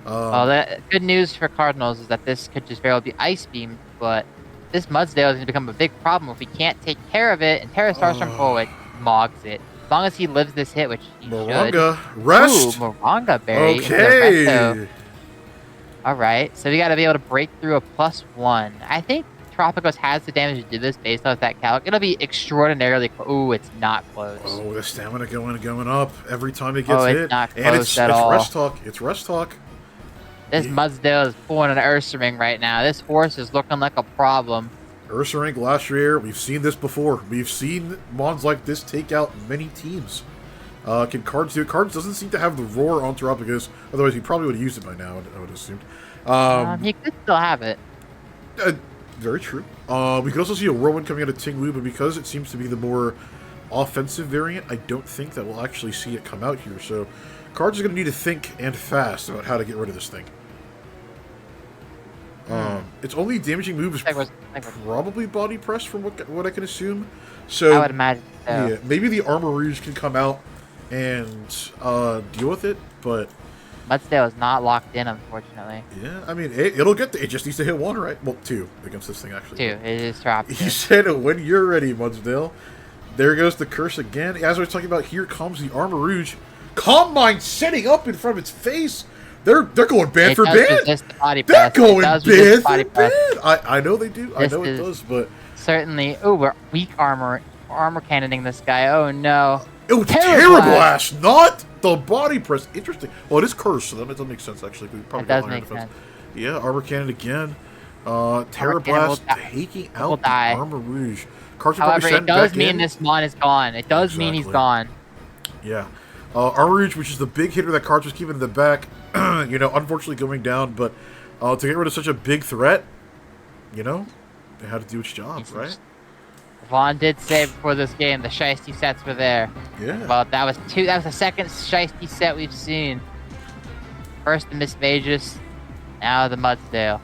S2: Well, the good news for Cardinals is that this could just very well be Ice Beamed, but this Mudsdale is going to become a big problem if we can't take care of it, and Terra Starstorm forward mogs it. As long as he lives this hit, which he
S1: Moronga.
S2: should.
S1: Rest!
S2: Ooh, Moronga Berry.
S1: Okay!
S2: Alright, so we got to be able to break through a +1. I think Tropicos has the damage to do this based off that calc. It'll be extraordinarily close. Ooh, it's not close.
S1: Oh, the stamina going up every time it gets hit.
S2: It's not close at all.
S1: Rest talk. It's rest talk.
S2: This Mudsdale is pulling an Ursaring right now. This horse is looking like a problem.
S1: Ursaring, Glacier, we've seen this before. We've seen Mons like this take out many teams. Can Cards do it? Cards doesn't seem to have the roar on Tropicus, otherwise he probably would have used it by now, I would assume.
S2: He could still have it.
S1: Very true. We could also see a Whirlwind coming out of Tinglu, but because it seems to be the more offensive variant, I don't think that we'll actually see it come out here. So Cards is going to need to think and fast about how to get rid of this thing. Its only damaging move is probably body press, from what I can assume. So
S2: I would imagine so.
S1: Yeah, maybe the Armor Rouge can come out and deal with it, but
S2: Mudsdale is not locked in, unfortunately.
S1: Yeah, I mean, it'll get it just needs to hit one, right? Well, two against this thing, actually.
S2: Two. It is trapped.
S1: He said, when you're ready, Mudsdale. There goes the curse again. As I was talking about, here comes the Armor Rouge. Calm Mind setting up in front of its face. They're going bad for bad. They're going bad for bad. I know they do. I know it does, but
S2: certainly. Oh, we're weak armor cannoning this guy. Oh no.
S1: Oh, Terra Blast, not the body press. Interesting. Well, it is cursed, so that doesn't make sense actually.
S2: It does make sense.
S1: Yeah, armor cannon again. Terra Blast taking out the
S2: die.
S1: Armor Rouge. Cards are
S2: However,
S1: probably
S2: it does mean
S1: in.
S2: this Mon is gone. It does mean he's gone.
S1: Yeah. Armor Rouge, which is the big hitter that Cards was keeping in the back, unfortunately going down, but to get rid of such a big threat, they had to do its job, right?
S2: Vaughn did say before this game the Shiesty sets were there.
S1: Yeah.
S2: Well, that was the second Shiesty set we've seen. First the Miss Magus, now the Mudsdale.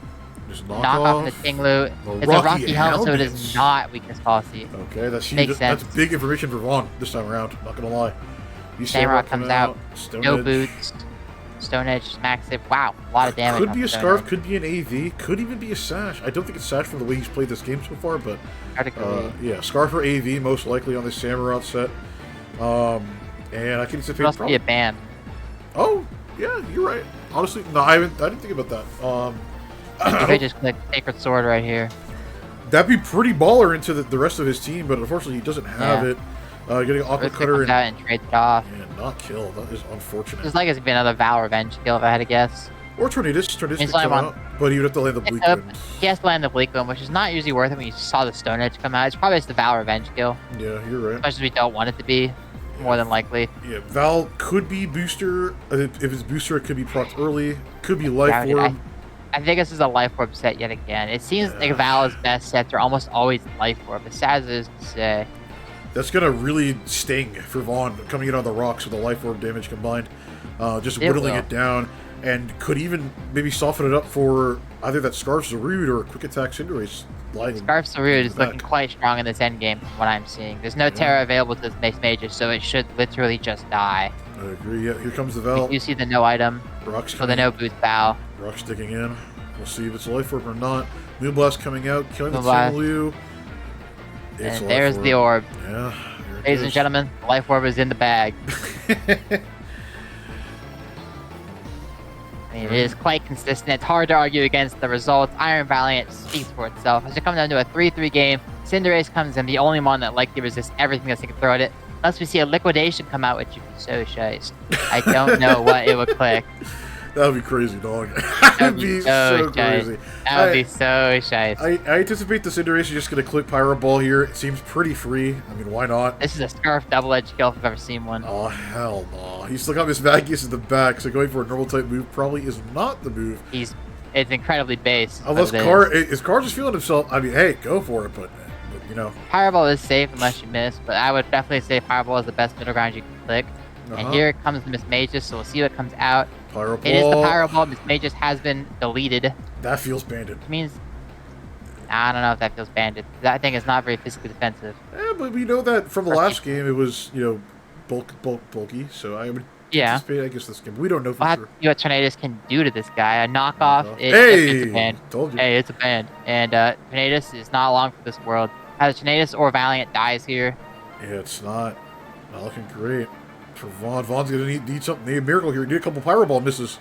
S1: Just
S2: knock off the Tinglu. It's a Rocky Helmet, so it is not weakness policy.
S1: Okay, that's huge.
S2: Makes sense.
S1: That's big information for Vaughn this time around. Not gonna lie.
S2: Samrock comes out. No boots. Stone Edge, max it. Wow, a lot of damage.
S1: Could be a Scarf, could be an AV, could even be a Sash. I don't think it's Sash from the way he's played this game so far, but yeah, Scarf or AV most likely on the Samurott set. And I can anticipate.
S2: It must be a ban.
S1: Oh, yeah, you're right. Honestly, no, I didn't think about that.
S2: They just click Sacred Sword right here.
S1: That'd be pretty baller into the rest of his team, but unfortunately he doesn't have it. Getting Aqua Cutter
S2: and trades it off.
S1: Yeah, not kill. That is unfortunate.
S2: It's like it's been another Val Revenge kill if I had to guess.
S1: Or Tornadus. Tornadus could come out, but he would have to land the Bleak Wind.
S2: He has to land the Bleak Wind, which is not usually worth it when you saw the Stone Edge come out. It's probably just the Val Revenge kill.
S1: Yeah, you're right.
S2: Especially if we don't want it to be, more than likely.
S1: Yeah, Val could be booster. If it's booster, it could be procced early. Could be Life Orb.
S2: I think this is a Life Orb set yet again. It seems like Val's best sets are almost always Life Orb, as sad as it is to say.
S1: That's going to really sting for Vaughn coming in on the rocks with the Life Orb damage combined. Just whittling it down, and could even maybe soften it up for either that Scarf Zarude or a Quick Attack Cinderace.
S2: Scarf Zarude is looking quite strong in this endgame from what I'm seeing. There's no Terra available to this Mace Magus, so it should literally just die.
S1: I agree. Yeah, here comes the Val.
S2: You see the no item, so the no boost Val.
S1: Rock sticking in. We'll see if it's a Life Orb or not. Moonblast coming out, killing the Tinglu.
S2: And there's the orb.
S1: Yeah.
S2: Ladies and gentlemen, the Life Orb is in the bag. I mean, it is quite consistent. It's hard to argue against the results. Iron Valiant speaks for itself. As it comes down to a 3-3 game, Cinderace comes in, the only one that likely resists everything that's can throw at it. Unless we see a Liquidation come out, which would be so shite. I don't know what it would click.
S1: That would be crazy, dog. That would be so crazy.
S2: That would be so shite.
S1: I anticipate the Cinderace is just going to click Pyro Ball here. It seems pretty free. I mean, why not?
S2: This is a Scarf double-edged kill if I've ever seen one.
S1: Oh, hell no. He's still got Miss Magus in the back, so going for a normal type move probably is not the move.
S2: It's incredibly base.
S1: Unless is Carr just feeling himself? I mean, hey, go for it, but Pyro
S2: Ball is safe unless you miss, but I would definitely say Pyro Ball is the best middle ground you can click. And here comes the Miss Magus, so we'll see what comes out.
S1: Pyro Ball.
S2: It is the Pyro Ball. Miss Magus has been deleted.
S1: That feels banded.
S2: Which means... I don't know if that feels banded. That thing is not very physically defensive.
S1: Yeah, but we know that from the last game it was, bulky, so I would anticipate, I guess, this game. We don't know for sure.
S2: We'll have to see what Tornadus can do to this guy. A knockoff, it's a ban.
S1: Told you.
S2: Hey, it's a ban. And Tornadus is not long for this world. Either Tornadus or Valiant dies here.
S1: Yeah, it's not looking great for Vaughn. Vaughn's going to need something. Need a miracle here. Need a couple Pyro Ball misses.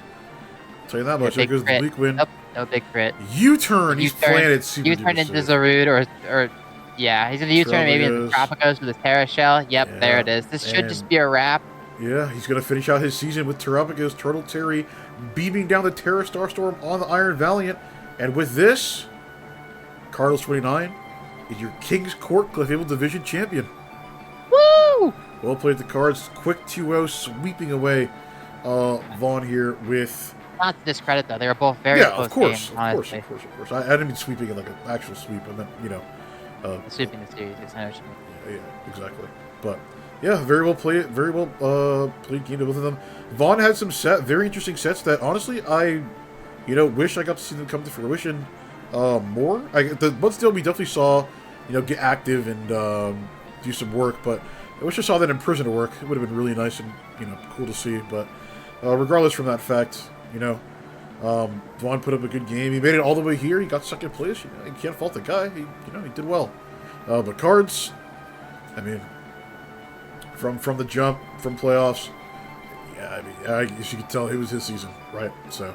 S1: I'll tell you that much. There goes the Bleak Wind.
S2: Nope, no big crit.
S1: U-turn. He's planted super
S2: U-turn into Zarude or yeah, he's in the U-turn maybe in the Tropicos with his Terra Shell. Yep, yeah, there it is. This should just be a wrap.
S1: Yeah, he's going to finish out his season with Terrapagos, Turtle Terry, beaming down the Terra Starstorm on the Iron Valiant. And with this, Cardinals 29 is your King's Court Clefable Division champion.
S2: Woo!
S1: Well played the cards. Quick 2-0, sweeping away Vaughn here with...
S2: Not to discredit, though. They were both very close games, honestly.
S1: Of course. I didn't mean sweeping it like an actual sweep. I meant,
S2: sweeping the series.
S1: Yeah, exactly. But, yeah, very well played. Very well played game to both of them. Vaughn had some very interesting sets that, honestly, I, wish I got to see them come to fruition more. The Mudsdale we definitely saw, get active and do some work, but I wish I saw that in Prisoner work. It would have been really nice and, cool to see. But regardless from that fact, Vaughn put up a good game. He made it all the way here. He got second place. You can't fault the guy. He did well. But cards, I mean, from the jump, from playoffs, yeah, I mean, I guess you could tell it was his season, right? So,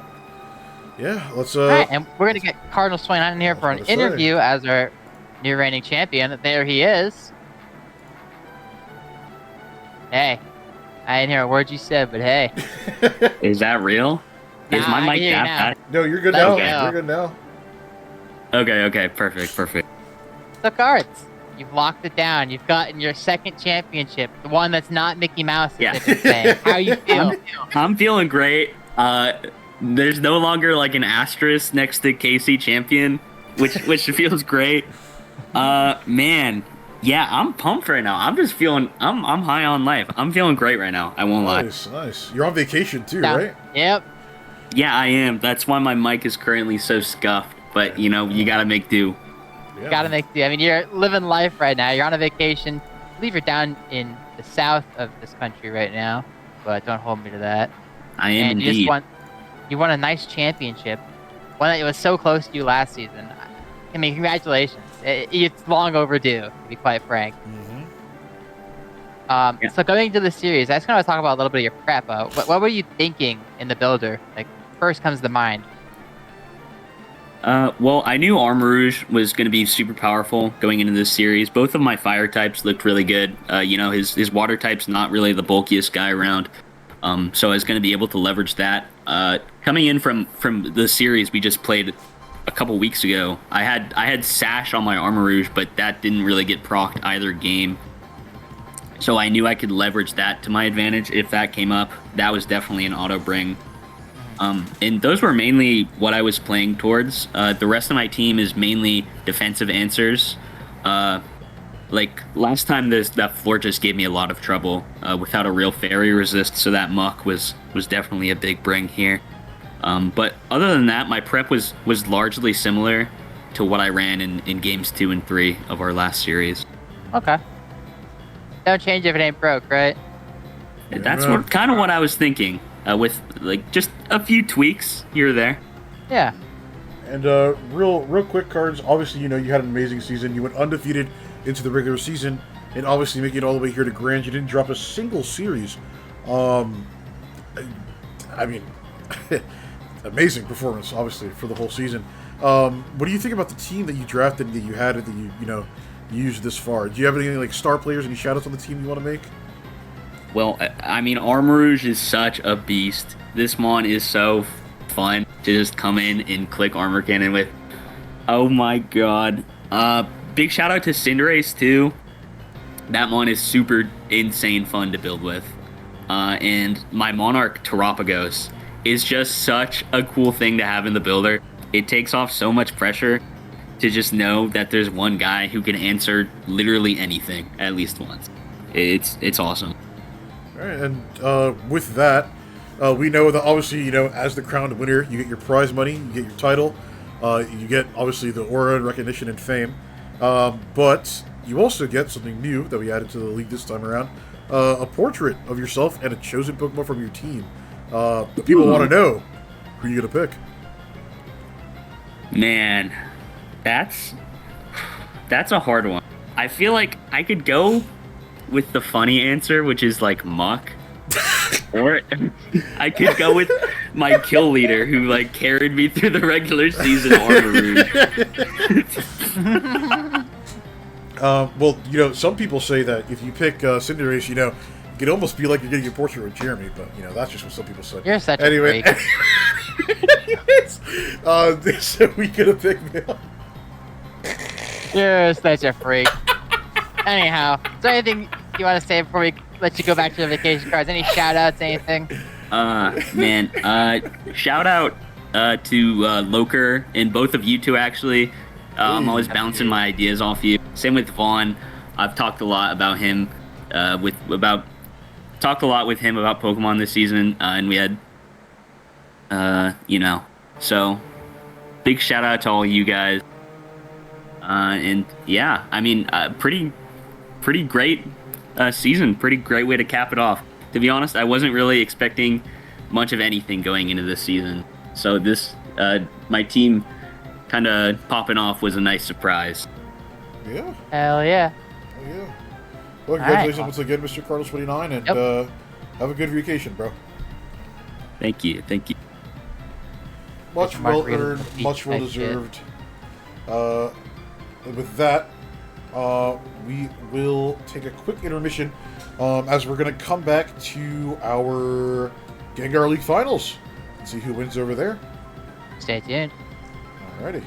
S1: yeah, let's...
S2: All right, and we're going to get Cardinals 29 in here for an interview as our new reigning champion. There he is. Hey, I didn't hear a word you said, but hey.
S5: Is that real? Is my mic that bad?
S1: No, you're good now. You're good now.
S5: Okay, perfect.
S2: So cards. You've locked it down. You've gotten your second championship, the one that's not Mickey Mouse, as
S5: Yeah.
S2: they've been saying. How you feel?
S5: I'm feeling great. There's no longer like an asterisk next to KC champion, which feels great. Man, yeah, I'm pumped right now. I'm just feeling, I'm high on life. I'm feeling great right now. I won't lie.
S1: Nice. You're on vacation too,
S2: Yeah.
S1: right?
S2: Yep.
S5: Yeah, I am. That's why my mic is currently so scuffed. But you know, you gotta make do.
S1: Yeah.
S2: Gotta make do. I mean, you're living life right now. You're on a vacation. I believe you're down in the south of this country right now, but don't hold me to that.
S5: I am
S2: And
S5: indeed.
S2: you won a nice championship, one that was so close to you last season. I mean, congratulations. It's long overdue, to be quite frank.
S1: Mhm.
S5: Yeah.
S2: So going into the series, I just want to talk about a little bit of your prep. What were you thinking in the builder? Like, first comes to mind.
S5: Well, I knew Armarouge was going to be super powerful going into this series. Both of my fire types looked really good. You know, his water type's not really the bulkiest guy around. So I was going to be able to leverage that. Coming in from the series we just played a couple weeks ago, I had Sash on my Armarouge, but that didn't really get procced either game. So I knew I could leverage that to my advantage if that came up. That was definitely an auto bring. And those were mainly what I was playing towards. The rest of my team is mainly defensive answers. Like last time, that floor just gave me a lot of trouble without a real fairy resist, so that muck was definitely a big bring here. But other than that, my prep was largely similar to what I ran in games 2 and 3 of our last series.
S2: Okay. Don't change if it ain't broke, right?
S5: That's kind of what I was thinking, with like just a few tweaks here or there.
S2: Yeah.
S1: And real quick cards. Obviously, you know you had an amazing season. You went undefeated into the regular season, and obviously making it all the way here to Grand. You didn't drop a single series. I mean, amazing performance, obviously, for the whole season. What do you think about the team that you drafted and that you had and that you used this far? Do you have any like star players, any shout outs on the team you want to make?
S5: Well, I mean, Armarouge is such a beast. This mon is so fun to just come in and click Armor Cannon with. Oh my god. Big shout out to Cinderace too. That mon is super insane fun to build with. And my Monarch Terapagos is just such a cool thing to have in the builder. It takes off so much pressure to just know that there's one guy who can answer literally anything at least once. It's awesome.
S1: All right, and with that, we know that obviously, you know, as the crowned winner, you get your prize money, you get your title, you get obviously the aura and recognition and fame, but you also get something new that we added to the league this time around, a portrait of yourself and a chosen Pokemon from your team. People want to know who you're gonna pick.
S5: Man, that's a hard one. I feel like I could go with the funny answer, which is like Muck. Or I could go with my kill leader who like carried me through the regular season Armarouge.
S1: Well, you know, some people say that if you pick Cinderace, you know, it could almost be like you're getting a portrait of Jeremy, but you know, that's just what some people say.
S2: You're such a
S1: anyway,
S2: freak.
S1: so we could have picked Bill.
S2: You're such a freak. Anyhow, is there anything you want to say before we let you go back to the vacation cards? Any shout outs, anything?
S5: Man, shout out to Loker and both of you two actually. I'm always bouncing my ideas off you. Same with Vaughn. I've talked a lot about him talked a lot with him about Pokemon this season, and we had you know, so big shout out to all you guys. And yeah, I mean, pretty great season. Pretty great way to cap it off. To be honest, I wasn't really expecting much of anything going into this season. So this, my team kind of popping off was a nice surprise.
S1: Yeah.
S2: Hell yeah.
S1: Oh, yeah. Well, congratulations once again, Mr. Cardinals29, and have a good vacation, bro.
S5: Thank you.
S1: Much well earned, much well deserved. And with that, we will take a quick intermission as we're going to come back to our Gengar League Finals and see who wins over there.
S2: Stay tuned.
S1: Alrighty.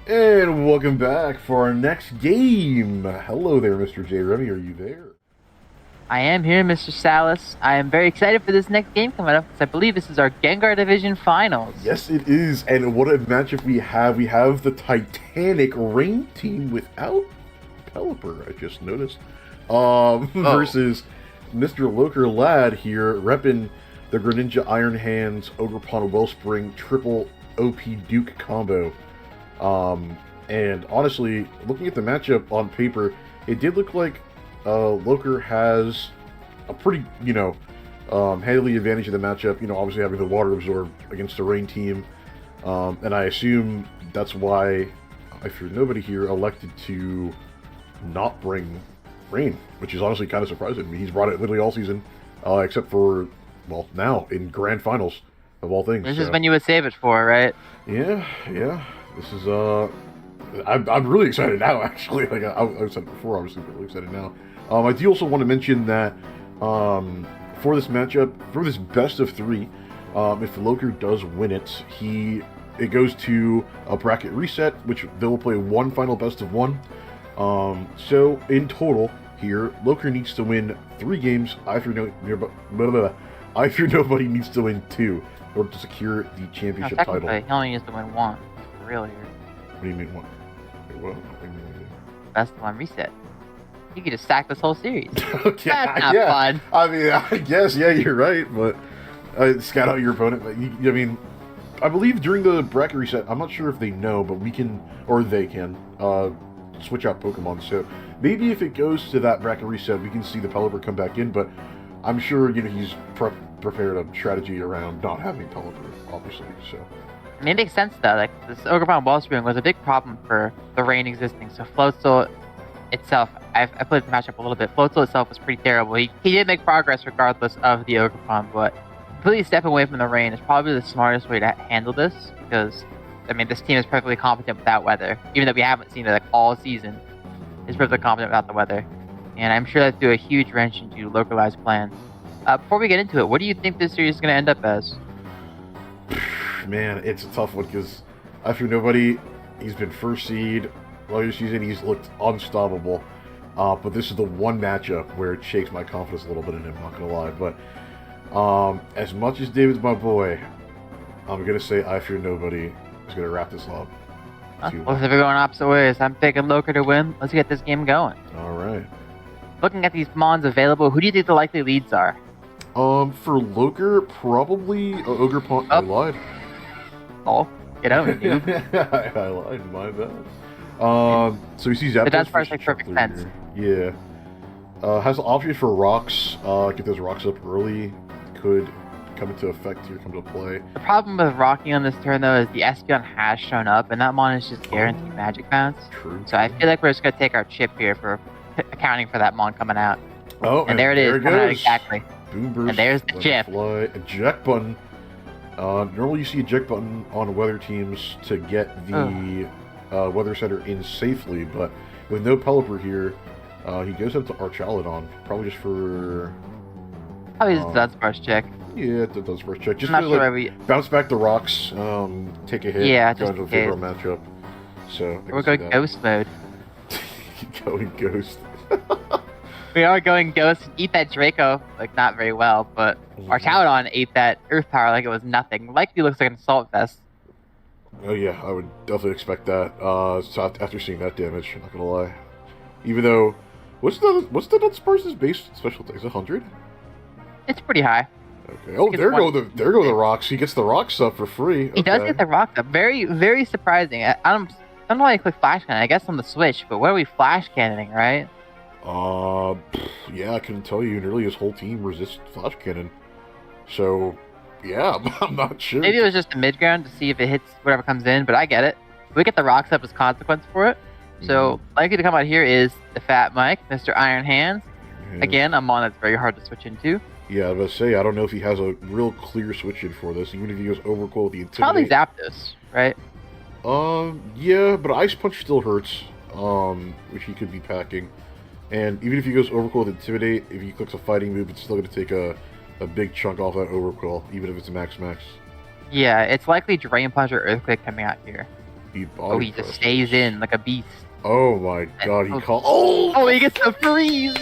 S1: And welcome back for our next game. Hello there, Mr. J. Remy. Are you there?
S2: I am here, Mr. Salas. I am very excited for this next game coming up because I believe this is our Gengar Division Finals.
S1: Yes, it is. And what a matchup we have. We have the Titanic Rain team without Pelipper, I just noticed. Versus Mr. Loker Lad here, repping the Greninja Iron Hands, Ogerpon Wellspring, triple OP Duke combo. And honestly, looking at the matchup on paper, it did look like Loker has a pretty, handily advantage of the matchup, obviously having the Water Absorb against the Rain team. And I assume that's why, I fear nobody here, elected to not bring Rain, which is honestly kind of surprising. I mean, he's brought it literally all season, except for, well, now, in Grand Finals, of all things.
S2: This is when you would save it for, right?
S1: Yeah. This is, I'm really excited now, actually. Like, I said before, obviously, but really excited now. I do also want to mention that for this matchup, for this best of 3, if Loker does win it, it goes to a bracket reset, which they will play one final best of 1. So in total here, Loker needs to win 3 games. I fear nobody needs to win 2 in order to secure the championship title.
S2: He only needs to win 1. Really?
S1: What do you mean 1? Wait, what?
S2: Best of 1 reset. You could just stack this whole series.
S1: Okay,
S2: That's not fun.
S1: I mean, I guess, yeah, you're right, but scout out your opponent. But I mean, I believe during the bracket reset, I'm not sure if they know, but we can, or they can, switch out Pokemon. So maybe if it goes to that bracket reset, we can see the Pelipper come back in, but I'm sure, he's prepared a strategy around not having Pelipper, obviously, so.
S2: I mean, it makes sense, though. Like, this Ogerpon Wellspring was a big problem for the Rain existing, so Floatzel itself, I played the matchup a little bit. Floatzel itself was pretty terrible. He did make progress regardless of the Ogerpon, but completely stepping away from the Rain is probably the smartest way to handle this, because, I mean, this team is perfectly competent without weather. Even though we haven't seen it like all season, it's perfectly competent without the weather. And I'm sure that threw a huge wrench into localized plans. Before we get into it, what do you think this series is going to end up as?
S1: Man, it's a tough one because after nobody, he's been first seed. Earlier season, he's looked unstoppable. But this is the one matchup where it shakes my confidence a little bit in him, not going to lie. But as much as David's my boy, I'm going to say I fear nobody is going to wrap this up.
S2: Well, if we're going opposite ways, I'm picking Loker to win. Let's get this game going.
S1: All right.
S2: Looking at these Mons available, who do you think the likely leads are?
S1: For Loker, probably Ogerpon. I lied.
S2: Oh, get over it, dude.
S1: I lied, my bad. So he sees Zapdos.
S2: It does make perfect sense.
S1: Yeah. Has the option for rocks. Get those rocks up early. Could come into effect here, come to play.
S2: The problem with rocking on this turn, though, is the Espeon has shown up, and that Mon is just guaranteed Magic Bounce.
S1: True.
S2: So I feel like we're just going to take our chip here for accounting for that Mon coming out.
S1: Oh,
S2: and there it is, coming out exactly.
S1: Boom burst.
S2: And there's the chip.
S1: Fly. Eject button. Normally you see eject button on weather teams to get the weather center in safely, but with no Pelipper here, he goes up to Archaludon, probably just for...
S2: Probably just does first check.
S1: Yeah, it does first check. Just
S2: I'm
S1: to
S2: not sure
S1: bounce back the rocks, take a hit,
S2: yeah,
S1: go into a favorable matchup. So
S2: we're going ghost mode.
S1: Going ghost.
S2: We are going ghost and eat that Draco, like, not very well, but Archaludon ate that Earth Power like it was nothing. Likely looks like an Assault Vest.
S1: Oh yeah, I would definitely expect that. So after seeing that damage, I'm not gonna lie. Even though, what's the Dunsparce's base special attack? Is it 100?
S2: It's pretty high.
S1: Okay. Oh, there go the rocks. He gets the rocks up for free.
S2: He does get the rocks up. Very, very surprising. I don't know why he clicked Flash Cannon. I guess on the Switch, but what are we Flash Cannoning, right?
S1: Yeah, I couldn't tell you. Nearly his whole team resists Flash Cannon. So, yeah, I'm not sure.
S2: Maybe it was just a mid-ground to see if it hits whatever comes in, but I get it. We get the rocks up as consequence for it. So, likely to come out here is the Fat Mike, Mr. Iron Hands. Yeah. Again, a Mon that's very hard to switch into.
S1: Yeah, I was going to say, I don't know if he has a real clear switch in for this, even if he goes Overcoil with the Intimidate.
S2: Probably Zapdos, right?
S1: Yeah, but Ice Punch still hurts, which he could be packing. And even if he goes Overcoil with Intimidate, if he clicks a fighting move, it's still going to take a big chunk off that Overcoil, even if it's a max.
S2: Yeah, it's likely Drain Punch or Earthquake coming out here.
S1: Beat
S2: Oh,
S1: body
S2: he just
S1: presses.
S2: stays in like a beast.
S1: Oh my god, he
S2: Oh.
S1: called. Oh!
S2: Oh, he gets the freeze!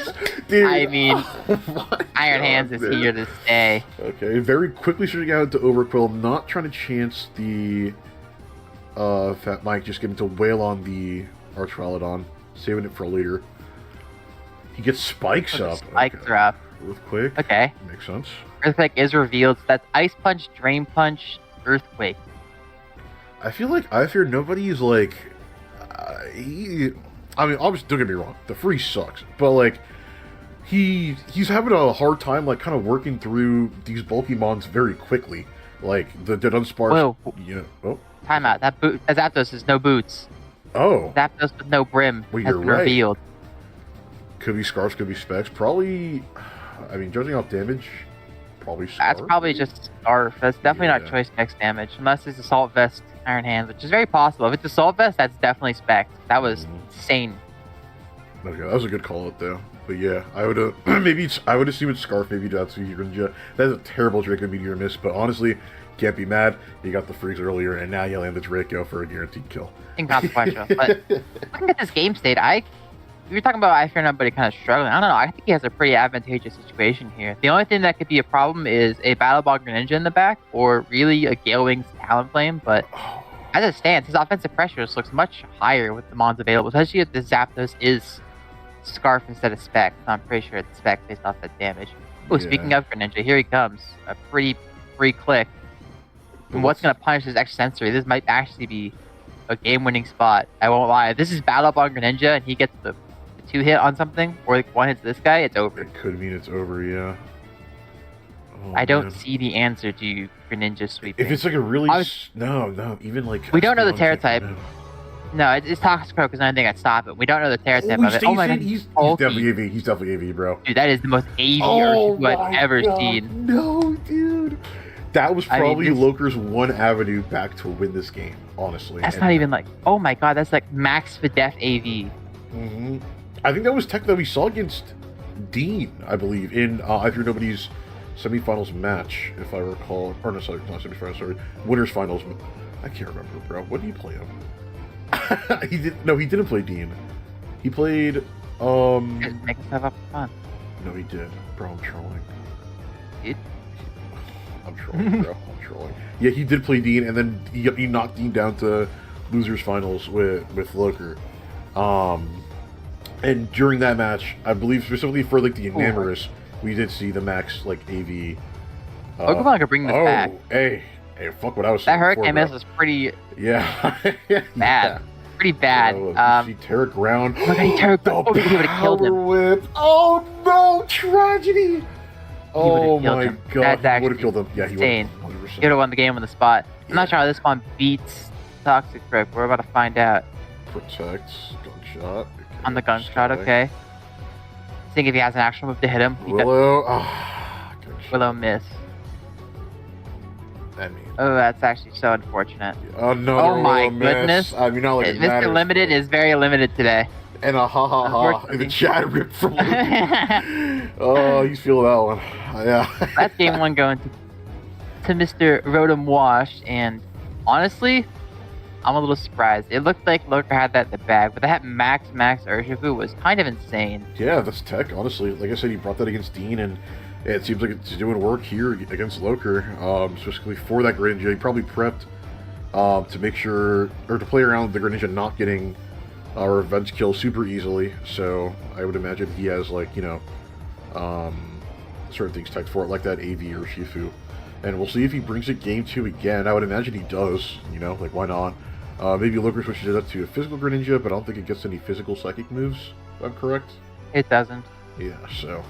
S1: Dude.
S2: I mean,
S1: oh my
S2: Iron
S1: God,
S2: Hands is
S1: man.
S2: here to stay.
S1: Okay, very quickly switching out to Overquill, not trying to chance the Fat Mike, just getting to wail on the Archrolodon, saving it for later. He gets spikes
S2: Oh, the
S1: up.
S2: spikes
S1: Okay.
S2: are up.
S1: Earthquake.
S2: Okay.
S1: Makes sense.
S2: Earthquake is revealed. So that's Ice Punch, Drain Punch, Earthquake.
S1: I feel like I Fear Nobody is like... I mean, obviously, don't get me wrong, the freeze sucks, but like, he's having a hard time, like, kind of working through these bulky mons very quickly. Like, the Dunsparce...
S2: Whoa.
S1: You know, oh.
S2: Timeout. That Zapdos is no boots.
S1: Oh.
S2: Zapdos with no brim
S1: Well,
S2: has
S1: you're
S2: been
S1: right.
S2: revealed.
S1: Could be Scarfs, could be Specs. Probably, I mean, judging off damage, probably Scarf.
S2: That's probably just Scarf. That's definitely not
S1: Yeah.
S2: Choice Specs damage, unless it's Assault Vest, Iron Hands, which is very possible. If it's Assault Vest, that's definitely Specs. That was insane.
S1: Okay, that was a good call out though. But yeah, I would I would assume it's Scarf, maybe Jatsu Ninja. That's a terrible Draco Meteor miss, but honestly, can't be mad. You got the freeze earlier, and now you land the Draco for a guaranteed kill.
S2: Inconsequential. But looking at this game state, we were talking about I Fear Nobody kind of struggling. I don't know. I think he has a pretty advantageous situation here. The only thing that could be a problem is a Battle Ball Greninja in the back, or really a Gale Wings Talonflame. But as it stands, his offensive pressure just looks much higher with the mons available, especially if the Zapdos is Scarf instead of Spec. So I'm pretty sure it's Spec based off that damage. Oh, speaking of Greninja, here he comes. A pretty free click. And what's going to punish his extra sensory? This might actually be a game-winning spot. I won't lie. If this is Battle Ball Greninja and he gets the 2-hit on something, or like 1 hits this guy, it's over.
S1: It could mean it's over, yeah. Oh,
S2: I don't
S1: man.
S2: see the answer to Greninja sweeping.
S1: If it's like a really...
S2: was-
S1: No, even like...
S2: We don't know the
S1: Espeon,
S2: Terra type.
S1: no.
S2: No, it's Toxicroak is the only thing that stop it. We don't know the Terra type
S1: Oh,
S2: of it. Oh my god,
S1: he's
S2: bulky.
S1: definitely AV. He's definitely AV, bro.
S2: Dude, that is the most AV
S1: Oh
S2: Urshifu I've
S1: my
S2: ever
S1: God,
S2: seen.
S1: No, dude. That was
S2: I mean,
S1: probably
S2: this-
S1: Loker's one avenue back to win this game, honestly.
S2: That's
S1: And-
S2: not even like, oh my god, that's like max Fidef AV.
S1: Mhm. I think that was tech that we saw against Dean, I believe, in I Fear Nobody's semifinals match, if I recall. Or no, sorry, not semifinals, sorry. Winners finals. I can't remember, bro. What did he play him? He didn't play Dean. He played,
S2: Just making stuff up for fun.
S1: no, he did. Bro, I'm trolling.
S2: Dude.
S1: I'm trolling, bro. I'm trolling. Yeah, he did play Dean, and then he knocked Dean down to losers finals with Loker. And during that match, I believe specifically for like the Enamorous, we did see the max like AV.
S2: Pokemon could bring this back.
S1: Hey, fuck what I was
S2: That
S1: saying.
S2: Hurricane
S1: before,
S2: Miss was pretty
S1: Yeah.
S2: bad. Pretty bad.
S1: See Terra Ground.
S2: Oh my god, he Terra
S1: The
S2: Ground. Oh, he would've killed him.
S1: power whip. Oh no, tragedy. Oh
S2: killed
S1: my
S2: him.
S1: god,
S2: That's
S1: he would have
S2: actually
S1: killed him. Yeah, he would
S2: insane.
S1: have. 100%.
S2: He would have won the game on the spot. I'm not sure how this one beats Toxic Grip. We're about to find out.
S1: Protect, gunshot.
S2: On the gunshot, okay. Seeing if he has an actual move to hit him. He does-
S1: Willow. Gunshot.
S2: Willow miss.
S1: I mean,
S2: Oh, that's actually so unfortunate.
S1: another
S2: Oh my
S1: Willow miss.
S2: goodness.
S1: I mean, not like it
S2: Mr.
S1: matters,
S2: Limited
S1: but-
S2: is very limited today.
S1: And a ha ha ha in the
S2: Unfortunately.
S1: chat ripped from Oh, he's feeling that one. Yeah.
S2: That's game one going to Mr. Rotom Wash, and honestly, I'm a little surprised. It looked like Loker had that in the bag, but that max Urshifu was kind of insane.
S1: Yeah, that's tech, honestly. Like I said, he brought that against Dean, and it seems like it's doing work here against Loker, specifically for that Greninja. He probably prepped to make sure, or to play around with the Greninja not getting a revenge kill super easily. So I would imagine he has, like, you know, certain things teched for it, like that AV or Shifu. And we'll see if he brings it game 2 again. I would imagine he does, you know, like, why not? Maybe Loker switches it up to a physical Greninja, but I don't think it gets any physical psychic moves, if I'm correct.
S2: It doesn't.
S1: Yeah, so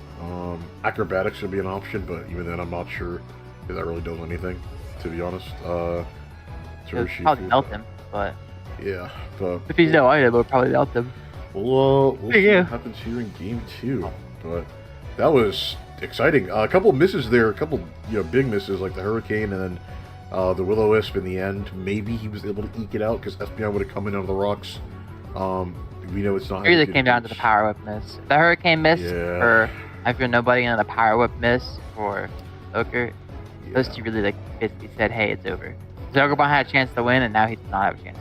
S1: acrobatics would be an option, but even then, I'm not sure if that really does anything, to be honest.
S2: It would probably melt him, but
S1: Yeah, but
S2: if he's no item, it would probably melt him.
S1: we'll see
S2: Yeah.
S1: what happens here in game 2. But that was exciting. A couple misses there, a couple big misses like the Hurricane and then the Will-O-Wisp in the end. Maybe he was able to eke it out because Espeon would have come in out of the rocks. We know it's not.
S2: It really came down to the Power Whip miss. The Hurricane miss
S1: Yeah.
S2: for I Fear Nobody, and the Power Whip miss for Loker. Those
S1: Yeah.
S2: two really basically said, hey, it's over. Zogobon had a chance to win, and now he does not have a chance.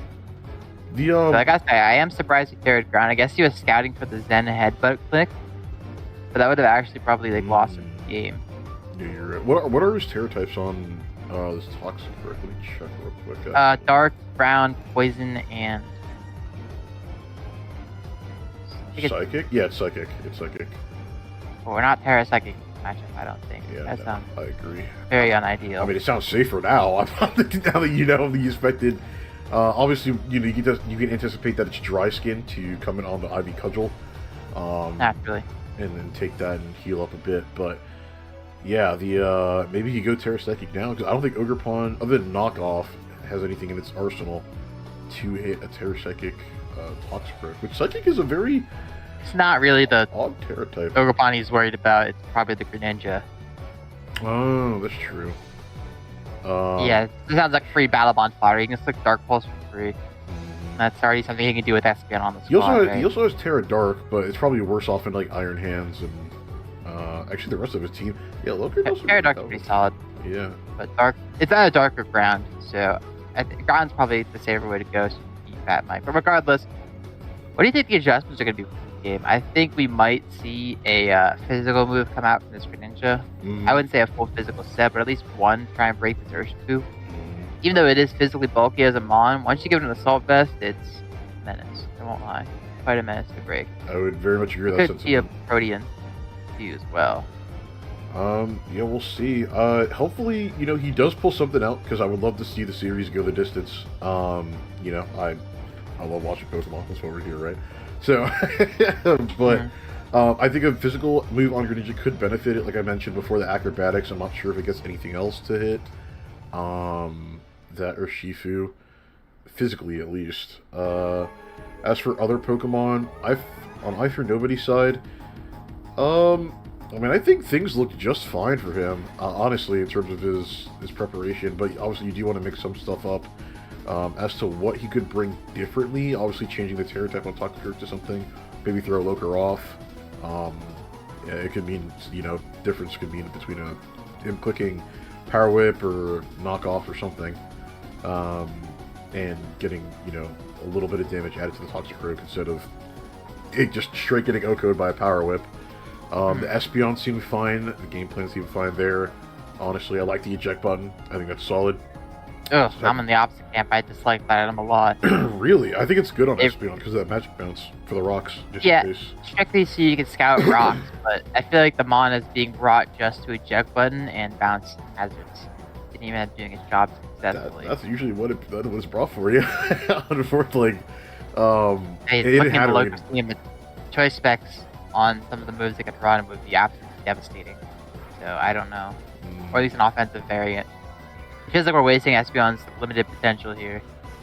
S1: The
S2: So like I say, I am surprised he carried ground. I guess he was scouting for the Zen headbutt click, but that would have actually probably like lost him the game.
S1: Yeah, you're right. What are his terror types on this toxic brick? Let me check real quick.
S2: Dark, brown, poison, and
S1: Psychic? Yeah, it's psychic. It's psychic.
S2: well, we're not Terra Psychic matchup, I don't think.
S1: Yeah,
S2: That sounds
S1: I agree.
S2: very unideal.
S1: I mean, it sounds safer now. Now that you know the expected. Obviously, you know you can anticipate that it's dry skin to come in on the Ivy Cudgel,
S2: Naturally.
S1: and then take that and heal up a bit. But yeah, the maybe you go Terra Psychic now because I don't think Ogre Pawn, other than knockoff, has anything in its arsenal to hit a Terra Psychic Toxic Growth. Which Psychic is a very
S2: It's not really the
S1: odd Terra type.
S2: Ogre he's worried about. It's probably the Greninja.
S1: Oh, that's true.
S2: Yeah, it sounds like free Battle Bond fodder. You can click Dark Pulse for free. That's already something he can do with Espeon on the
S1: He also
S2: spot,
S1: has,
S2: right?
S1: he also has Terra Dark, but it's probably worse off in like Iron Hands and actually the rest of his team. Yeah, Loker also
S2: Terra Dark's pretty solid,
S1: Yeah.
S2: but Dark, it's either Dark or Ground, so I think Ground's probably the safer way to go, so you keep Fat Mike. But regardless, what do you think the adjustments are going to be for this game? I think we might see a physical move come out from this Greninja.
S1: Mhm.
S2: I wouldn't say a full physical set, but at least one try and break this Urshifu. Even though it is physically bulky as a Mon, once you give it an Assault Vest, it's a menace. I won't lie. Quite a menace to break.
S1: I would very much agree with
S2: It
S1: that
S2: could be a
S1: sentiment.
S2: Protean too as well.
S1: Yeah, we'll see. Hopefully, you know, he does pull something out because I would love to see the series go the distance. You know, I love watching Pokemon. That's why we're here, right? So, but I think a physical move on Greninja could benefit it. Like I mentioned before, the acrobatics. I'm not sure if it gets anything else to hit. That Urshifu, physically at least. As for other Pokemon, on I for Nobody's side, I mean, I think things look just fine for him, honestly, in terms of his preparation. But obviously, you do want to mix some stuff up. As to what he could bring differently, obviously changing the Terra type on Toxicroak to something, maybe throw Loker off. Yeah, it could mean, you know, difference could mean between him clicking Power Whip or Knock Off or something, and getting, you know, a little bit of damage added to the Toxicroak instead of it just straight getting OHKO'd by a Power Whip. The Espeon seemed fine, the game plan seemed fine there. Honestly, I like the eject button. I think that's solid.
S2: Ugh, I'm in the opposite camp. I dislike that item a lot.
S1: Really? I think it's good on Espeon because of that magic bounce for the rocks. Just
S2: Yeah,
S1: in case.
S2: strictly so you can scout rocks, but I feel like the Mon is being brought just to eject button and bounce hazards. Didn't even end up doing his job successfully.
S1: That's usually what it's brought for you. Unfortunately,
S2: Hey,
S1: it
S2: looking at
S1: had
S2: the
S1: a
S2: local team, the choice specs on some of the moves they could run would be absolutely devastating. So I don't know, or at least an offensive variant. It feels like we're wasting Espeon's limited potential here.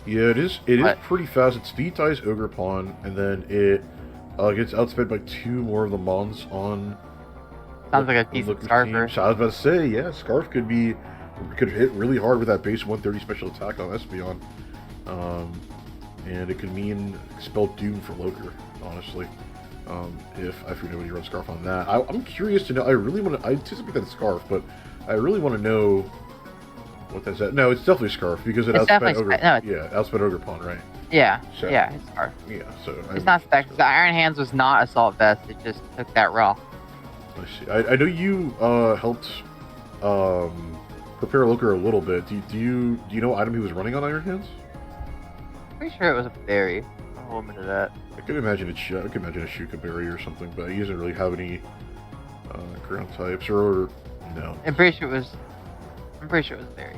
S1: Yeah, it is. It is
S2: But-
S1: pretty fast. It speed ties Ogre Pawn, and then it gets outsped by 2 more of the Mons on.
S2: Sounds like a decent Scarfer.
S1: So I was about to say, yeah, Scarf could hit really hard with that base 130 special attack on Espeon, and it could mean spell Doom for Loker, honestly. If I forget when you run Scarf on that, I'm curious to know. I anticipate that it's Scarf, but I really want to know what that's at. No, it's definitely Scarf because it
S2: It's
S1: outsped
S2: definitely
S1: Ogre.
S2: no, it's-
S1: Yeah, outsped Ogre Pawn, right?
S2: Yeah,
S1: So-
S2: yeah, it's Scarf.
S1: Yeah, so
S2: It's not spec. The Iron Hands was not Assault Vest. It just took that raw.
S1: I see. I know you helped prepare Loker a little bit. Do you know what item he was running on Iron Hands?
S2: Pretty sure it was a berry. I'll hold me to that.
S1: I could imagine a Shuka Berry or something, but he doesn't really have any ground types or no.
S2: I'm pretty sure it was berry.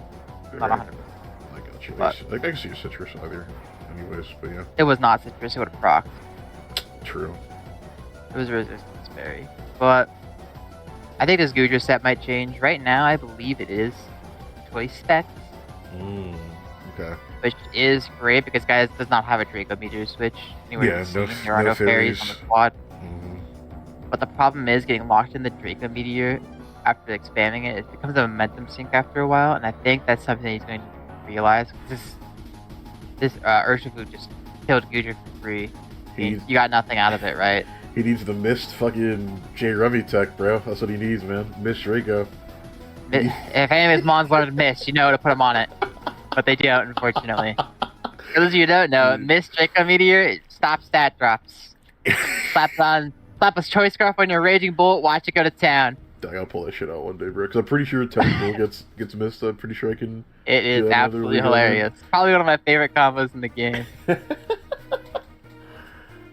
S2: Not 100%.
S1: I got you.
S2: But-
S1: I can see a citrus either. Anyways, but yeah,
S2: It was not citrus. It would have procced.
S1: true.
S2: It was resistance berry. But I think this Goodra set might change. Right now, I believe it is choice specs,
S1: Okay.
S2: which is great because guys does not have a Draco Meteor switch anywhere
S1: Yeah,
S2: to be
S1: no-
S2: seen. There are
S1: no
S2: no fairies on the
S1: fairies.
S2: squad.
S1: Mhm.
S2: But the problem is getting locked in the Draco Meteor after expanding it. It becomes a momentum sink after a while, and I think that's something he's going to realize. This Urshifu just killed Goodra for free. I mean,
S1: He-
S2: you got nothing out of it, right?
S1: He needs the mist fucking J. Rummy tech, bro. That's what he needs, man. Mist Draco.
S2: If any of his mons learned Mist, you know to put him on it. But they don't, unfortunately. those of you who don't know, Miss Draco Meteor stops stat drops. Slap a choice scarf on your Raging Bolt, watch it go to town.
S1: I gotta pull that shit out one day, bro. Because I'm pretty sure Temple gets missed. I'm pretty sure I can.
S2: It is absolutely hilarious. Probably one of my favorite combos in the game.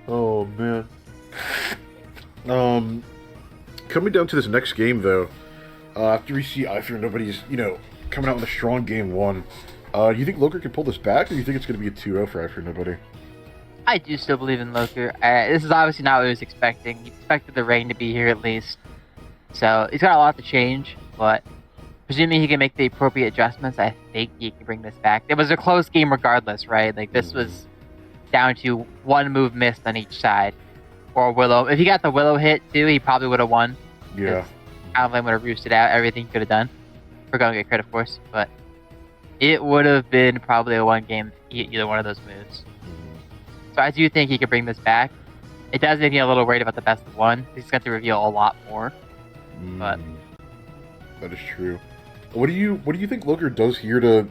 S1: Oh man. Coming down to this next game though, after we see After Nobody's coming out with a strong game one, do you think Loker can pull this back, or do you think it's going to be a 2-0 for After Nobody?
S2: I do still believe in Loker. This is obviously not what he was expecting. He expected the rain to be here at least. So he's got a lot to change, but presuming he can make the appropriate adjustments, I think he can bring this back. It was a close game regardless, right? Like this was down to one move missed on each side. Or Willow. If he got the Willow hit too, he probably would have won.
S1: Yeah.
S2: Alvin would have roosted out everything he could have done. For going to get credit, of course, but it would have been probably a one game either one of those moves. So I do think he could bring this back. It does make me a little worried about the best of one. He's going to reveal a lot more. But
S1: that is true. What do you think Loker does here to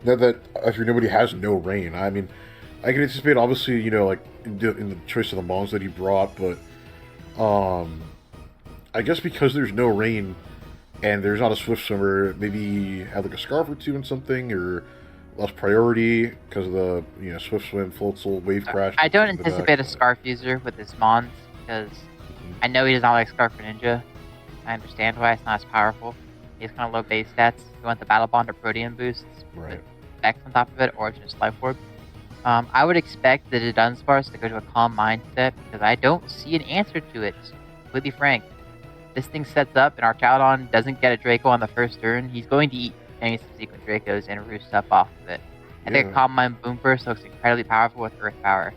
S1: now that After Nobody has no rain? I mean, I can anticipate obviously like in the choice of the mons that he brought, but I guess because there's no rain and there's not a Swift Swimmer, maybe have like a Scarf or two and something, or less priority because of the Swift Swim, Floatzel, Wave Crash.
S2: I don't anticipate a Scarf user with this mons because I know he does not like Scarf for Ninja. I understand why it's not as powerful. He has kind of low base stats. You want the Battle Bond or Protean boosts with Dex on top of it, or just Life Orb. I would expect the Dunsparce to go to a Calm Mindset because I don't see an answer to it. To be completely frank, this thing sets up and Archaladon doesn't get a Draco on the first turn. He's going to eat any subsequent Dracos and roost up off of it. I think a Calm Mind Boom Burst looks incredibly powerful with Earth Power.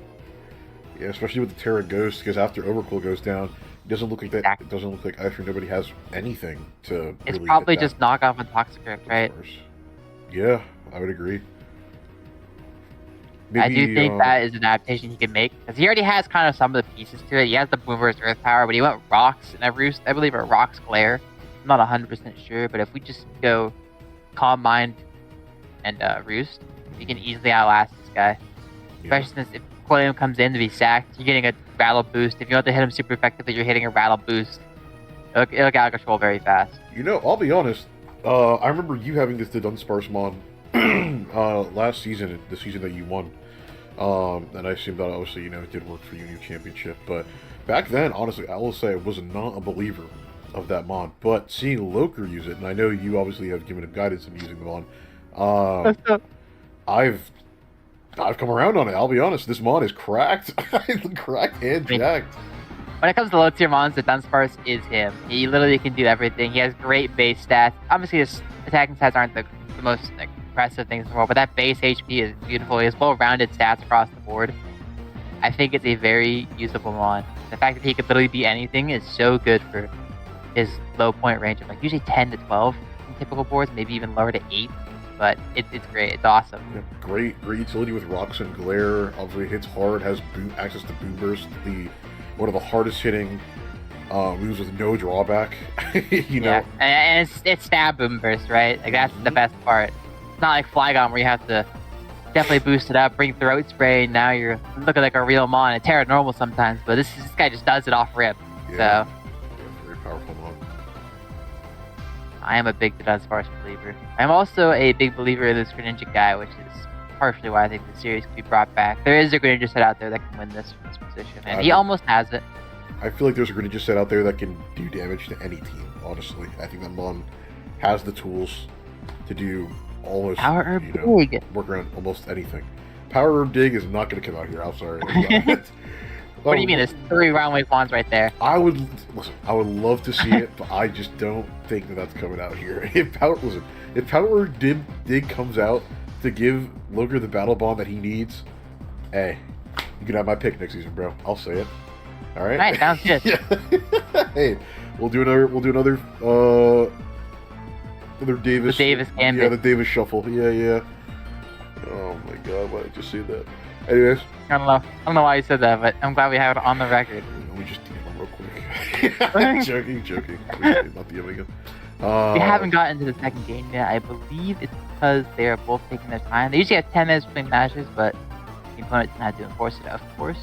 S1: Yeah, especially with the Terra Ghost, because after Overclow goes down, it doesn't look like that. Exactly. It doesn't look like After Nobody has anything to.
S2: It's really probably just knockoff and Toxicroak, right?
S1: Yeah, I would agree. Maybe,
S2: I do think that is an adaptation he can make because he already has kind of some of the pieces to it. He has the Boomers Earth Power, but he went Rocks and Roost. I believe a Rocks Glare. I'm not 100% sure, but if we just go Calm Mind and Roost, we can easily outlast this guy. Yeah. Especially since if Quilliam comes in to be sacked, you're getting a Rattle Boost. If you want to hit him super effectively, you're hitting a Rattle Boost. It'll get out of control very fast.
S1: I'll be honest. I remember you having this Dunsparce Mon last season, the season that you won. And I assume that obviously, it did work for you in your championship. But back then, honestly, I will say I was not a believer of that Mon. But seeing Loker use it, and I know you obviously have given him guidance in using the Mon, I've come around on it. I'll be honest, this Mon is cracked. Cracked and jacked.
S2: When it comes to low tier mons, the Dunsparce is him. He literally can do everything. He has great base stats. Obviously, his attacking stats aren't the most impressive things in the world, but that base HP is beautiful. He has well-rounded stats across the board. I think it's a very usable mon. The fact that he could literally be anything is so good for his low point range of usually 10 to 12 in typical boards, maybe even lower to 8. But it's great. It's awesome.
S1: Yeah, great utility with Rocks and Glare. Obviously hits hard, has access to Boom Burst, one of the hardest hitting moves with no drawback.
S2: Yeah, and it's stab Boom Burst, right? Like that's the best part. It's not like Flygon where you have to definitely boost it up, bring Throat Spray, and now you're looking like a real mon. It's Terra normal sometimes, but this guy just does it off rip.
S1: Yeah.
S2: So
S1: very powerful mon.
S2: I am a big Dunsparce believer. I'm also a big believer in this Greninja guy, which is partially why I think the series could be brought back. There is a Greninja set out there that can win this from this position, and he almost has it.
S1: I feel like there's a Greninja set out there that can do damage to any team, honestly. I think that mon has the tools to do almost,
S2: Power Herb Dig.
S1: Work around almost anything. Power Herb Dig is not going to come out here, I'm sorry.
S2: What do you mean? There's 3 round wave wands right there.
S1: I would love to see it, but I just don't think that that's coming out here. If Power Dig comes out to give Loker the battle bond that he needs, hey, you can have my pick next season, bro. I'll say it. All right.
S2: Alright, sounds good.
S1: Hey, we'll do another Davis.
S2: The Davis Gambit.
S1: Yeah, the Davis Shuffle. Yeah. Oh my God, why did I just say that? Anyways.
S2: I don't know why you said that, but I'm glad we have it on the record.
S1: Let me just DM him real quick. joking. Not DMing him.
S2: We haven't gotten to the second game yet. I believe it's because they are both taking their time. They usually have 10 minutes between matches, but the opponent doesn't have to enforce it, of course.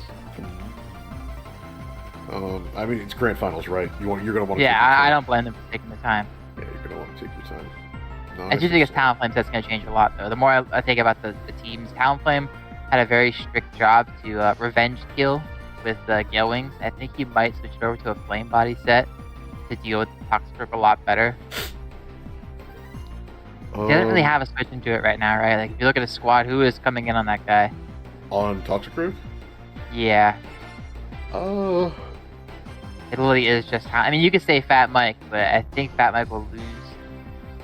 S1: I mean, it's grand finals, right? You're gonna want to.
S2: Yeah, I don't blame them for taking the time.
S1: Yeah, you're gonna want to take your time.
S2: I do think it's Talonflames that's going to change a lot, though. The more I think about the teams, Talonflame had a very strict job to revenge kill with Gale Wings. I think he might switch it over to a Flame Body set to deal with the Toxic Grip a lot better. He doesn't really have a switch into it right now, right? Like, if you look at his squad, who is coming in on that guy?
S1: On Toxic Grip?
S2: Yeah. It literally is just how... I mean, you could say Fat Mike, but I think Fat Mike will lose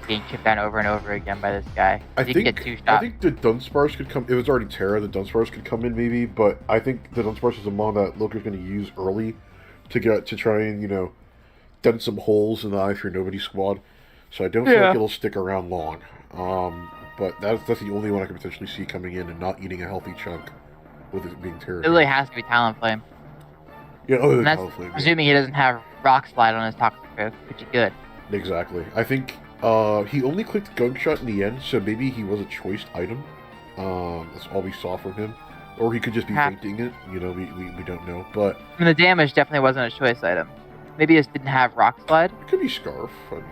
S2: getting chipped down over and over again by this guy.
S1: I
S2: He
S1: think
S2: can get 2 shots.
S1: I think the Dunsparce could come. It was already Terra. The Dunsparce could come in maybe, but I think the Dunsparce is a mon that Loker's going to use early to try and dent some holes in the Eye for Nobody squad. So I don't feel like it'll stick around long. But that's the only one I could potentially see coming in and not eating a healthy chunk with it being Terra.
S2: It really has to be Talonflame.
S1: Yeah, other than
S2: And that's
S1: Talonflame,
S2: presuming he doesn't have Rock Slide on his Toxic Grip, which is good.
S1: Exactly. I think he only clicked Gunshot in the end, so maybe he was a choiced item. That's all we saw from him. Or he could just be fainting it. We don't know. But
S2: I mean, the damage definitely wasn't a choice item. Maybe he just didn't have Rock Slide.
S1: it could be Scarf. I mean,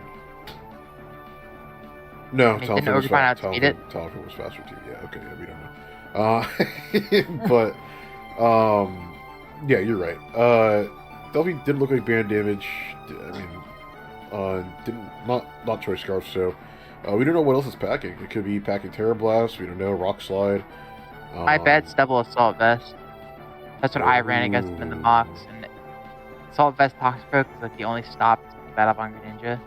S1: no,
S2: He
S1: Talonflame
S2: didn't
S1: was
S2: overpower to beat it.
S1: Talonflame was faster too. Yeah, okay, yeah, we don't know. But yeah, you're right. Delphi didn't look like band damage. I mean, not choice Scarf. So we don't know what else it's packing. It could be packing Terra Blast. We don't know. Rock Slide.
S2: I bet it's double Assault Vest. That's what I ran against him in the box. And Assault Vest Toxic Grip is like the only stop to Battle on Greninja.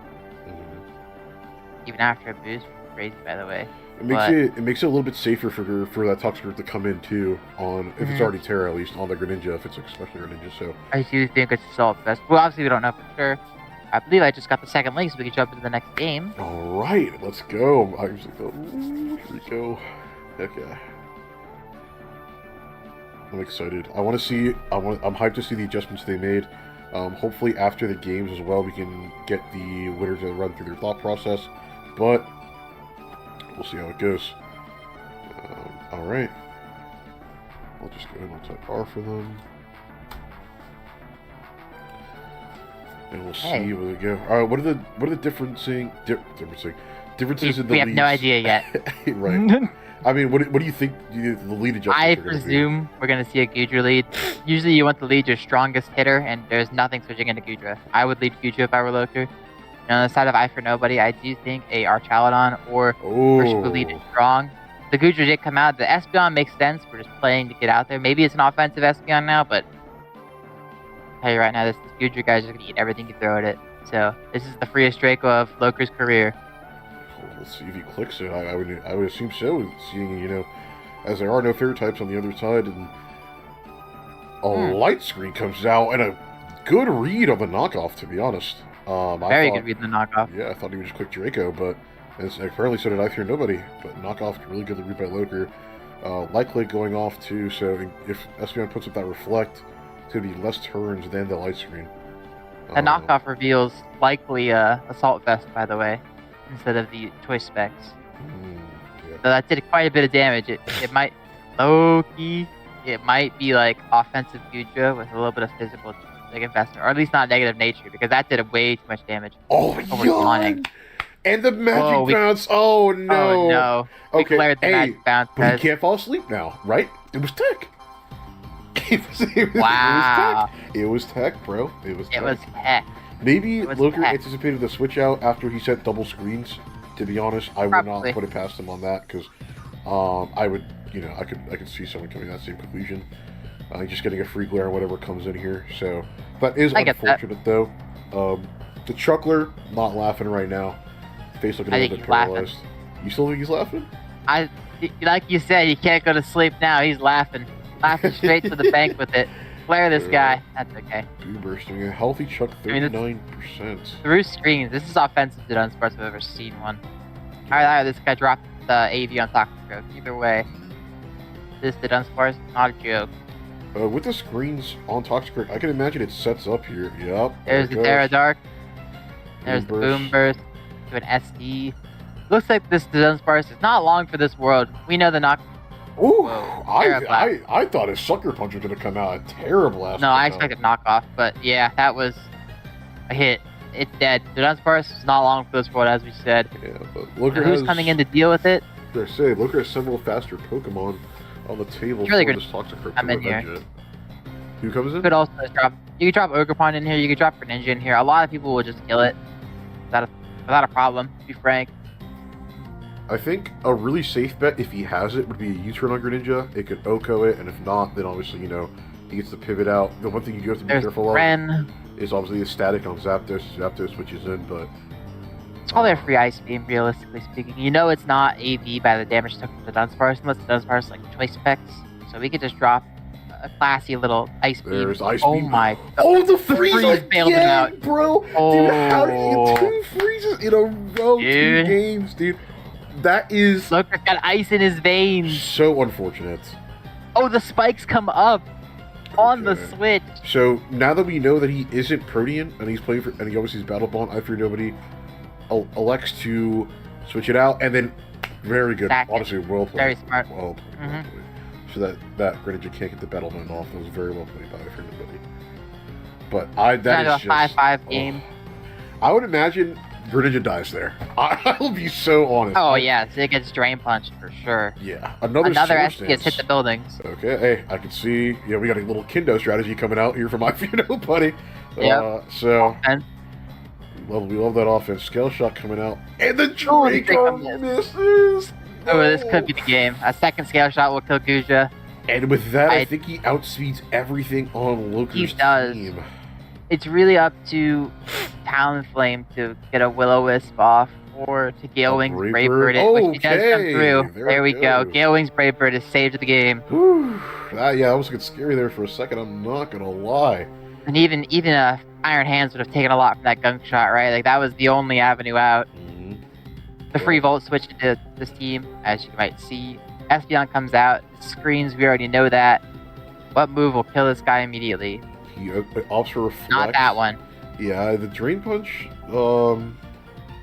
S2: Even after a boost, crazy by the way.
S1: It makes it a little bit safer for that Toxic Grip to come in too on if it's already Terra, at least on the Greninja, if it's especially Greninja. So
S2: I do think it's Assault Vest. Well, obviously we don't know for sure. I believe I just got the second link, so we can jump into the next game.
S1: all right, let's go. I was like, ooh, here we go. Heck yeah. I'm excited. I'm hyped to see the adjustments they made. Hopefully after the games as well, we can get the winners to run through their thought process. But we'll see how it goes. All right. I'll just go ahead and type R for them, and we'll see where they go. All right. What are the differences in the
S2: We have
S1: leads?
S2: no idea yet.
S1: Right. I mean, what do you think the lead adjustments
S2: I
S1: are gonna be?
S2: presume we're going to see a Gudra lead. Usually you want to lead your strongest hitter, and there's nothing switching into Gudra. I would lead Gudra if I were Loker. And on the side of Eye for Nobody, I do think a Archaludon or Urshifu lead is strong. The Gudra did come out. The Espeon makes sense. We're just playing to get out there. Maybe it's an offensive Espeon now, but I'll tell you right now, this Gudra guy's just going to eat everything you throw at it. So this is the freest Draco of Loker's career.
S1: Let's see if he clicks it. I would assume so, seeing, as there are no fairy types on the other side, and a light screen comes out, and a good read on the knockoff, to be honest.
S2: Very good read on the knockoff.
S1: Yeah, I thought he would just click Draco, but apparently so did I Fear Nobody. But knockoff, really good read by Loker. Light click going off, too, so if Espeon puts up that Reflect, it's going to be less turns than the light screen.
S2: The knockoff reveals likely Assault Vest, by the way, instead of the choice specs.
S1: Yeah.
S2: So that did quite a bit of damage. It might, low-key, it might be like offensive Gudra with a little bit of physical investment, or at least not negative nature, because that did way too much damage.
S1: Oh, yawn! And the magic bounce! Oh, no!
S2: Oh, no. We
S1: Okay,
S2: declared the magic bounce.
S1: But he can't fall asleep now, right? It was tech.
S2: Wow.
S1: It was tech, bro. It was
S2: heck.
S1: Maybe
S2: It was
S1: Loker
S2: tech.
S1: anticipated the switch out after he set double screens. To be honest, I would
S2: Probably.
S1: not put it past him on that, because I would, I could see someone coming to that same conclusion. Just getting a free glare or whatever comes in here. So that is
S2: I get that.
S1: unfortunate, though. The Chuckler, not laughing right now. Face looking a
S2: I
S1: little
S2: think
S1: bit
S2: he's laughing.
S1: paralyzed. You still think he's laughing?
S2: Like you said, he can't go to sleep now. He's laughing straight to the bank with it. Flare this guy. That's okay.
S1: Boo bursting. A healthy Chuck, 39%.
S2: Through screens, this is offensive to Dunsparce I've ever seen one. Alright, this guy dropped the AV on Toxic Growth. Either way, this to Dunsparce, not a joke.
S1: With the screens on Toxic Growth, I can imagine it sets up here. Yep.
S2: There's the Terra Dark. There's the
S1: Boom
S2: Boom Burst to an SD. Looks like this Dunsparce is not long for this world. We know the knock.
S1: Ooh,
S2: Whoa,
S1: I thought his Sucker Punch was gonna come out a terrible ass.
S2: No, I expected knockoff, but yeah, that was a hit. It's dead. The Dunsparce is not long for this world, as we said.
S1: Yeah, but Looker
S2: Who's
S1: has,
S2: coming in to deal with it?
S1: I say, Looker has several faster Pokemon on the table
S2: It's really
S1: for
S2: good.
S1: this Toxic Crypto
S2: I'm in here.
S1: Avenger. Who comes in?
S2: You could also drop. You could drop Ogerpon in here. You could drop Greninja in here. A lot of people will just kill it without a problem. To be frank.
S1: I think a really safe bet, if he has it, would be a U-turn on Greninja. It could Oko it, and if not, then obviously, he gets to pivot out. The one thing you do have to be
S2: There's
S1: careful of
S2: Ren.
S1: is obviously the static on Zapdos. Zapdos switches in, but...
S2: It's probably a free Ice Beam, realistically speaking. You know it's not AV by the damage took from the Dunsparce, unless the Dunsparce like choice specs. So we could just drop a classy little Ice Beam.
S1: There's Ice
S2: Oh
S1: Beam.
S2: my.
S1: Oh, the freeze
S2: freeze bailed him
S1: again,
S2: out.
S1: bro! Dude, how did you get 2 freezes in a row? 2
S2: Dude.
S1: games, dude. That is
S2: Looker's got ice in his veins.
S1: so unfortunate.
S2: Oh, the spikes come up on the
S1: Okay.
S2: switch.
S1: So now that we know that he isn't Protean and he's playing for, and he obviously is Battle Bond, I fear nobody elects to switch it out, and then very good,
S2: Stack it.
S1: honestly, well played.
S2: Very smart.
S1: Well played, well
S2: Mhm.
S1: played. So that Greninja can't get the Battle Bond off. That was very well played by I fear nobody. But that
S2: Kind
S1: is
S2: of a
S1: just
S2: 5-5 game.
S1: I would imagine Greninja dies there. I'll be so honest.
S2: Oh yeah, so it gets drain punched for sure.
S1: Yeah, another
S2: Another
S1: Swords
S2: SP gets hit
S1: Dance.
S2: the buildings.
S1: Okay, hey, I can see. Yeah, we got a little Kendo strategy coming out here from my buddy.
S2: Yep.
S1: So
S2: And
S1: we love that offense. Scale shot coming out, and the
S2: Oh,
S1: Draco
S2: Draco
S1: misses.
S2: oh, this could be the game. A second scale shot will kill Guja.
S1: And with that, I
S2: I-
S1: think he outspeeds everything on Loker's
S2: He does.
S1: team.
S2: It's really up to Talonflame to get a Will-O-Wisp off, or to Gale Wings
S1: Brave
S2: Brave
S1: Bird.
S2: Bird it, which he does come
S1: Okay,
S2: through.
S1: there
S2: There
S1: we
S2: we go.
S1: go.
S2: Gale Wings Brave Bird is saved the game.
S1: Whew. Yeah, that was getting scary there for a second. I'm not gonna lie.
S2: And even Iron Hands would have taken a lot from that gunk shot, right? Like that was the only avenue out. The free Volt switch into this team, as you might see. Espeon comes out, screens, we already know that. What move will kill this guy immediately?
S1: He opts for reflex.
S2: Not that one.
S1: Yeah, the Drain Punch.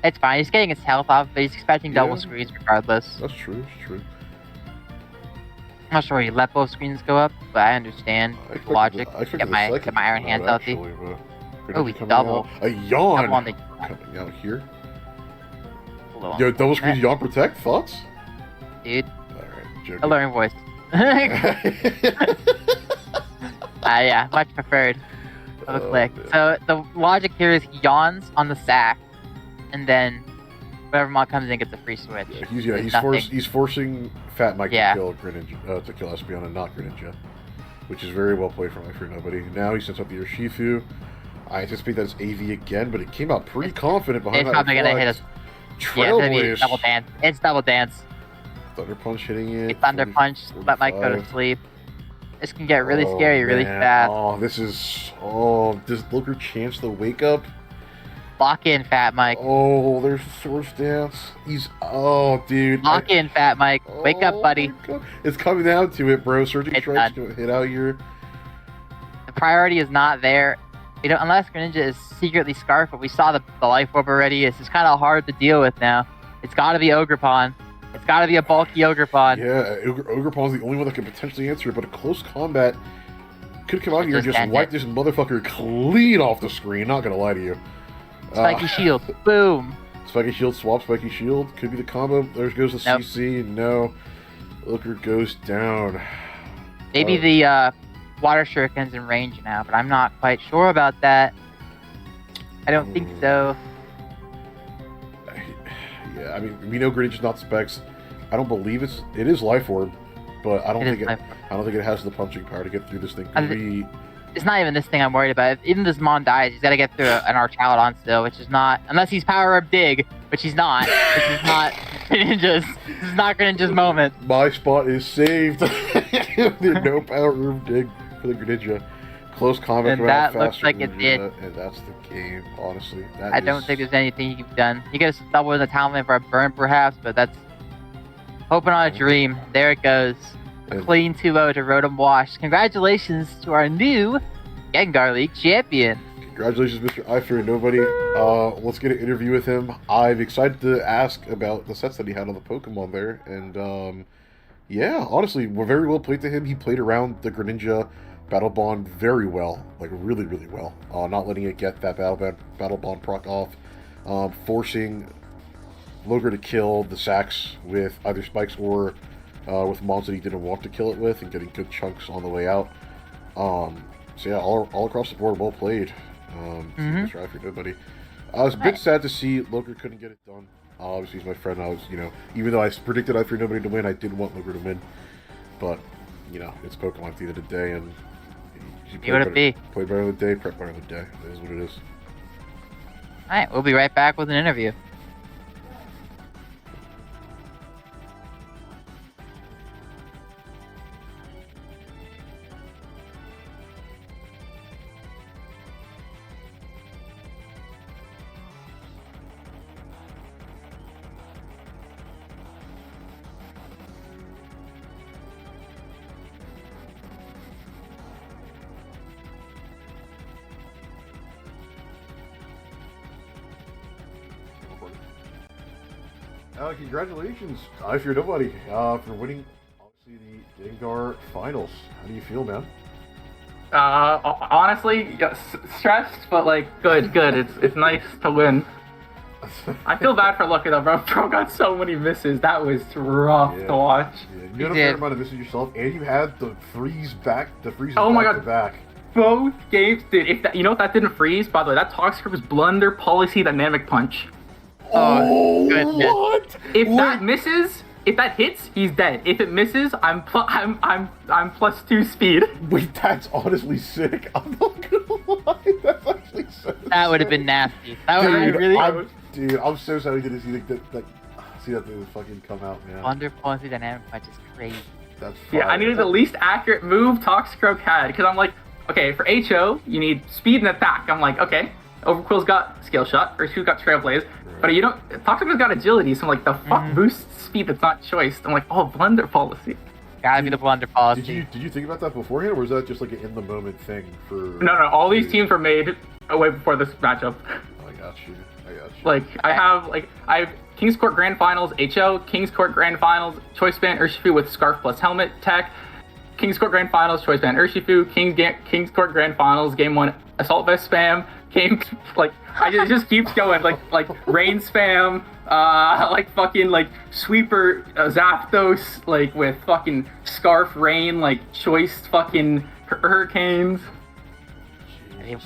S2: It's fine, he's getting his health off, but he's expecting double
S1: Yeah.
S2: screens regardless.
S1: That's true. That's true.
S2: I'm not sure he let both screens go up, but I understand
S1: I expected
S2: logic.
S1: I expected
S2: Get
S1: the
S2: my
S1: second
S2: Iron
S1: to
S2: Hands
S1: come out,
S2: healthy.
S1: actually, but
S2: Oh, he
S1: coming
S2: double.
S1: out. A yawn
S2: Double on the
S1: coming out here.
S2: little
S1: Yo, double screen
S2: Okay.
S1: yawn protect. Thoughts?
S2: dude.
S1: Alright, joking.
S2: Alluring voice. Yeah, much preferred. Of a
S1: Oh,
S2: click.
S1: man.
S2: So the logic here is he yawns on the sack, and then whatever mod comes in gets a free switch.
S1: Yeah,
S2: It's nothing.
S1: he's forcing Fat Mike
S2: Yeah.
S1: to kill Greninja, to kill Espeon and not Greninja, which is very well played from my friend nobody. Now he sends out the Urshifu. I anticipate that's AV again, but it came out pretty confident behind
S2: It's
S1: that
S2: probably gonna hit
S1: reflex.
S2: us. Yeah, it's gonna be
S1: Trailblaze.
S2: double dance. It's double dance.
S1: Thunder Punch hitting it.
S2: It's Thunder
S1: 40
S2: Punch. Let Mike go to
S1: 45.
S2: sleep. This can get really
S1: Oh,
S2: scary really
S1: man.
S2: fast.
S1: Oh, this is. Oh, does Looker chance the wake up?
S2: Lock in, Fat Mike.
S1: Oh, there's Swords Dance. He's. Oh, dude.
S2: Lock in, Fat Mike. Wake up, buddy.
S1: my God. It's coming down to it, bro. Surging
S2: It's
S1: Strike's
S2: done.
S1: gonna hit out here.
S2: The priority is not there. You know, unless Greninja is secretly Scarf, but we saw the Life Orb already. It's just kind of hard to deal with now. It's got to be Ogerpon. It's got to be a bulky Ogerpon.
S1: Yeah, Ogerpon's the only one that could potentially answer it, but a close combat could come out here and
S2: Just
S1: just
S2: end
S1: wipe
S2: it.
S1: this motherfucker clean off the screen. Not gonna lie to you.
S2: Spiky Shield. Boom.
S1: Spiky Shield, swap Spiky Shield. Could be the combo. There goes the
S2: Nope.
S1: CC. No. Looker goes down.
S2: Maybe the Water Shuriken's in range now, but I'm not quite sure about that. I don't think so.
S1: Yeah, I mean, we know Greninja's not specs. I don't believe it is Life Orb, but I don't think it has the punching power to get through this thing.
S2: I It's not even this thing I'm worried about. If even this Mon dies, he's got to get through an Archaludon still, which is not... Unless he's Power Up Dig, which he's not. This is not Greninja's... This is not Greninja's moment.
S1: My spot is saved. There's no power room dig for the Greninja. Close combat
S2: And
S1: from out
S2: that looks
S1: faster
S2: like it
S1: Greninja, and that's the game, honestly.
S2: I don't think there's anything he can be done. He gets double in the Talonflame for a burn, perhaps, but that's... Hoping on a dream. There it goes. A
S1: And-
S2: clean 2-0 to Rotom Wash. Congratulations to our new Gengar League champion.
S1: Congratulations, Mr. I Fear Nobody. Let's get an interview with him. I'm excited to ask about the sets that he had on the Pokemon there. And, yeah, honestly, we're very well played to him. He played around the Greninja Battle Bond very well. Like, really, really well. Not letting it get that Battle Bond proc off. Forcing Logar to kill the Sax with either spikes or with mons that he didn't want to kill it with, and getting good chunks on the way out. So yeah, all across the board, well played. Mr. I Fear Nobody. I was a bit sad to see Logar couldn't get it done. Obviously, he's my friend. I was, even though I predicted I Fear Nobody to win, I didn't want Logar to win. But, it's Pokemon at the end of the day, and he played better on the day, prep better on the day. That is what it is.
S2: Alright, we'll be right back with an interview.
S1: Congratulations, I Fear Nobody, for winning, obviously, the Gengar Finals. How do you feel, man?
S6: Honestly, stressed, but good. It's nice to win. I feel bad for Lucky though, bro. Bro got so many misses. That was rough to watch.
S1: Yeah, you had a fair amount of misses yourself, and you had the freeze back.
S6: Oh my God.
S1: To back.
S6: Both games, dude. If that, if that didn't freeze, by the way, that Toxic was Blunder Policy Dynamic Punch.
S1: Oh,
S2: goodness.
S1: what?
S6: If that misses, if that hits, he's dead. If it misses, I'm +2 speed.
S1: Wait, that's honestly sick. I'm not gonna lie, that's actually so
S2: That would have been nasty. That would have been really...
S1: Dude, I'm so sorry to see that thing fucking come out, man.
S2: Wonder Policy Dynamic Punch is crazy.
S1: That's fire.
S6: Yeah, I needed the least accurate move Toxicroak had, because I'm like, okay, for HO, you need speed and attack. I'm like, okay, Overquill's got Scale Shot, Urshifu's got Trailblaze, but you don't, Toxicroak's got Agility, so I'm like, the fuck boosts speed that's not choice? I'm like, oh, Blunder Policy.
S2: Gotta be the Blunder Policy.
S1: Did you think about that beforehand, or was that just like an in-the-moment thing for...
S6: No, all these teams were made way before this matchup.
S1: I got you.
S6: Like, I have King's Court Grand Finals HO, King's Court Grand Finals Choice Band Urshifu with Scarf plus Helmet Tech, King's Court Grand Finals Choice Band Urshifu, King's Court Grand Finals Game 1 Assault Vest spam, it just keeps going, like Rain spam, fucking Sweeper Zapdos, with fucking Scarf Rain, Choice fucking Hurricanes.
S1: Jeez,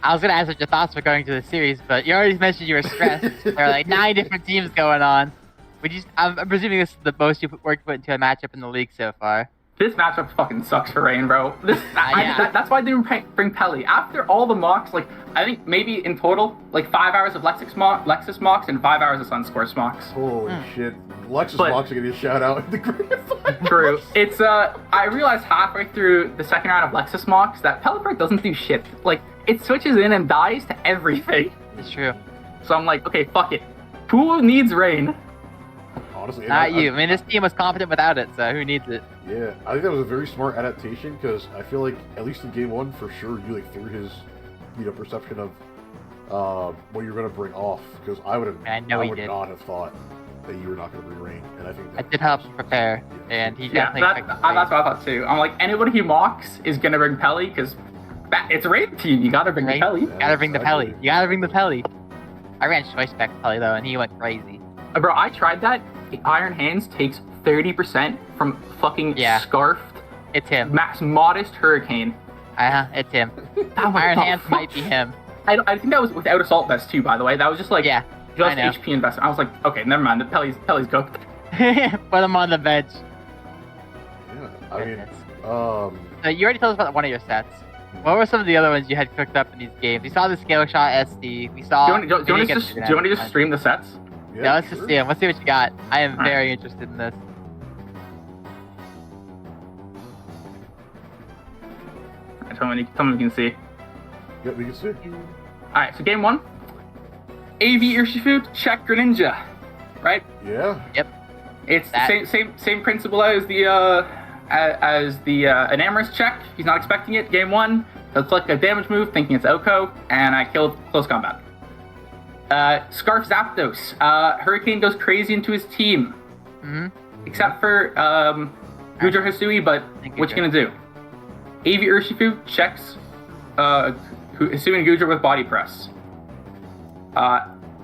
S2: I was gonna ask what your thoughts were going to the series, but you already mentioned you were stressed. There are 9 different teams going on. I'm presuming this is the most you've worked put into a matchup in the league so far.
S6: This matchup fucking sucks for Rain, bro. That's why I didn't bring Pelly. After all the mocks, I think maybe in total, 5 hours of Lexus mocks and 5 hours of Sunscorce mocks.
S1: Holy shit. Lexus mocks are gonna get a shout out in the grand finals.
S6: True. It's, I realized halfway through the second round of Lexus mocks that Pelipper doesn't do shit. It switches in and dies to everything.
S2: It's true.
S6: So I'm like, okay, fuck it. Who needs Rain?
S1: Honestly,
S2: not you. I mean, this team was confident without it, so who needs it?
S1: Yeah, I think that was a very smart adaptation, because I feel like, at least in game 1, for sure, you threw his perception of what you're going to bring off, because I would not have thought that you were not going to bring Rain, and I think
S2: I did help him prepare, and he definitely...
S6: that's what I thought too. I'm like, anybody he mocks is going to bring Pelly, because it's a Rain team, you gotta bring the Pelly.
S2: You gotta bring the Pelly. You gotta bring the Pelly. I ran Choice Spec Pelly though, and he went crazy.
S6: Bro, I tried that. Iron Hands takes 30% from fucking Scarfed.
S2: It's him.
S6: Max Modest Hurricane.
S2: It's him. Iron Hands might be him.
S6: I think that was without Assault Vest too, by the way. That was just just HP investment. I was like, okay, never mind. The Pelly's cooked.
S2: Put him on the bench.
S1: Yeah, I mean,
S2: So you already told us about one of your sets. What were some of the other ones you had cooked up in these games? We saw the Scale Shot SD. We saw...
S6: Do you want to just stream the sets?
S2: Yeah, let's just see them. Let's see what you got. I am very interested in this.
S6: Tell me you can see.
S1: Yep, we can see.
S6: Alright, so game 1. AV Urshifu, check Greninja. Right?
S1: Yeah.
S2: Yep.
S6: It's the same principle as the Enamorous check. He's not expecting it. Game 1, I'll click a damage move, thinking it's Oko, and I kill close combat. Scarf Zapdos. Hurricane goes crazy into his team. Except for Gujar Hisui, but what you gonna do? AV Urshifu checks Hisui and Gujar with body press.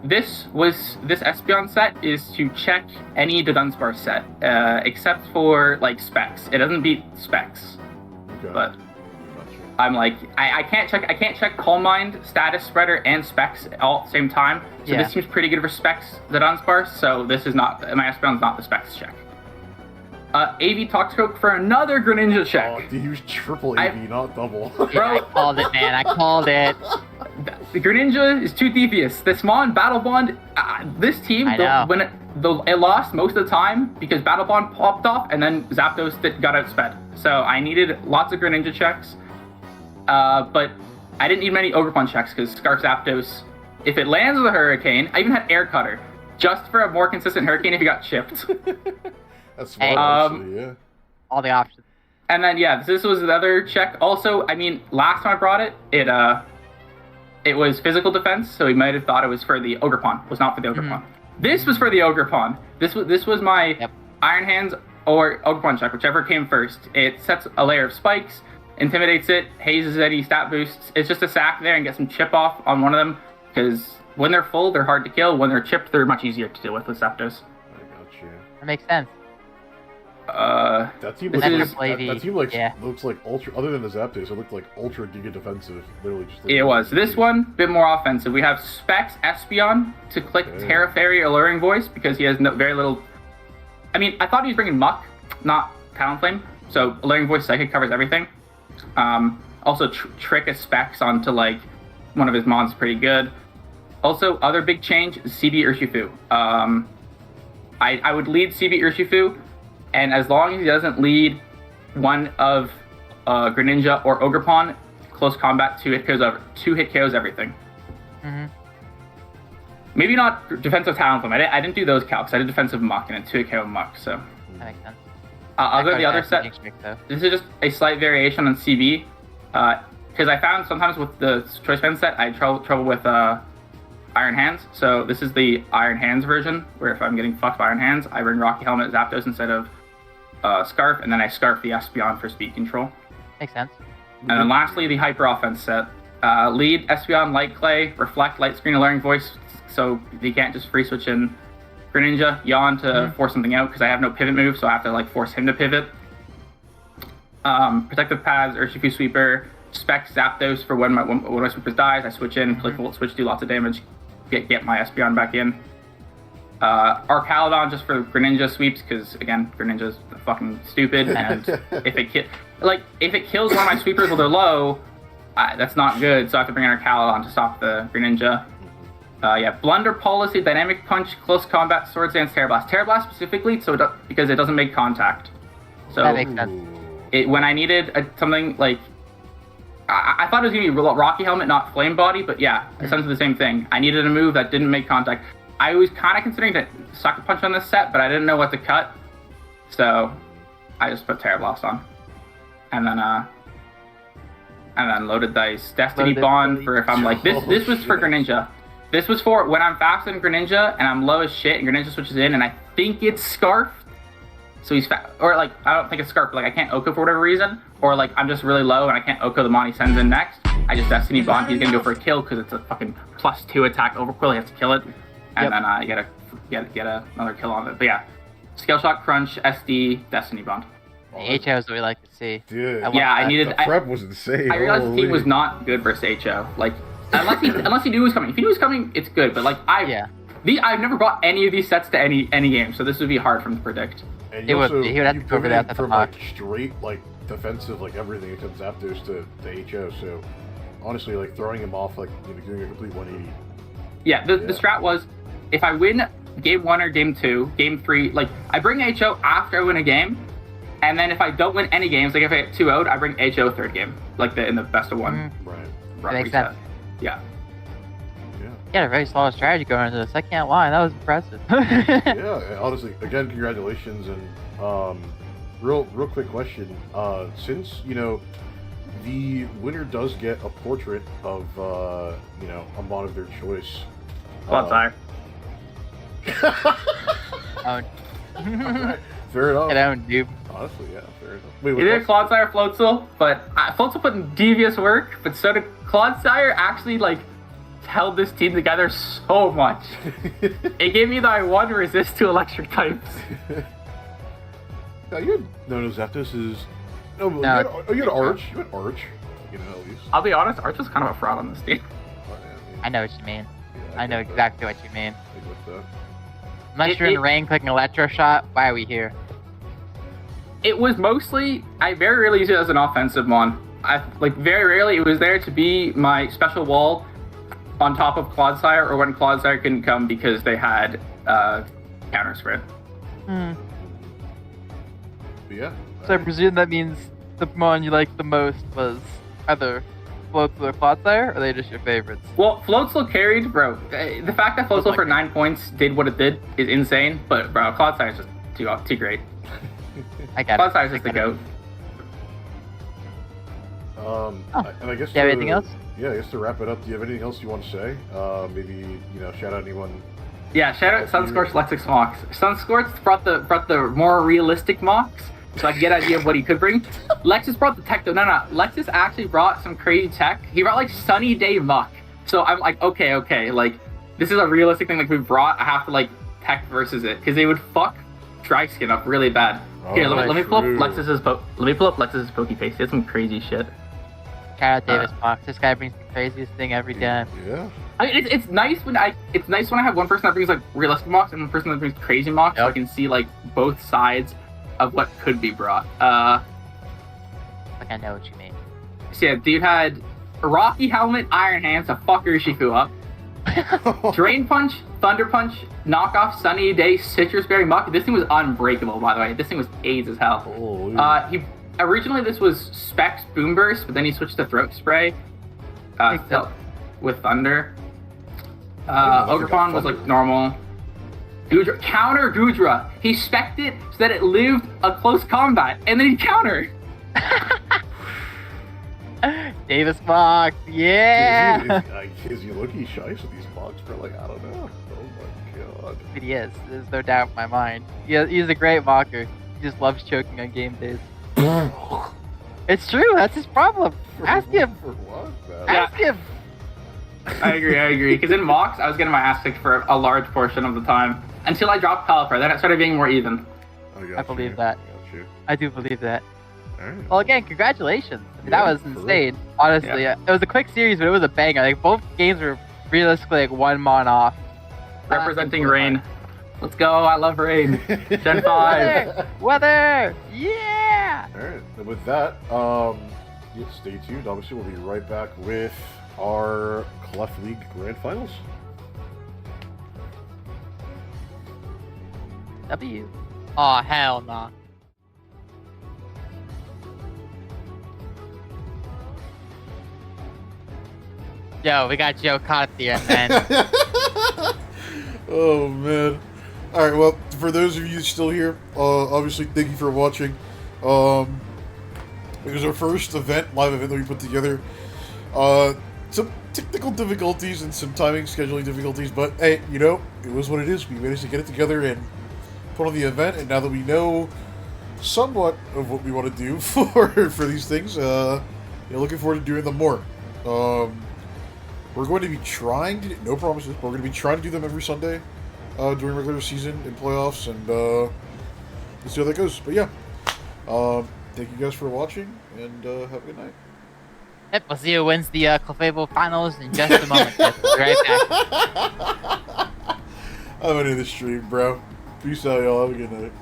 S6: This Espeon set is to check any Dunsparce set, except for like Specs. It doesn't beat Specs, but I'm like I can't check Calm Mind, Status Spreader, and Specs all at the same time. So this seems pretty good for Specs, the Dunsparce. So this is not my Espeon's not the Specs check. AV Toxicroak for another Greninja check.
S1: Oh, dude, he was triple AV, not double.
S2: Yeah, I called it, man. I called it.
S6: The Greninja is too devious. This Mon Battle Bond, this team, when it lost most of the time because Battle Bond popped off and then Zapdos got outsped. So I needed lots of Greninja checks, but I didn't need many Ogerpon checks because Scarf Zapdos, if it lands with a Hurricane, I even had Air Cutter just for a more consistent Hurricane if he got chipped.
S1: That's smart, actually, yeah.
S2: All the options.
S6: And then this was another check. Also, I mean, last time I brought it, it was physical defense, so he might have thought it was for the Ogerpon. It was not for the Ogerpon. This was for the Ogerpon. This was my Iron Hands or Ogerpon check, whichever came first. It sets a layer of spikes, intimidates it, hazes any stat boosts. It's just a sack there and get some chip off on one of them, because when they're full, they're hard to kill. When they're chipped, they're much easier to deal with Zapdos.
S1: I got you.
S2: That makes sense.
S1: That team looks like ultra. Other than the Zapdos, it looked like ultra giga defensive. Literally, just. It
S6: was this one a bit more offensive. We have Specs Espeon to click Terra Fairy Alluring Voice because he has very little. I mean, I thought he was bringing Muck, not Talonflame. So Alluring Voice Psychic covers everything. Also trick a Specs onto like one of his mons, pretty good. Also, other big change is CB Urshifu. I would lead CB Urshifu. And as long as he doesn't lead one of Greninja or Ogerpon, close combat, 2 hit KOs everything. Maybe not defensive Talonflame. I didn't do those calcs. I did defensive Muck and a 2 hit KO Muck. So
S2: that makes sense.
S6: I'll go to the other set. This is just a slight variation on CB. Because I found sometimes with the Choice Band set, I had trouble with Iron Hands. So this is the Iron Hands version, where if I'm getting fucked by Iron Hands, I bring Rocky Helmet Zapdos instead of Scarf, and then I Scarf the Espeon for speed control.
S2: Makes sense.
S6: And then lastly, the Hyper Offense set. Lead Espeon Light Clay, Reflect Light Screen Alluring Voice, so he can't just free switch in Greninja, Yawn to force something out, because I have no pivot move, so I have to like force him to pivot. Protective Paths, Urshifu Sweeper, Spec Zapdos for when my Sweepers dies, I switch in, click Volt Switch, do lots of damage, get my Espeon back in. Archaludon just for Greninja sweeps, because again, Greninja's fucking stupid, and if it kills one of my sweepers while they're low, that's not good, so I have to bring in Archaludon to stop the Greninja. Blunder Policy, Dynamic Punch, Close Combat, Swords Dance, Terra Blast. Terra Blast specifically, because it doesn't make contact. So
S2: that makes sense.
S6: When I needed something like, I thought it was gonna be Rocky Helmet, not Flame Body, but essentially the same thing. I needed a move that didn't make contact. I was kind of considering to Sucker Punch on this set, but I didn't know what to cut, so I just put Terra Blast on, and then loaded dice. Destiny Bond for if I'm like this. This was for Greninja. This was for when I'm faster than Greninja and I'm low as shit, and Greninja switches in, and I think it's Scarfed. So he's or like I don't think it's Scarfed. Like I can't Oko for whatever reason, or like I'm just really low and I can't Oko the mon he sends in next. I just Destiny Bond. He's gonna go for a kill because it's a fucking +2 attack overquill. He has to kill it. And then you gotta get another kill on it. But yeah, Scale Shot, Crunch, SD, Destiny Bond.
S2: The HO is what we like to see.
S1: Dude,
S6: I needed.
S1: The prep was insane.
S6: I realized the team was not good versus HO. Like, unless he knew it was coming. If he knew it was coming, it's good. But like, I've never brought any of these sets to any game, so this would be hard for him to predict.
S1: And
S2: he would have to go over that
S1: from like straight like defensive like everything except Zapdos to HO. So honestly, like throwing him off like doing a complete 180.
S6: Yeah, the strat was, if I win game 1 or game 2, game 3, like I bring HO after I win a game, and then if I don't win any games, like if I get 2-0'd, I bring HO third game, like in the best of 1.
S1: Right.
S2: That makes sense.
S6: Yeah.
S2: You had a very solid strategy going into this. I can't lie, that was impressive.
S1: Yeah, honestly, again, congratulations. And real quick question. Since the winner does get a portrait of, you know, a mod of their choice.
S6: Clodsire.
S2: Oh,
S1: Fair enough.
S2: get out, dude.
S1: Honestly, yeah, fair enough. Wait,
S6: It is Clodsire Floatzel, but Floatzel put in devious work, but so did Clodsire actually, like, held this team together so much. It gave me the I want to resist to electric types.
S1: Yeah, you had no Zapdos is. No,
S2: No,
S1: you had Arch. You had Arch. You know, at least.
S6: I'll be honest, Arch was kind of a fraud on this team.
S1: Oh, yeah,
S2: I know what you mean.
S1: yeah,
S2: I know
S1: get that.
S2: exactly what you mean.
S1: I get that.
S2: Unless you're in the rain clicking Electroshock, why are we here?
S6: It was mostly, I very rarely use it as an offensive mon. Very rarely it was there to be my special wall on top of Clodsire or when Clodsire couldn't come because they had counter spread.
S2: Hmm.
S1: But yeah.
S2: So I presume that means the Pokemon you liked the most was either Floatzel or Clodsire, or are they just your favorites?
S6: Well, Floatzel carried, bro. The fact that Floatzel for 9 points did what it did is insane, but bro, Clodsire is just too great.
S2: I got it.
S6: Clodsire is just the GOAT.
S1: And I guess.
S2: Do you have anything else?
S1: Yeah, I guess to wrap it up, do you have anything else you want to say? Maybe, you know, shout out anyone.
S6: Yeah, shout out Sunscorched Lexix Mox. Sunscorched brought the more realistic Mox, so I can get an idea of what he could bring. Lexus brought the tech though. No, Lexus actually brought some crazy tech. He brought like Sunny Day Muck. So I'm like, okay, like this is a realistic thing like we brought. I have to like tech versus it because they would fuck Dry Skin up really bad. Here, let me pull up
S1: true.
S6: Lexus's Pokeface. He had some crazy shit.
S2: Shout out Davis Box. This guy brings the craziest thing every time.
S1: Yeah.
S6: I mean, it's nice when I have one person that brings like realistic mocks and one person that brings crazy mocks, so I can see like both sides of what could be brought.
S2: Like I know what you mean.
S6: So yeah, dude had Rocky Helmet, Iron Hands to fuck Urshifu up. Drain Punch, Thunder Punch, knockoff Sunny Day, Citrus Berry Muck. This thing was unbreakable, by the way. This thing was AIDS as hell.
S1: Holy.
S6: Originally this was Specs Boom Burst, but then he switched to Throat Spray. With Thunder. Ogerpon was like normal. Goodra, counter Goodra. He spec'd it so that it lived a close combat, and then he countered.
S2: Davis Box, yeah!
S1: Is he looking shy with these blocks for like, I don't know. Oh my god.
S2: But he is. There's no doubt in my mind. He's a great mocker. He just loves choking on game days. It's true. That's his problem. Ask him.
S1: For what? Man?
S2: Ask him.
S6: I agree. Because in mocks, I was getting my ass kicked for a large portion of the time until I dropped Pelipper. Then it started being more even.
S2: I believe that. I do believe that.
S1: Alright.
S2: Well, again, congratulations. I mean,
S1: Yeah,
S2: that was
S1: for
S2: insane. Honestly, it was a quick series, but it was a banger. Like both games were realistically like one mon off.
S6: Representing Rain. Let's go. I love Rain. Gen 5.
S2: Weather. Yeah.
S1: Alright, and with that, stay tuned. Obviously, we'll be right back with our Clef League Grand Finals.
S2: W. Oh hell no. Yo, we got Joe caught there, man.
S1: Oh man. Alright, well, for those of you still here, obviously thank you for watching. It was our first live event that we put together. Some technical difficulties and some timing, scheduling difficulties, but hey, you know, it was what it is. We managed to get it together and put on the event, and now that we know somewhat of what we want to do for these things, looking forward to doing them more. We're going to be trying to, no promises, but we're going to be trying to do them every Sunday during regular season and playoffs, and we'll see how that goes. But yeah, thank you guys for watching, and have a good night.
S2: Yep, we'll see who wins the Clefable finals in just a moment. We'll be right back.
S1: I'm into the stream, bro. Peace out, y'all. Have a good night.